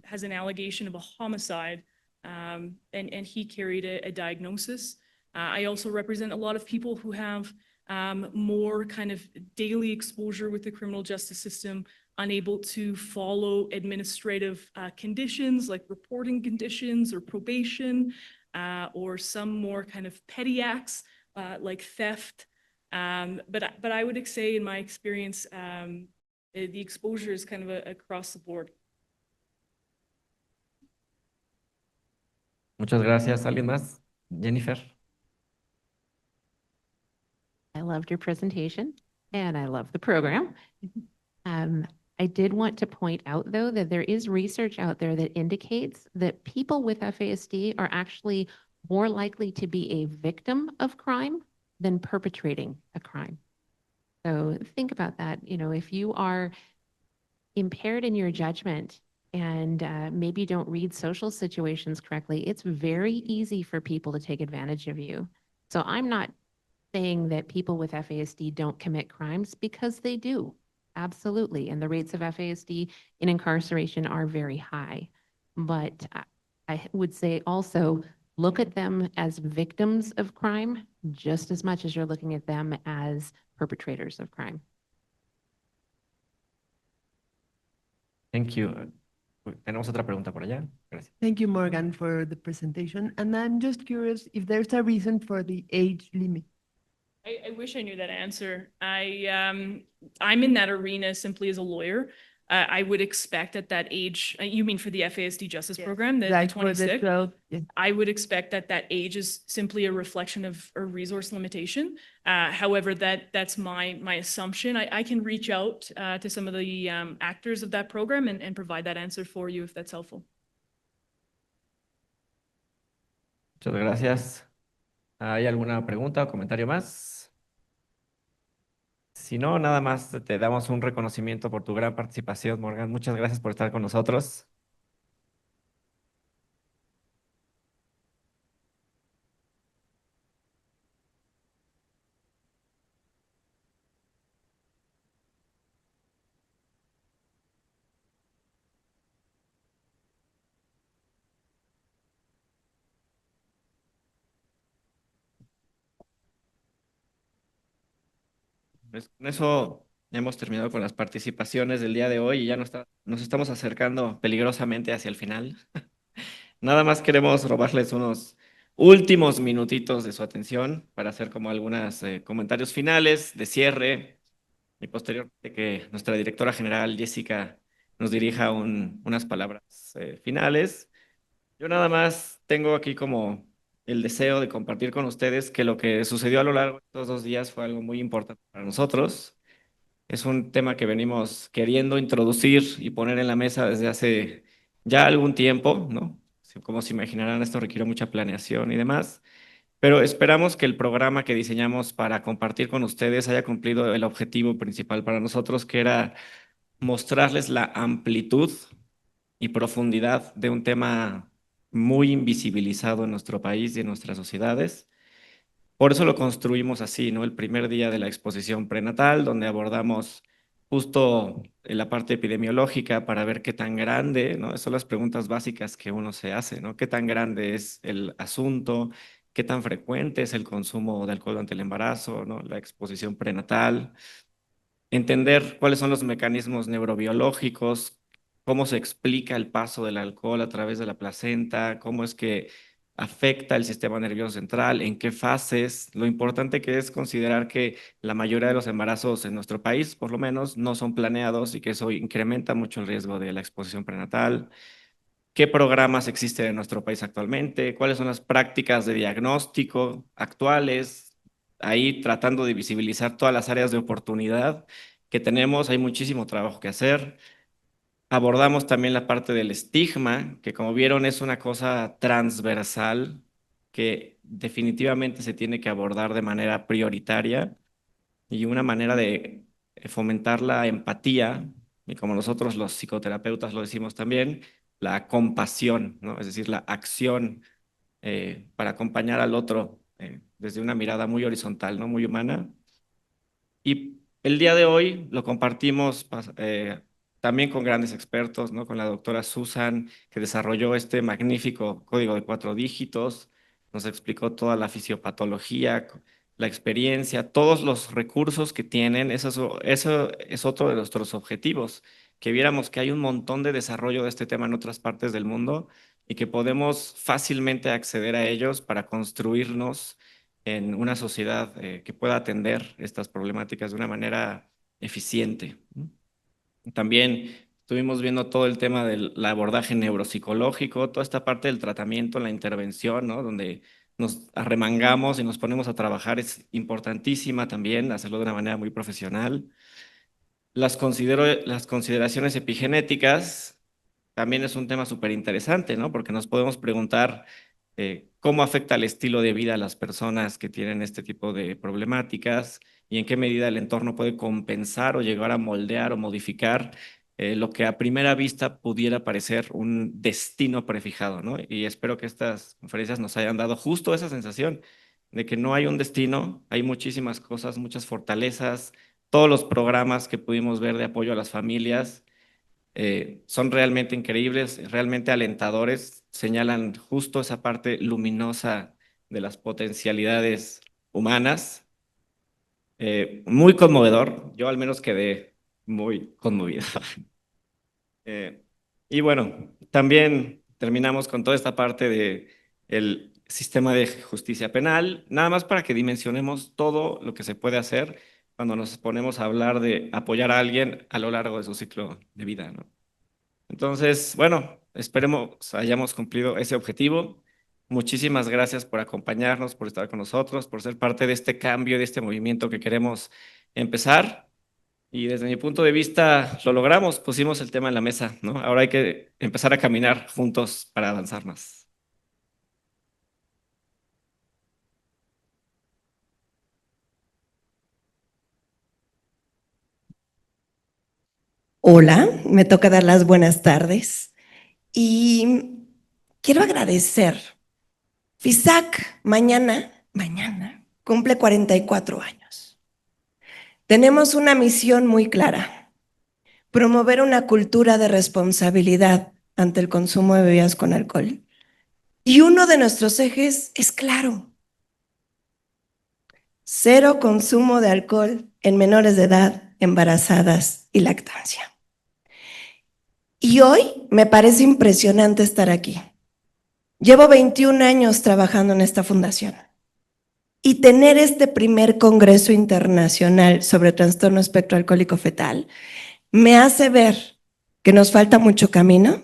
has an allegation of a homicide, and he carried a diagnosis. I also represent a lot of people who have more kind of daily exposure with the criminal justice system, unable to follow administrative conditions like reporting conditions or probation, or some more kind of petty acts like theft. But I would say in my experience, the exposure is kind of across the board. Muchas gracias. ¿Alguien más? Jennifer. I loved your presentation and I love the program. I did want to point out, though, that there is research out there that indicates that people with FASD are actually more likely to be a victim of crime than perpetrating a crime. So think about that. You know, if you are impaired in your judgment and maybe don't read social situations correctly, it's very easy for people to take advantage of you. So I'm not saying that people with FASD don't commit crimes, because they do. Absolutely. And the rates of FASD in incarceration are very high. But I would say also look at them as victims of crime just as much as you're looking at them as perpetrators of crime. Thank you. Tenemos otra pregunta por allá. Gracias. Thank you, Morgan, for the presentation. And I'm just curious if there's a reason for the age limit. I wish I knew that answer. I'm in that arena simply as a lawyer. I would expect at that age, you mean for the FASD Justice Program, the Like for the 26? 12, yeah. I would expect that that age is simply a reflection of a resource limitation. However, that's my assumption. I can reach out to some of the actors of that program and provide that answer for you if that's helpful. Muchas gracias. ¿Hay alguna pregunta o comentario más? Si no, nada más te damos un reconocimiento por tu gran participación, Morgan. Muchas gracias por estar con nosotros. Pues con eso hemos terminado con las participaciones del día de hoy y ya nos estamos acercando peligrosamente hacia el final. Nada más queremos robarles unos últimos minutitos de su atención para hacer como algunos comentarios finales de cierre y posteriormente que nuestra directora general, Jessica, nos dirija unas palabras finales. Yo nada más tengo aquí como el deseo de compartir con ustedes que lo que sucedió a lo largo de estos 2 días fue algo muy importante para nosotros. Es un tema que venimos queriendo introducir y poner en la mesa desde hace ya algún tiempo, ¿no? Como se imaginarán, esto requiere mucha planeación y demás, pero esperamos que el programa que diseñamos para compartir con ustedes haya cumplido el objetivo principal para nosotros, que era mostrarles la amplitud y profundidad de un tema muy invisibilizado en nuestro país y en nuestras sociedades. Por eso lo construimos así, ¿no? El primer día de la exposición prenatal, donde abordamos justo la parte epidemiológica para ver qué tan grande, ¿no? Esas son las preguntas básicas que uno se hace, ¿no? ¿Qué tan grande es el asunto? ¿Qué tan frecuente es el consumo de alcohol durante el embarazo, ¿no? La exposición prenatal. Entender cuáles son los mecanismos neurobiológicos, cómo se explica el paso del alcohol a través de la placenta, cómo es que afecta el sistema nervioso central, en qué fases. Lo importante que es considerar que la mayoría de los embarazos en nuestro país, por lo menos, no son planeados y que eso incrementa mucho el riesgo de la exposición prenatal. ¿Qué programas existen en nuestro país actualmente? ¿Cuáles son las prácticas de diagnóstico actuales? Ahí tratando de visibilizar todas las áreas de oportunidad que tenemos. Hay muchísimo trabajo que hacer. Abordamos también la parte del estigma, que como vieron es una cosa transversal que definitivamente se tiene que abordar de manera prioritaria y una manera de fomentar la empatía, y como nosotros los psicoterapeutas lo decimos también, la compasión, ¿no? Es decir, la acción para acompañar al otro desde una mirada muy horizontal, ¿no? Muy humana. Y el día de hoy lo compartimos también con grandes expertos, ¿no? Con la doctora Susan, que desarrolló este magnífico código de 4 dígitos, nos explicó toda la fisiopatología, la experiencia, todos los recursos que tienen. Eso es otro de nuestros objetivos, que viéramos que hay un montón de desarrollo de este tema en otras partes del mundo y que podemos fácilmente acceder a ellos para construirnos en una sociedad que pueda atender estas problemáticas de una manera eficiente. También estuvimos viendo todo el tema del abordaje neuropsicológico, toda esta parte del tratamiento, la intervención, ¿no? Donde nos arremangamos y nos ponemos a trabajar, es importantísima también hacerlo de una manera muy profesional. Las consideraciones epigenéticas también es un tema súper interesante, ¿no? Porque nos podemos preguntar cómo afecta el estilo de vida a las personas que tienen este tipo de problemáticas y en qué medida el entorno puede compensar o llegar a moldear o modificar lo que a primera vista pudiera parecer un destino prefijado, ¿no? Y espero que estas conferencias nos hayan dado justo esa sensación de que no hay un destino, hay muchísimas cosas, muchas fortalezas, todos los programas que pudimos ver de apoyo a las familias son realmente increíbles, realmente alentadores, señalan justo esa parte luminosa de las potencialidades humanas. Muy conmovedor, yo al menos quedé muy conmovido. Y bueno, también terminamos con toda esta parte de el sistema de justicia penal, nada más para que dimensionemos todo lo que se puede hacer cuando nos ponemos a hablar de apoyar a alguien a lo largo de su ciclo de vida, ¿no? Entonces, bueno, esperemos hayamos cumplido ese objetivo. Muchísimas gracias por acompañarnos, por estar con nosotros, por ser parte de este cambio, de este movimiento que queremos empezar. Y desde mi punto de vista lo logramos, pusimos el tema en la mesa, ¿no? Ahora hay que empezar a caminar juntos para avanzar más. Hola, me toca dar las buenas tardes y quiero agradecer. FISAC mañana cumple 44 años. Tenemos una misión muy clara: promover una cultura de responsabilidad ante el consumo de bebidas con alcohol. Y uno de nuestros ejes es claro: cero consumo de alcohol en menores de edad, embarazadas y lactancia. Y hoy me parece impresionante estar aquí. Llevo 21 años trabajando en esta fundación y tener este primer Congreso Internacional sobre Trastorno Espectro Alcohólico Fetal me hace ver que nos falta mucho camino,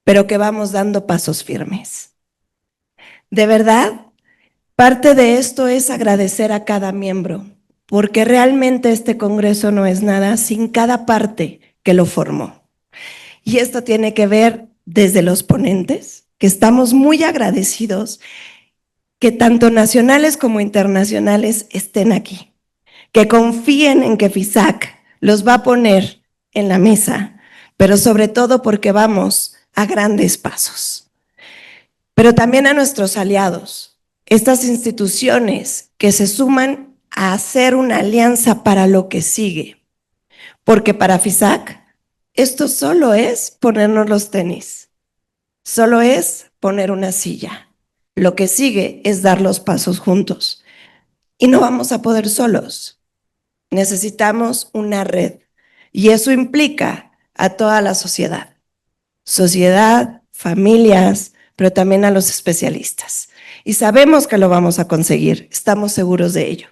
pero que vamos dando pasos firmes. De verdad, parte de esto es agradecer a cada miembro, porque realmente este Congreso no es nada sin cada parte que lo formó. Y esto tiene que ver desde los ponentes, que estamos muy agradecidos que tanto nacionales como internacionales estén aquí, que confíen en que FISAC los va a poner en la mesa, pero sobre todo porque vamos a grandes pasos. Pero también a nuestros aliados, estas instituciones que se suman a hacer una alianza para lo que sigue, porque para FISAC esto solo es ponernos los tenis, solo es poner una silla. Lo que sigue es dar los pasos juntos. Y no vamos a poder solos. Necesitamos una red. Y eso implica a toda la sociedad. Sociedad, familias, pero también a los especialistas. Y sabemos que lo vamos a conseguir. Estamos seguros de ello.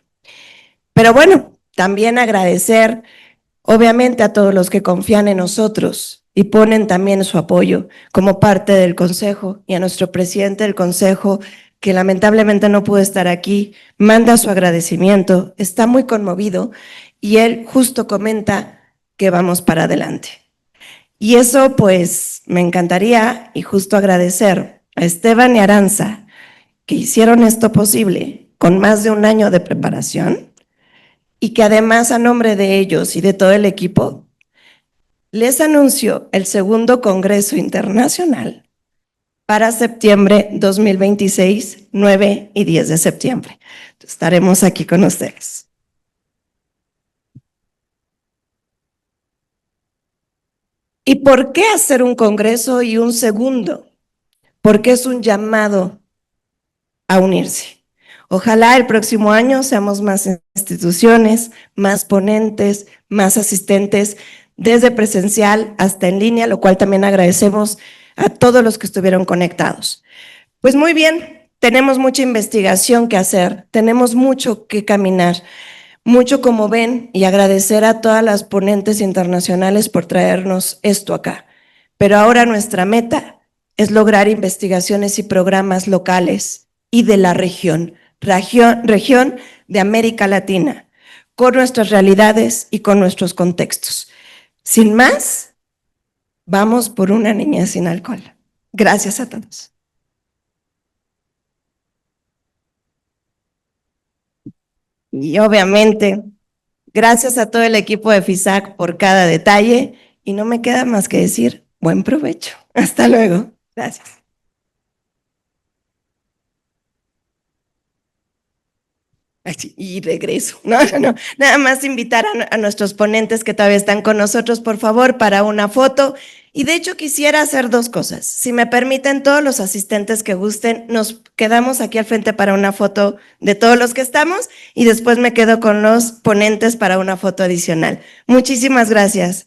Pero bueno, también agradecer, obviamente, a todos los que confían en nosotros y ponen también su apoyo como parte del Consejo, y a nuestro presidente del Consejo, que lamentablemente no pudo estar aquí, manda su agradecimiento, está muy conmovido y él justo comenta que vamos para adelante. Y eso pues me encantaría, y justo agradecer a Esteban y Aranza, que hicieron esto posible con más de un año de preparación, y que además a nombre de ellos y de todo el equipo les anuncio el Segundo Congreso Internacional para septiembre 2026, 9 y 10 de septiembre. Estaremos aquí con ustedes. ¿Y por qué hacer un congreso y un segundo? Porque es un llamado a unirse. Ojalá el próximo año seamos más instituciones, más ponentes, más asistentes, desde presencial hasta en línea, lo cual también agradecemos a todos los que estuvieron conectados. Pues muy bien, tenemos mucha investigación que hacer, tenemos mucho que caminar, mucho como ven, y agradecer a todas las ponentes internacionales por traernos esto acá. Pero ahora nuestra meta es lograr investigaciones y programas locales y de la región de América Latina, con nuestras realidades y con nuestros contextos. Sin más, vamos por una niñez sin alcohol. Gracias a todos. Y obviamente, gracias a todo el equipo de FISAC por cada detalle, y no me queda más que decir buen provecho. Hasta luego. Gracias. Y regreso. No. Nada más invitar a nuestros ponentes que todavía están con nosotros, por favor, para una foto. Y de hecho quisiera hacer dos cosas. Si me permiten, todos los asistentes que gusten, nos quedamos aquí al frente para una foto de todos los que estamos, y después me quedo con los ponentes para una foto adicional. Muchísimas gracias.